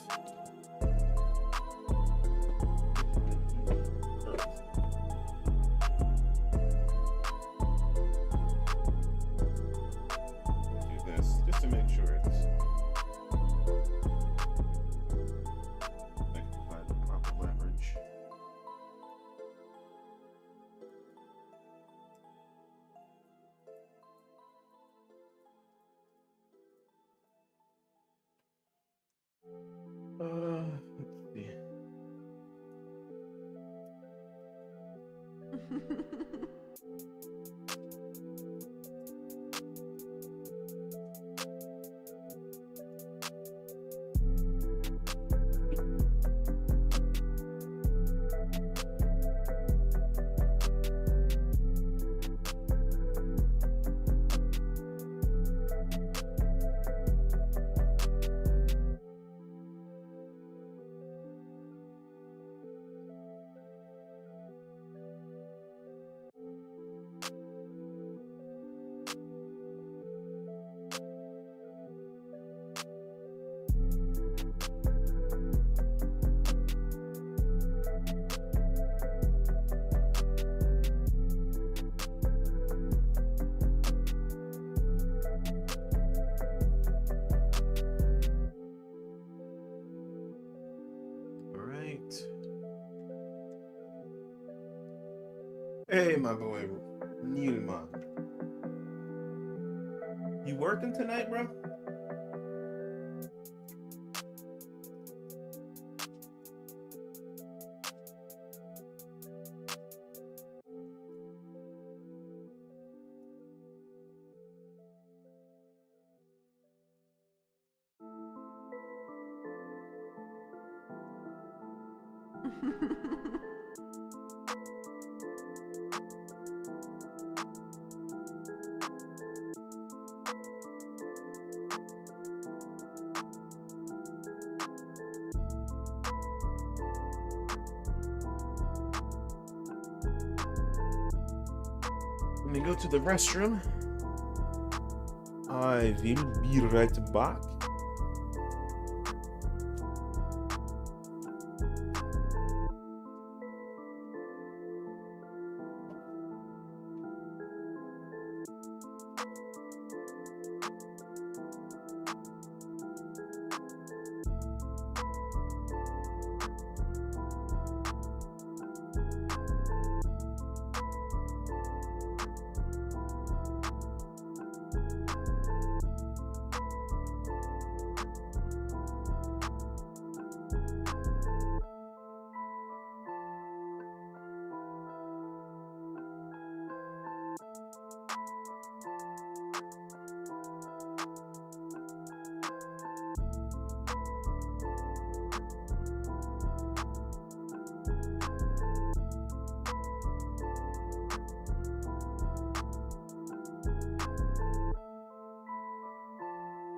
Hey, my boy, Nilman. You working tonight, bro? Let me go to the restroom. I will be right back.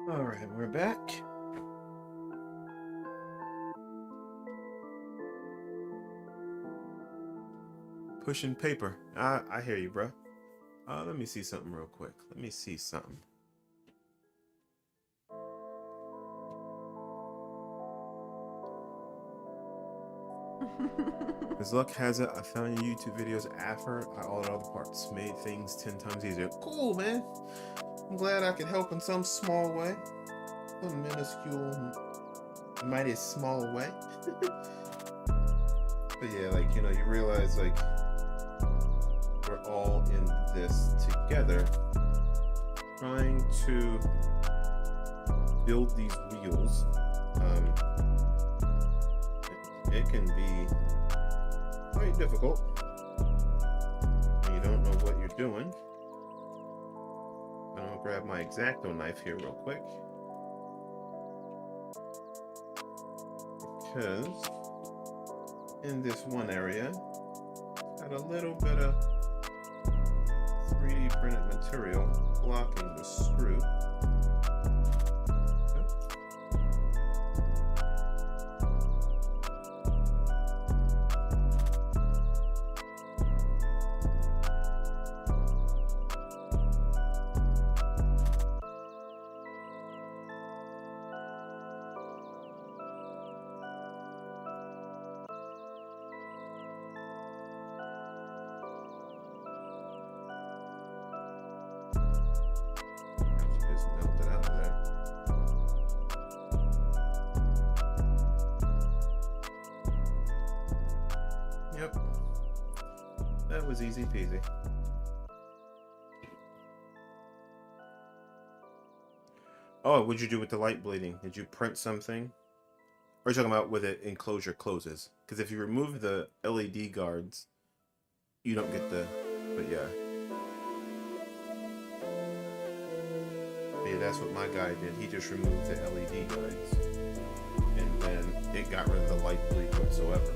All right, we're back. Pushing paper. I hear you, bro. Let me see something real quick. Let me see something. As luck has it, I found your YouTube videos after I altered all the parts. Made things 10 times easier. Cool, man. I'm glad I could help in some small way. A minuscule, mighty small way. But yeah, like, you know, you realize, like, we're all in this together, trying to build these wheels. It can be quite difficult when you don't know what you're doing. I'm gonna grab my X-Acto knife here real quick, because in this one area, it's got a little bit of 3D printed material blocking the screw. Just melt it out of there. Yep. That was easy peasy. Oh, what'd you do with the light bleeding? Did you print something? Or are you talking about with it enclosure closes? Because if you remove the LED guards, you don't get the... But yeah. Yeah, that's what my guy did. He just removed the LED guards. And then it got rid of the light bleed whatsoever.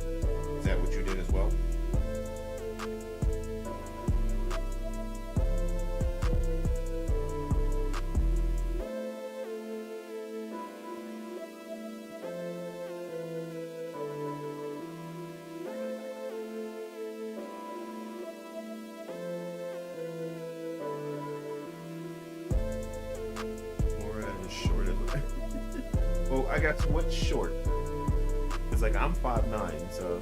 Is that what you did as well? Well, I got what's short. It's like I'm 5'9", so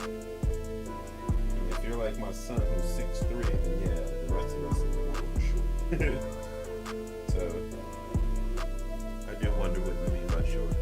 if you're like my son who's 6'3", then yeah, the rest of us in the world are short. So I do wonder what you mean by short.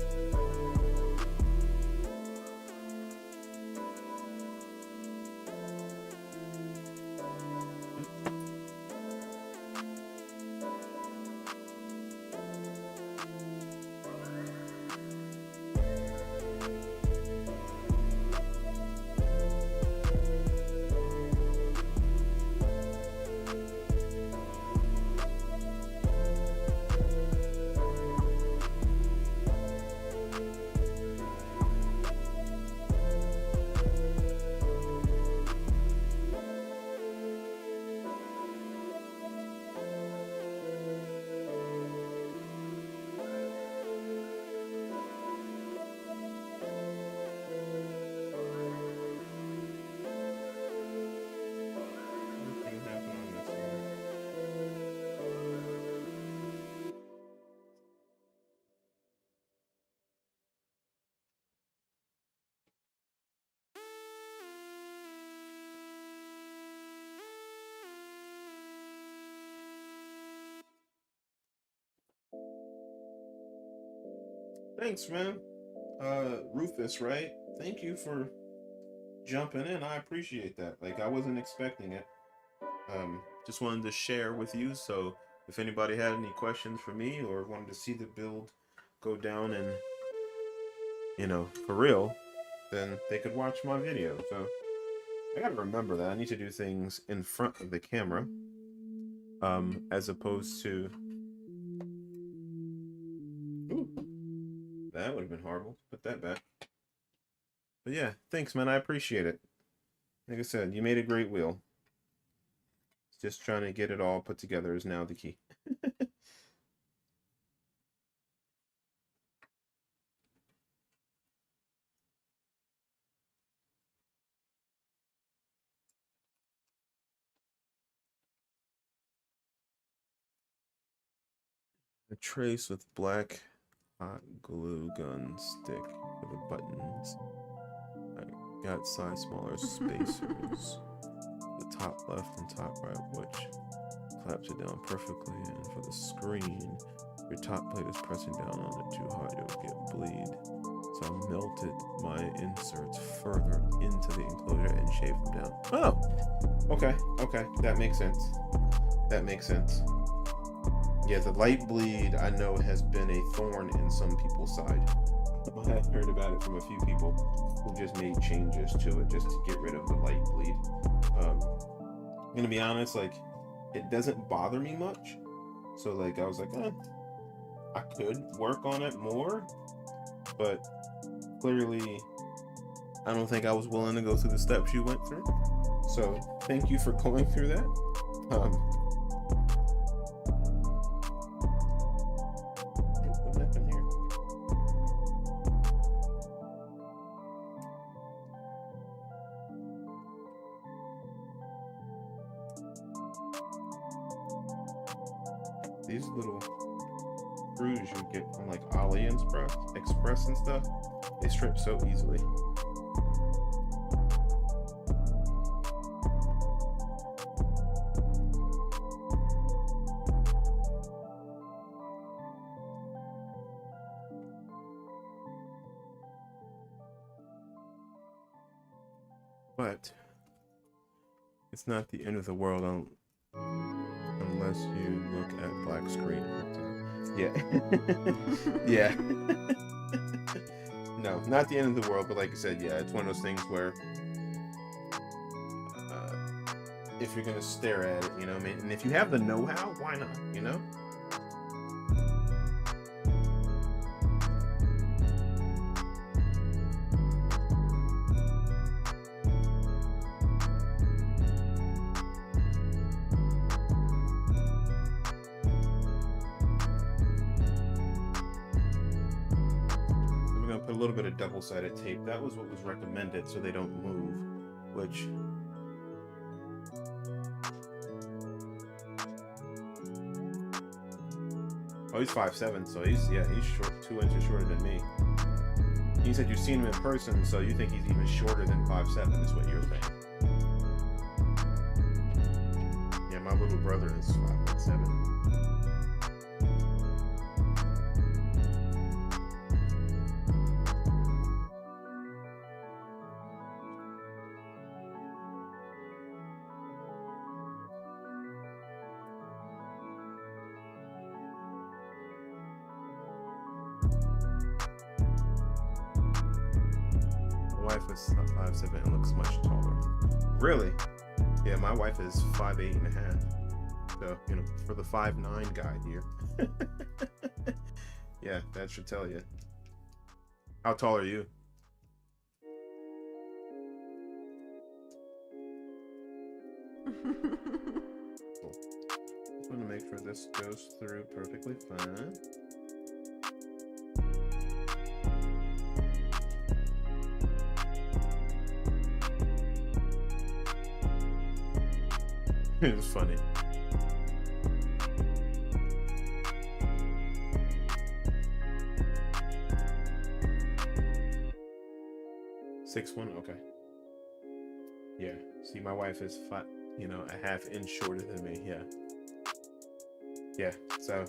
Thanks, man. Rufus, right? Thank you for jumping in. I appreciate that. Like, I wasn't expecting it. Just wanted to share with you. So if anybody had any questions for me or wanted to see the build go down and, you know, for real, then they could watch my video. So I gotta remember that I need to do things in front of the camera, as opposed to, ooh, that would have been horrible. Put that back. But yeah, thanks, man. I appreciate it. Like I said, you made a great wheel. Just trying to get it all put together is now the key. A trace with black hot glue gun stick for the buttons. I got size smaller spacers. The top left and top right, which claps it down perfectly. And for the screen, your top plate is pressing down on it too hard, you'll get bleed. So I melted my inserts further into the enclosure and shaved them down. Oh, okay, that makes sense. That makes sense. Yeah, the light bleed, I know, has been a thorn in some people's side. I've heard about it from a few people who just made changes to it just to get rid of the light bleed. I'm gonna be honest, like, it doesn't bother me much. So, like, I was like, I could work on it more, but clearly, I don't think I was willing to go through the steps you went through. So, thank you for going through that. What happened here? These little screws you get from like AliExpress and stuff, they strip so easily. But it's not the end of the world unless you look at black screen. Yeah. Yeah. No, not the end of the world, but like I said, yeah, it's one of those things where if you're gonna stare at it, you know, and if you have the know-how, why not, you know? Put a little bit of double-sided tape. That was what was recommended so they don't move, which oh, he's 5'7", so he's short, 2 inches shorter than me. You said you've seen him in person, so you think he's even shorter than 5'7", is what you're saying. Yeah, my little brother is 5'7". My wife is 5'7" and looks much taller. Really? Yeah, my wife is 5'8.5". So, you know, for the 5'9" guy here. Yeah, that should tell you. How tall are you? Cool. Just want to make sure this goes through perfectly fine. It was funny. Six one, okay. Yeah. See, my wife is a half inch shorter than me. Yeah. Yeah. So,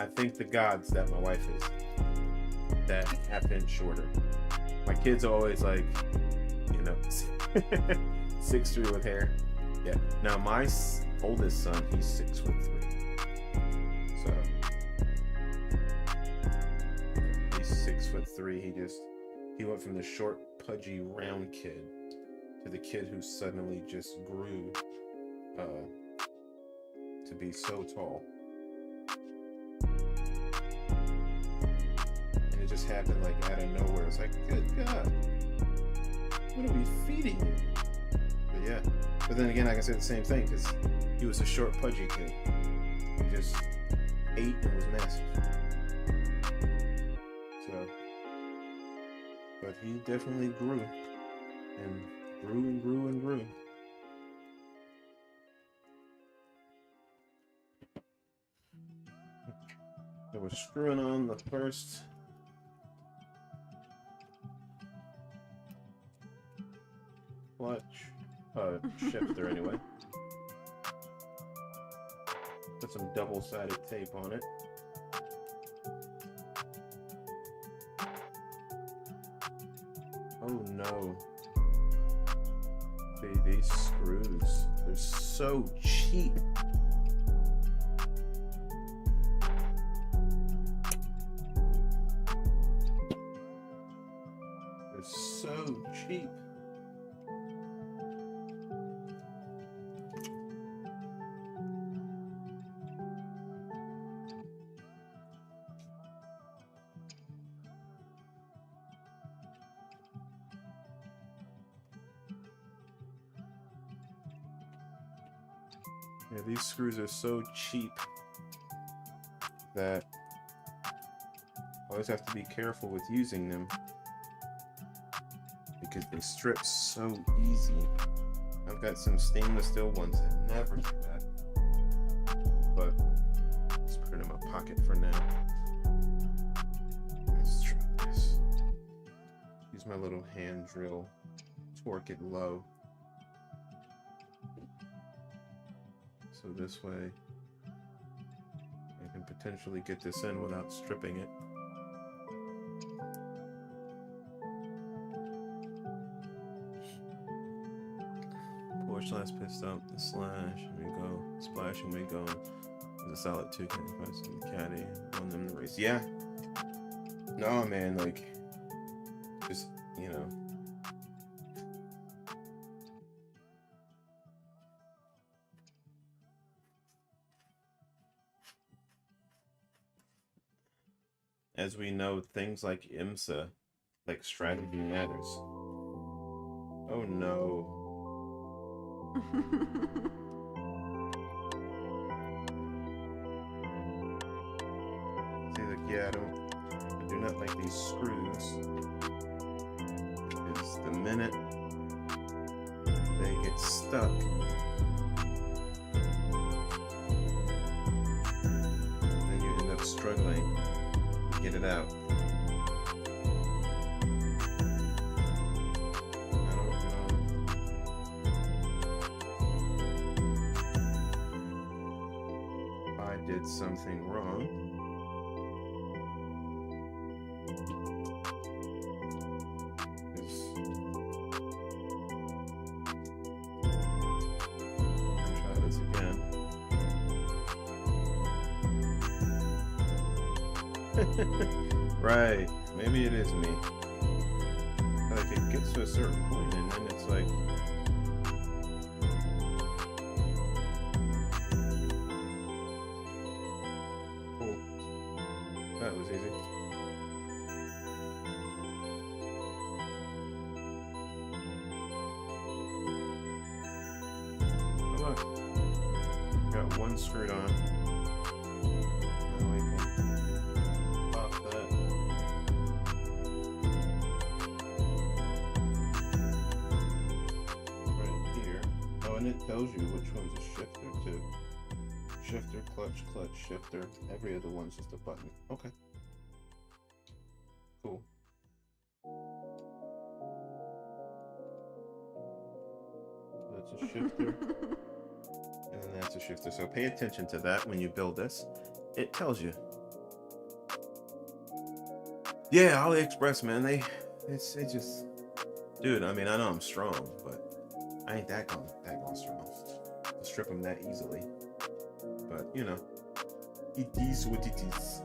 I thank the gods that my wife is that half-inch shorter. My kids are always like, you know, 6'3" with hair. Yeah. Now my oldest son, he's 6'3". So he's 6'3". He went from the short, pudgy, round kid to the kid who suddenly just grew to be so tall. And it just happened like out of nowhere. It's like, good God, what are we feeding you? But yeah. But then again, I can say the same thing because he was a short, pudgy kid. He just ate and was massive. So, but he definitely grew and grew and grew and grew. So we're screwing on the first clutch. Shifter anyway. Put some double-sided tape on it. Oh no. See, these screws, they're so cheap. They're so cheap. Yeah, these screws are so cheap that I always have to be careful with using them because they strip so easy. I've got some stainless steel ones that never do that, but let's put it in my pocket for now. Let's try this. Use my little hand drill, torque it low. So this way I can potentially get this in without stripping it. Pour slash pit stop, the slash, and we go, splash, and we go. There's a solid 2 cans, some caddy, on them to race. Yeah. No, man, like, just, you know. As we know, things like IMSA, like strategy matters. Oh no. See, like, yeah, I do not like these screws. Because the minute they get stuck, then you end up struggling. Get it out. I don't know. I did something wrong. I'll try this again. Right, maybe it is me. Like, it gets to a certain point and then it's like, cool. That was easy. Oh, look. Got one screwed on. Now we can pop that. Right here. Oh, and it tells you which one's a shifter too. Shifter, clutch, clutch, shifter. Every other one's just a button. Okay. Cool. That's a shifter. And then that's a shifter. So pay attention to that when you build this. It tells you. Yeah, AliExpress, man. It's just, dude. I mean, I know I'm strong, but I ain't that gone strong to strip them that easily. But you know, it is what it is.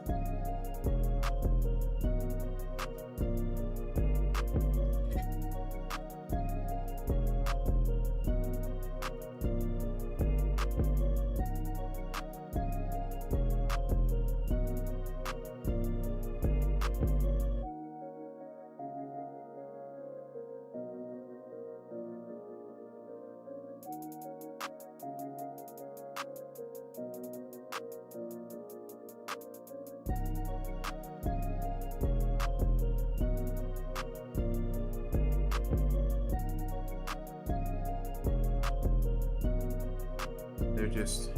They're just,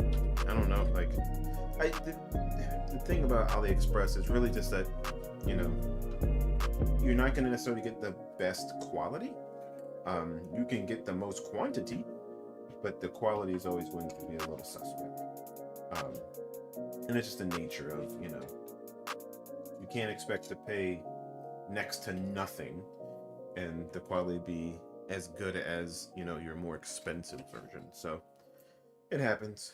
I don't know, like, the thing about AliExpress is really just that, you know, you're not going to necessarily get the best quality. You can get the most quantity, but the quality is always going to be a little suspect. And it's just the nature of, you know, you can't expect to pay next to nothing and the quality be as good as, you know, your more expensive version. So it happens.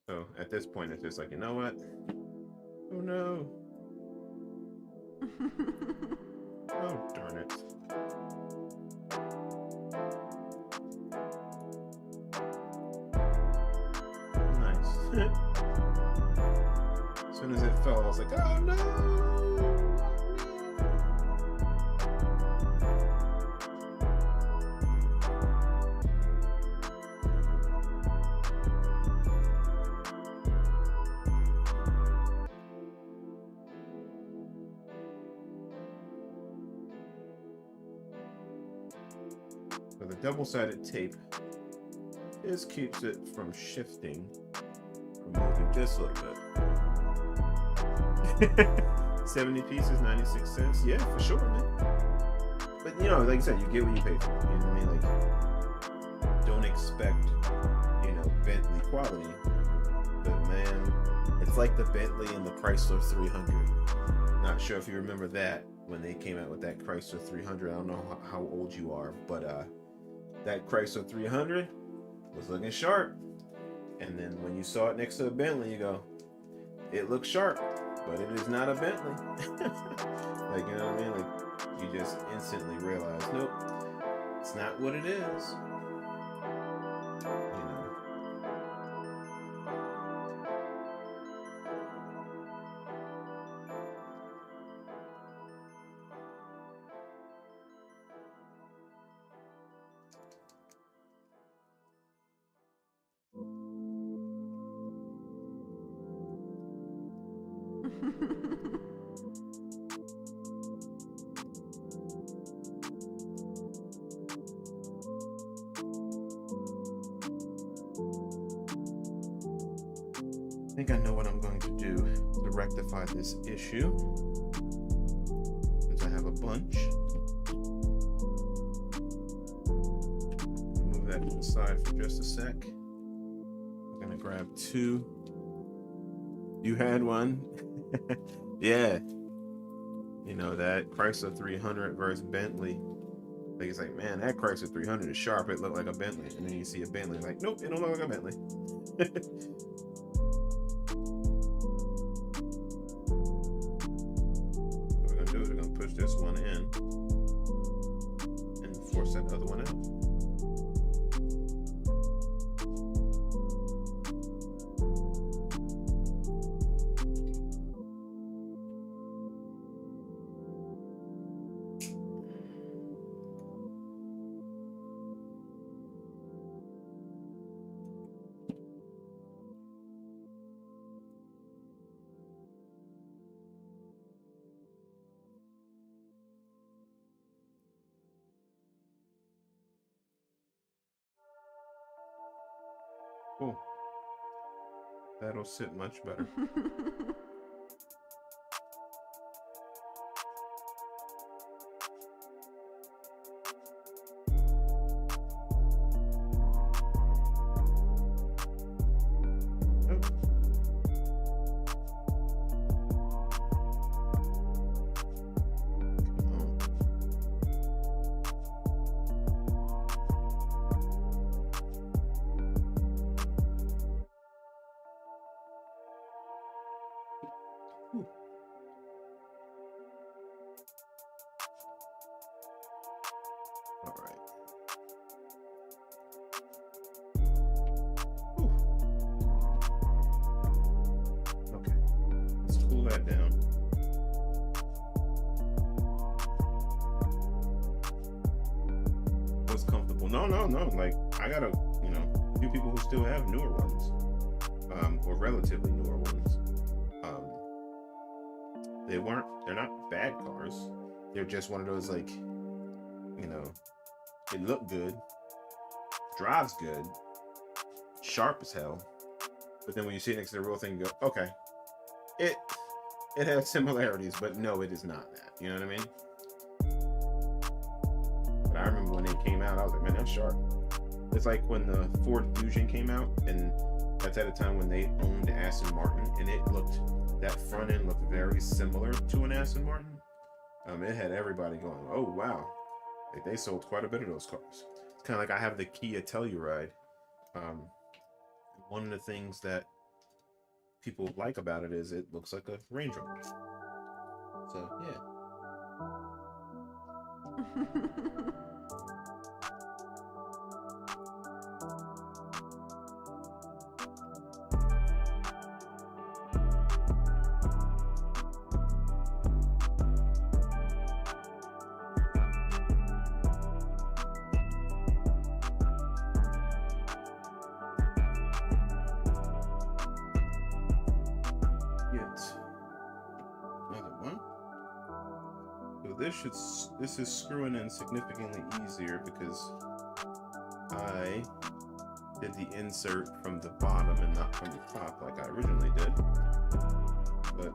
So at this point, it's just like, you know what? Oh no. Oh, darn it. Nice. As soon as it fell, I was like, oh no! So the double-sided tape keeps it from shifting, from moving just a little bit. 70 pieces, 96 cents. Yeah, for sure, man. But you know, like I said, you get what you pay for. You know what I mean? Like, don't expect, you know, Bentley quality. But man, it's like the Bentley and the Chrysler 300. Not sure if you remember that when they came out with that Chrysler 300. I don't know how old you are, but that Chrysler 300 was looking sharp. And then when you saw it next to a Bentley, you go, it looks sharp, but it is not a Bentley. Like, you know what I mean? Like, you just instantly realize, nope, it's not what it is. You know. I think I know what I'm going to do to rectify this issue, since I have a bunch. Move that to the side for just a sec. I'm gonna grab two. You had one. Yeah. You know, that Chrysler 300 versus Bentley. Like, it's like, man, that Chrysler 300 is sharp. It looked like a Bentley. And then you see a Bentley, like, nope, it don't look like a Bentley. This one in and force that other one out. Cool. That'll sit much better. Whew. All right. Whew. Okay. Let's cool that down. Was comfortable. No. Like, I got a few people who still have newer ones, or relatively newer ones. They're not bad cars. They're just one of those, like, it looked good, drives good, sharp as hell. But then when you see it next to the real thing, you go, okay, it has similarities, but no, it is not that. You know what I mean? But I remember when it came out, I was like, man, that's sharp. It's like when the Ford Fusion came out, and that's at a time when they owned Aston Martin, and that front end looked very similar to an Aston Martin. It had everybody going, oh wow, like, they sold quite a bit of those cars. It's kind of like I have the Kia Telluride. One of the things that people like about it is it looks like a Range Rover. So yeah. Another one. So this is screwing in significantly easier because I did the insert from the bottom and not from the top like I originally did. But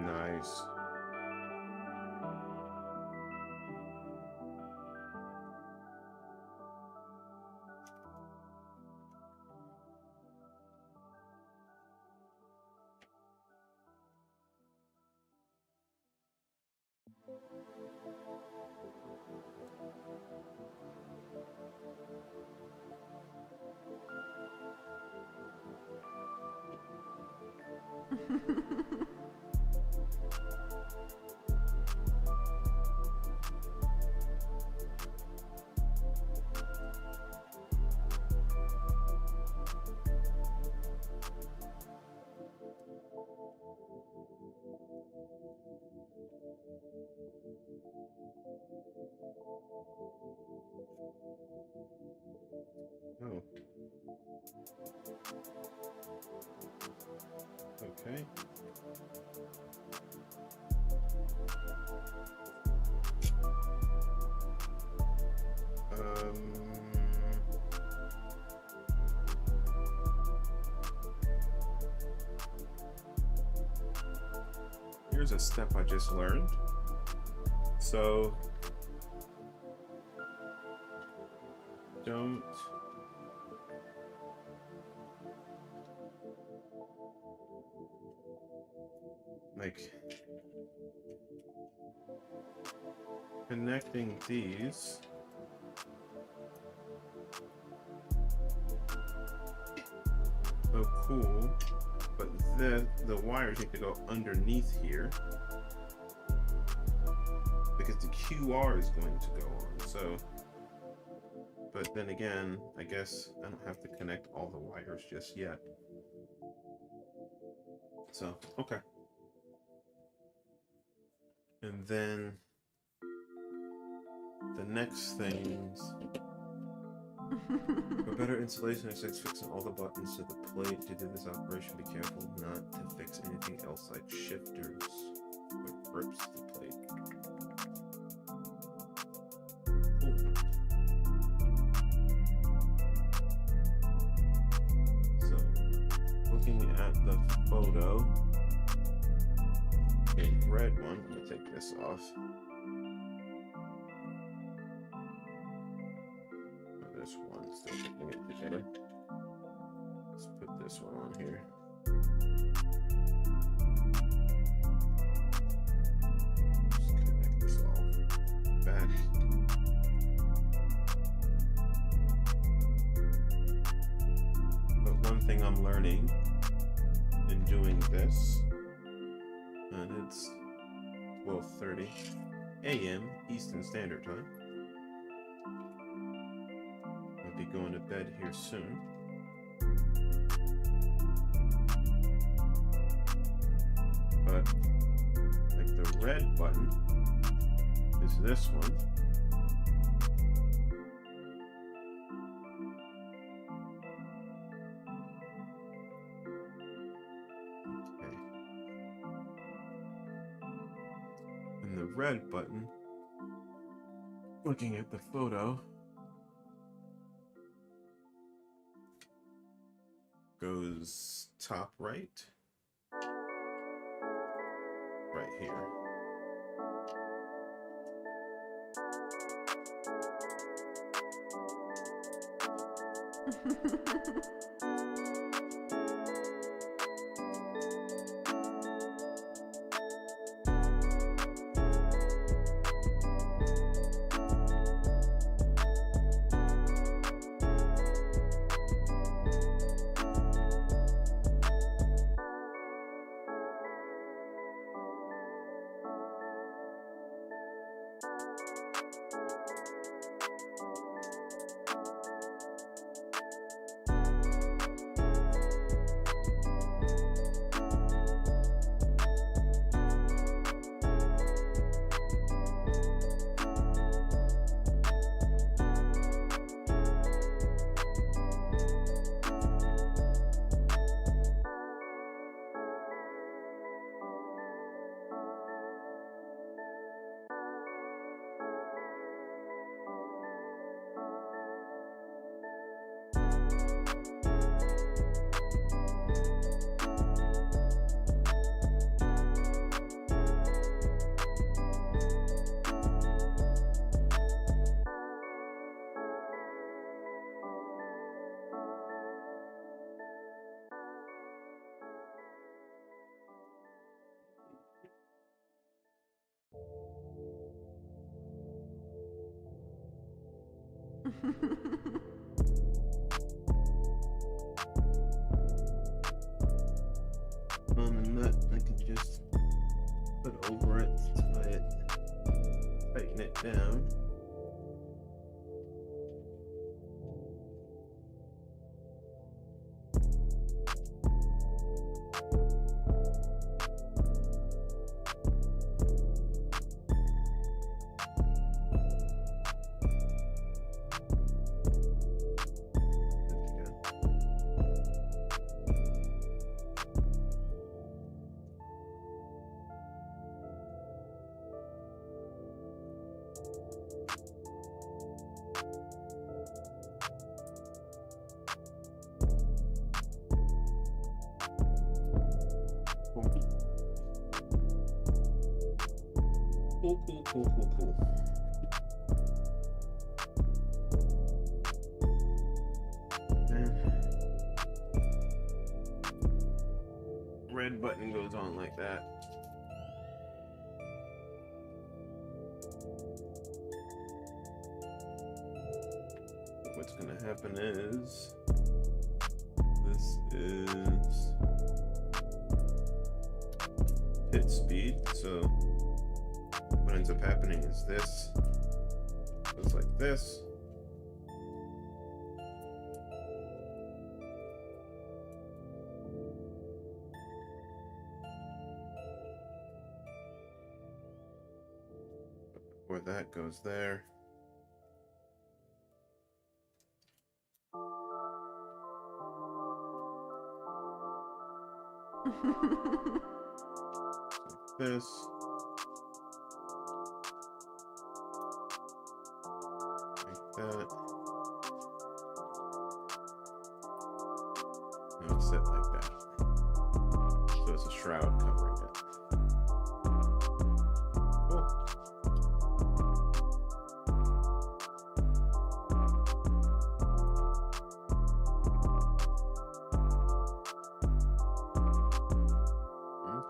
nice. Oh. Okay. Here's a step I just learned. So don't like connecting these. Oh, cool. But the wires need to go underneath here because the QR is going to go on. So, but then again, I guess I don't have to connect all the wires just yet. So, okay. And then the next things. For better installation, except fixing all the buttons to the plate. To do this operation, be careful not to fix anything else like shifters or grips to the plate. looking at the photo, the red one, I'm gonna take this off. This one, still putting it together. Let's put this one on here. Just connect this all back. But one thing I'm learning in doing this, and it's 12:30 a.m. Eastern Standard Time. I'll be going to bed here soon. But like the red button is this one. Okay. And the red button, looking at the photo, goes top right, right here. On the nut, I can just put over it, tie it, tighten it down. Cool. Then red button goes on like that. What's gonna happen is this is pit speed, so what ends up happening is this goes like this. Where that goes there. Like this. That. And it's set like that. shroud covering it. Cool.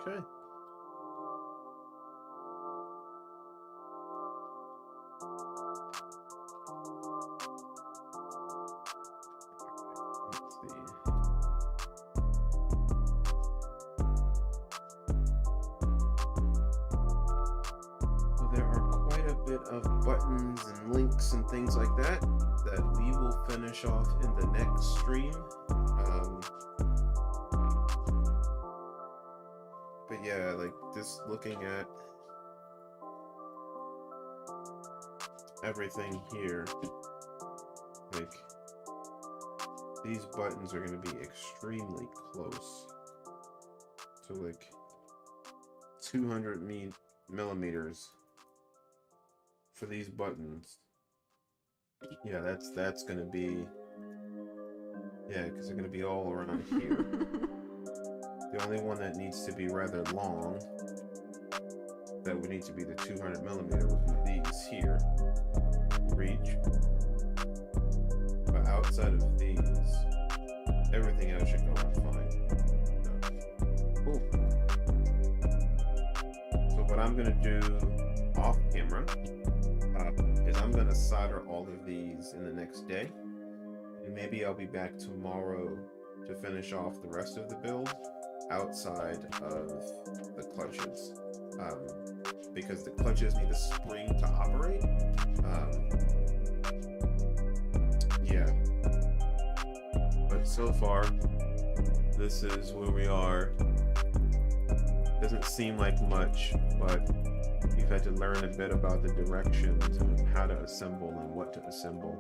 Okay. Let's see. So there are quite a bit of buttons and links and things like that that we will finish off in the next stream. But yeah, like just looking at everything here, like these buttons are going to be extremely close to like 200 millimeters for these buttons. Yeah, that's going to be, yeah, because they're going to be all around here. The only one that needs to be rather long, that would need to be the 200 millimeter, would be these here. Reach. But outside of these, everything else should go on fine. Cool. So what I'm gonna do off camera is I'm gonna solder all of these in the next day, and maybe I'll be back tomorrow to finish off the rest of the build outside of the clutches, because the clutches need a spring to operate. Yeah, but so far this is where we are. Doesn't seem like much, but you've had to learn a bit about the directions and how to assemble and what to assemble.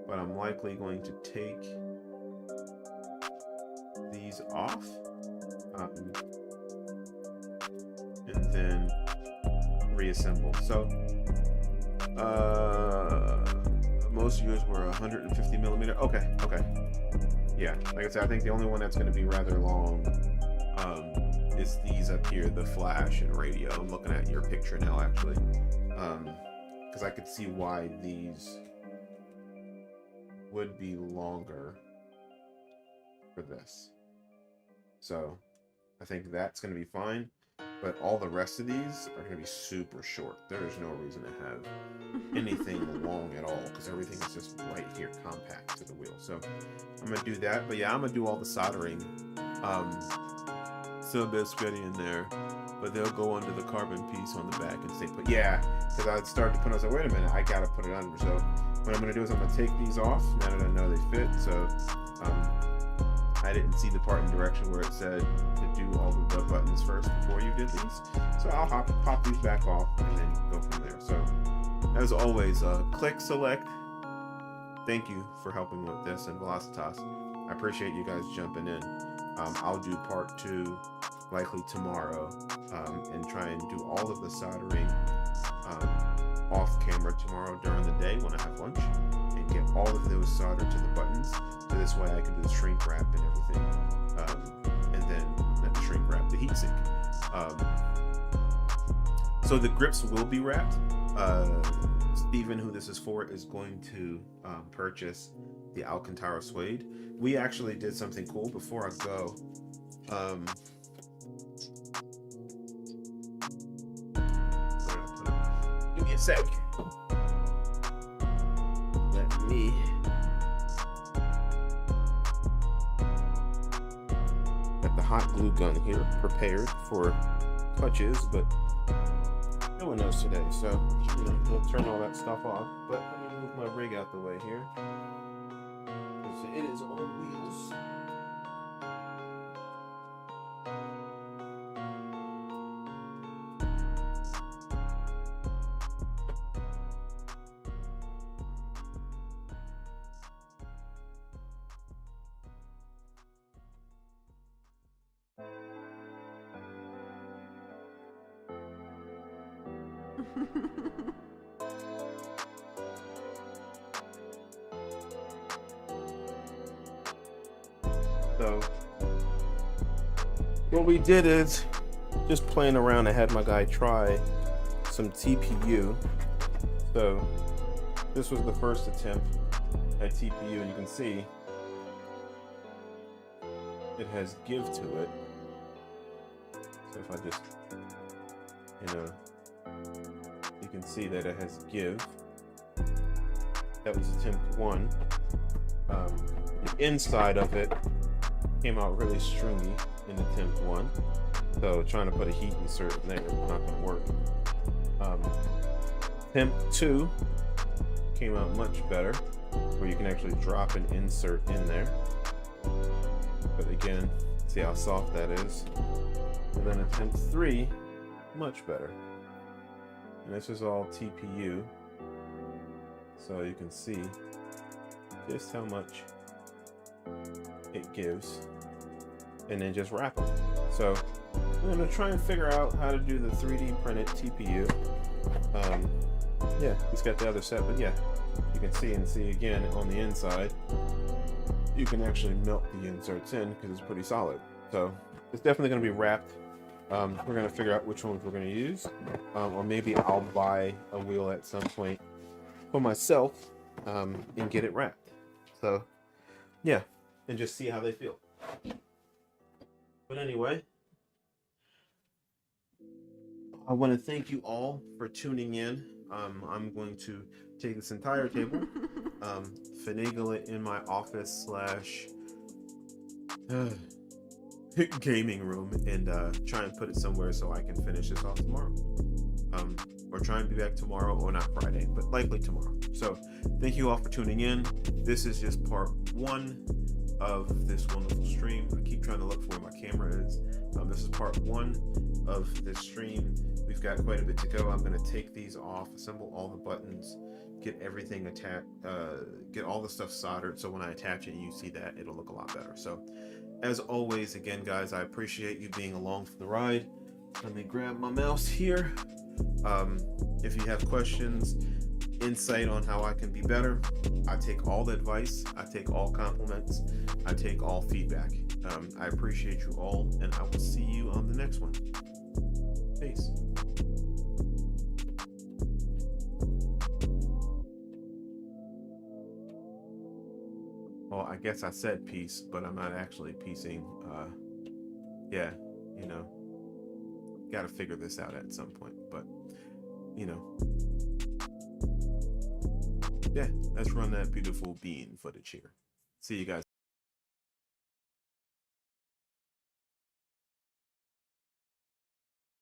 But I'm likely going to take these off, and then reassemble. So most of yours were 150 millimeter. Okay. Yeah, like I said, I think the only one that's going to be rather long is these up here, the flash and radio. I'm looking at your picture now, actually, because I could see why these would be longer for this. So I think that's going to be fine, but all the rest of these are going to be super short. There's no reason to have anything long at all, because everything is just right here, compact to the wheel. So I'm going to do that, but yeah, I'm going to do all the soldering. Still a bit sweaty in there, but they'll go under the carbon piece on the back and stay put. Yeah, because I started to put, I was like, wait a minute, I got to put it under. So what I'm going to do is I'm going to take these off now that I know they fit. So I didn't see the part in direction where it said to do all of the buttons first before you did these. So I'll pop these back off and then go from there. So as always, click select. Thank you for helping with this, and Velocitas. I appreciate you guys jumping in. I'll do part 2 likely tomorrow, and try and do all of the soldering off camera tomorrow during the day when I have lunch, and get all of those soldered to the buttons, so this way I can do the shrink wrap and everything, and then not the shrink wrap, the heat sink. So the grips will be wrapped. Steven, who this is for, is going to purchase the Alcantara suede. We actually did something cool before I go. Give me a sec. Let me got the hot glue gun here prepared for clutches, but no one knows today, so you know, we'll turn all that stuff off. But let me move my rig out the way here, because it is on wheels. So what we did is just playing around. I had my guy try some TPU. So this was the first attempt at TPU, and you can see it has give to it. So if I just, you can see that it has give. That was attempt 1. The inside of it came out really stringy in attempt 1. So trying to put a heat insert in there is not going to work. Attempt 2 came out much better, where you can actually drop an insert in there. But again, see how soft that is. And then attempt 3, much better. And this is all TPU. So you can see just how much it gives. And then just wrap them. So I'm going to try and figure out how to do the 3D printed TPU. Yeah, he's got the other set, but yeah, you can see again on the inside, you can actually melt the inserts in because it's pretty solid. So it's definitely going to be wrapped. We're going to figure out which ones we're going to use, or maybe I'll buy a wheel at some point for myself and get it wrapped. So yeah, and just see how they feel. But anyway, I want to thank you all for tuning in. I'm going to take this entire table, finagle it in my office / gaming room, and try and put it somewhere so I can finish this off tomorrow. Or try and be back tomorrow, or not Friday, but likely tomorrow. So thank you all for tuning in. This is just part 1 of this wonderful stream. I keep trying to look for where my camera is. This is part 1 of this stream. We've got quite a bit to go. I'm going to take these off, assemble all the buttons, get everything attached, get all the stuff soldered, so when I attach it, you see that it'll look a lot better. So as always, again guys, I appreciate you being along for the ride. Let me grab my mouse here. If you have questions, insight on how I can be better, I take all the advice, I take all compliments, I take all feedback. I appreciate you all, and I will see you on the next one. Peace. Well, I guess I said peace, but I'm not actually peacing. Yeah, got to figure this out at some point, but yeah, let's run that beautiful bean footage here. See you guys.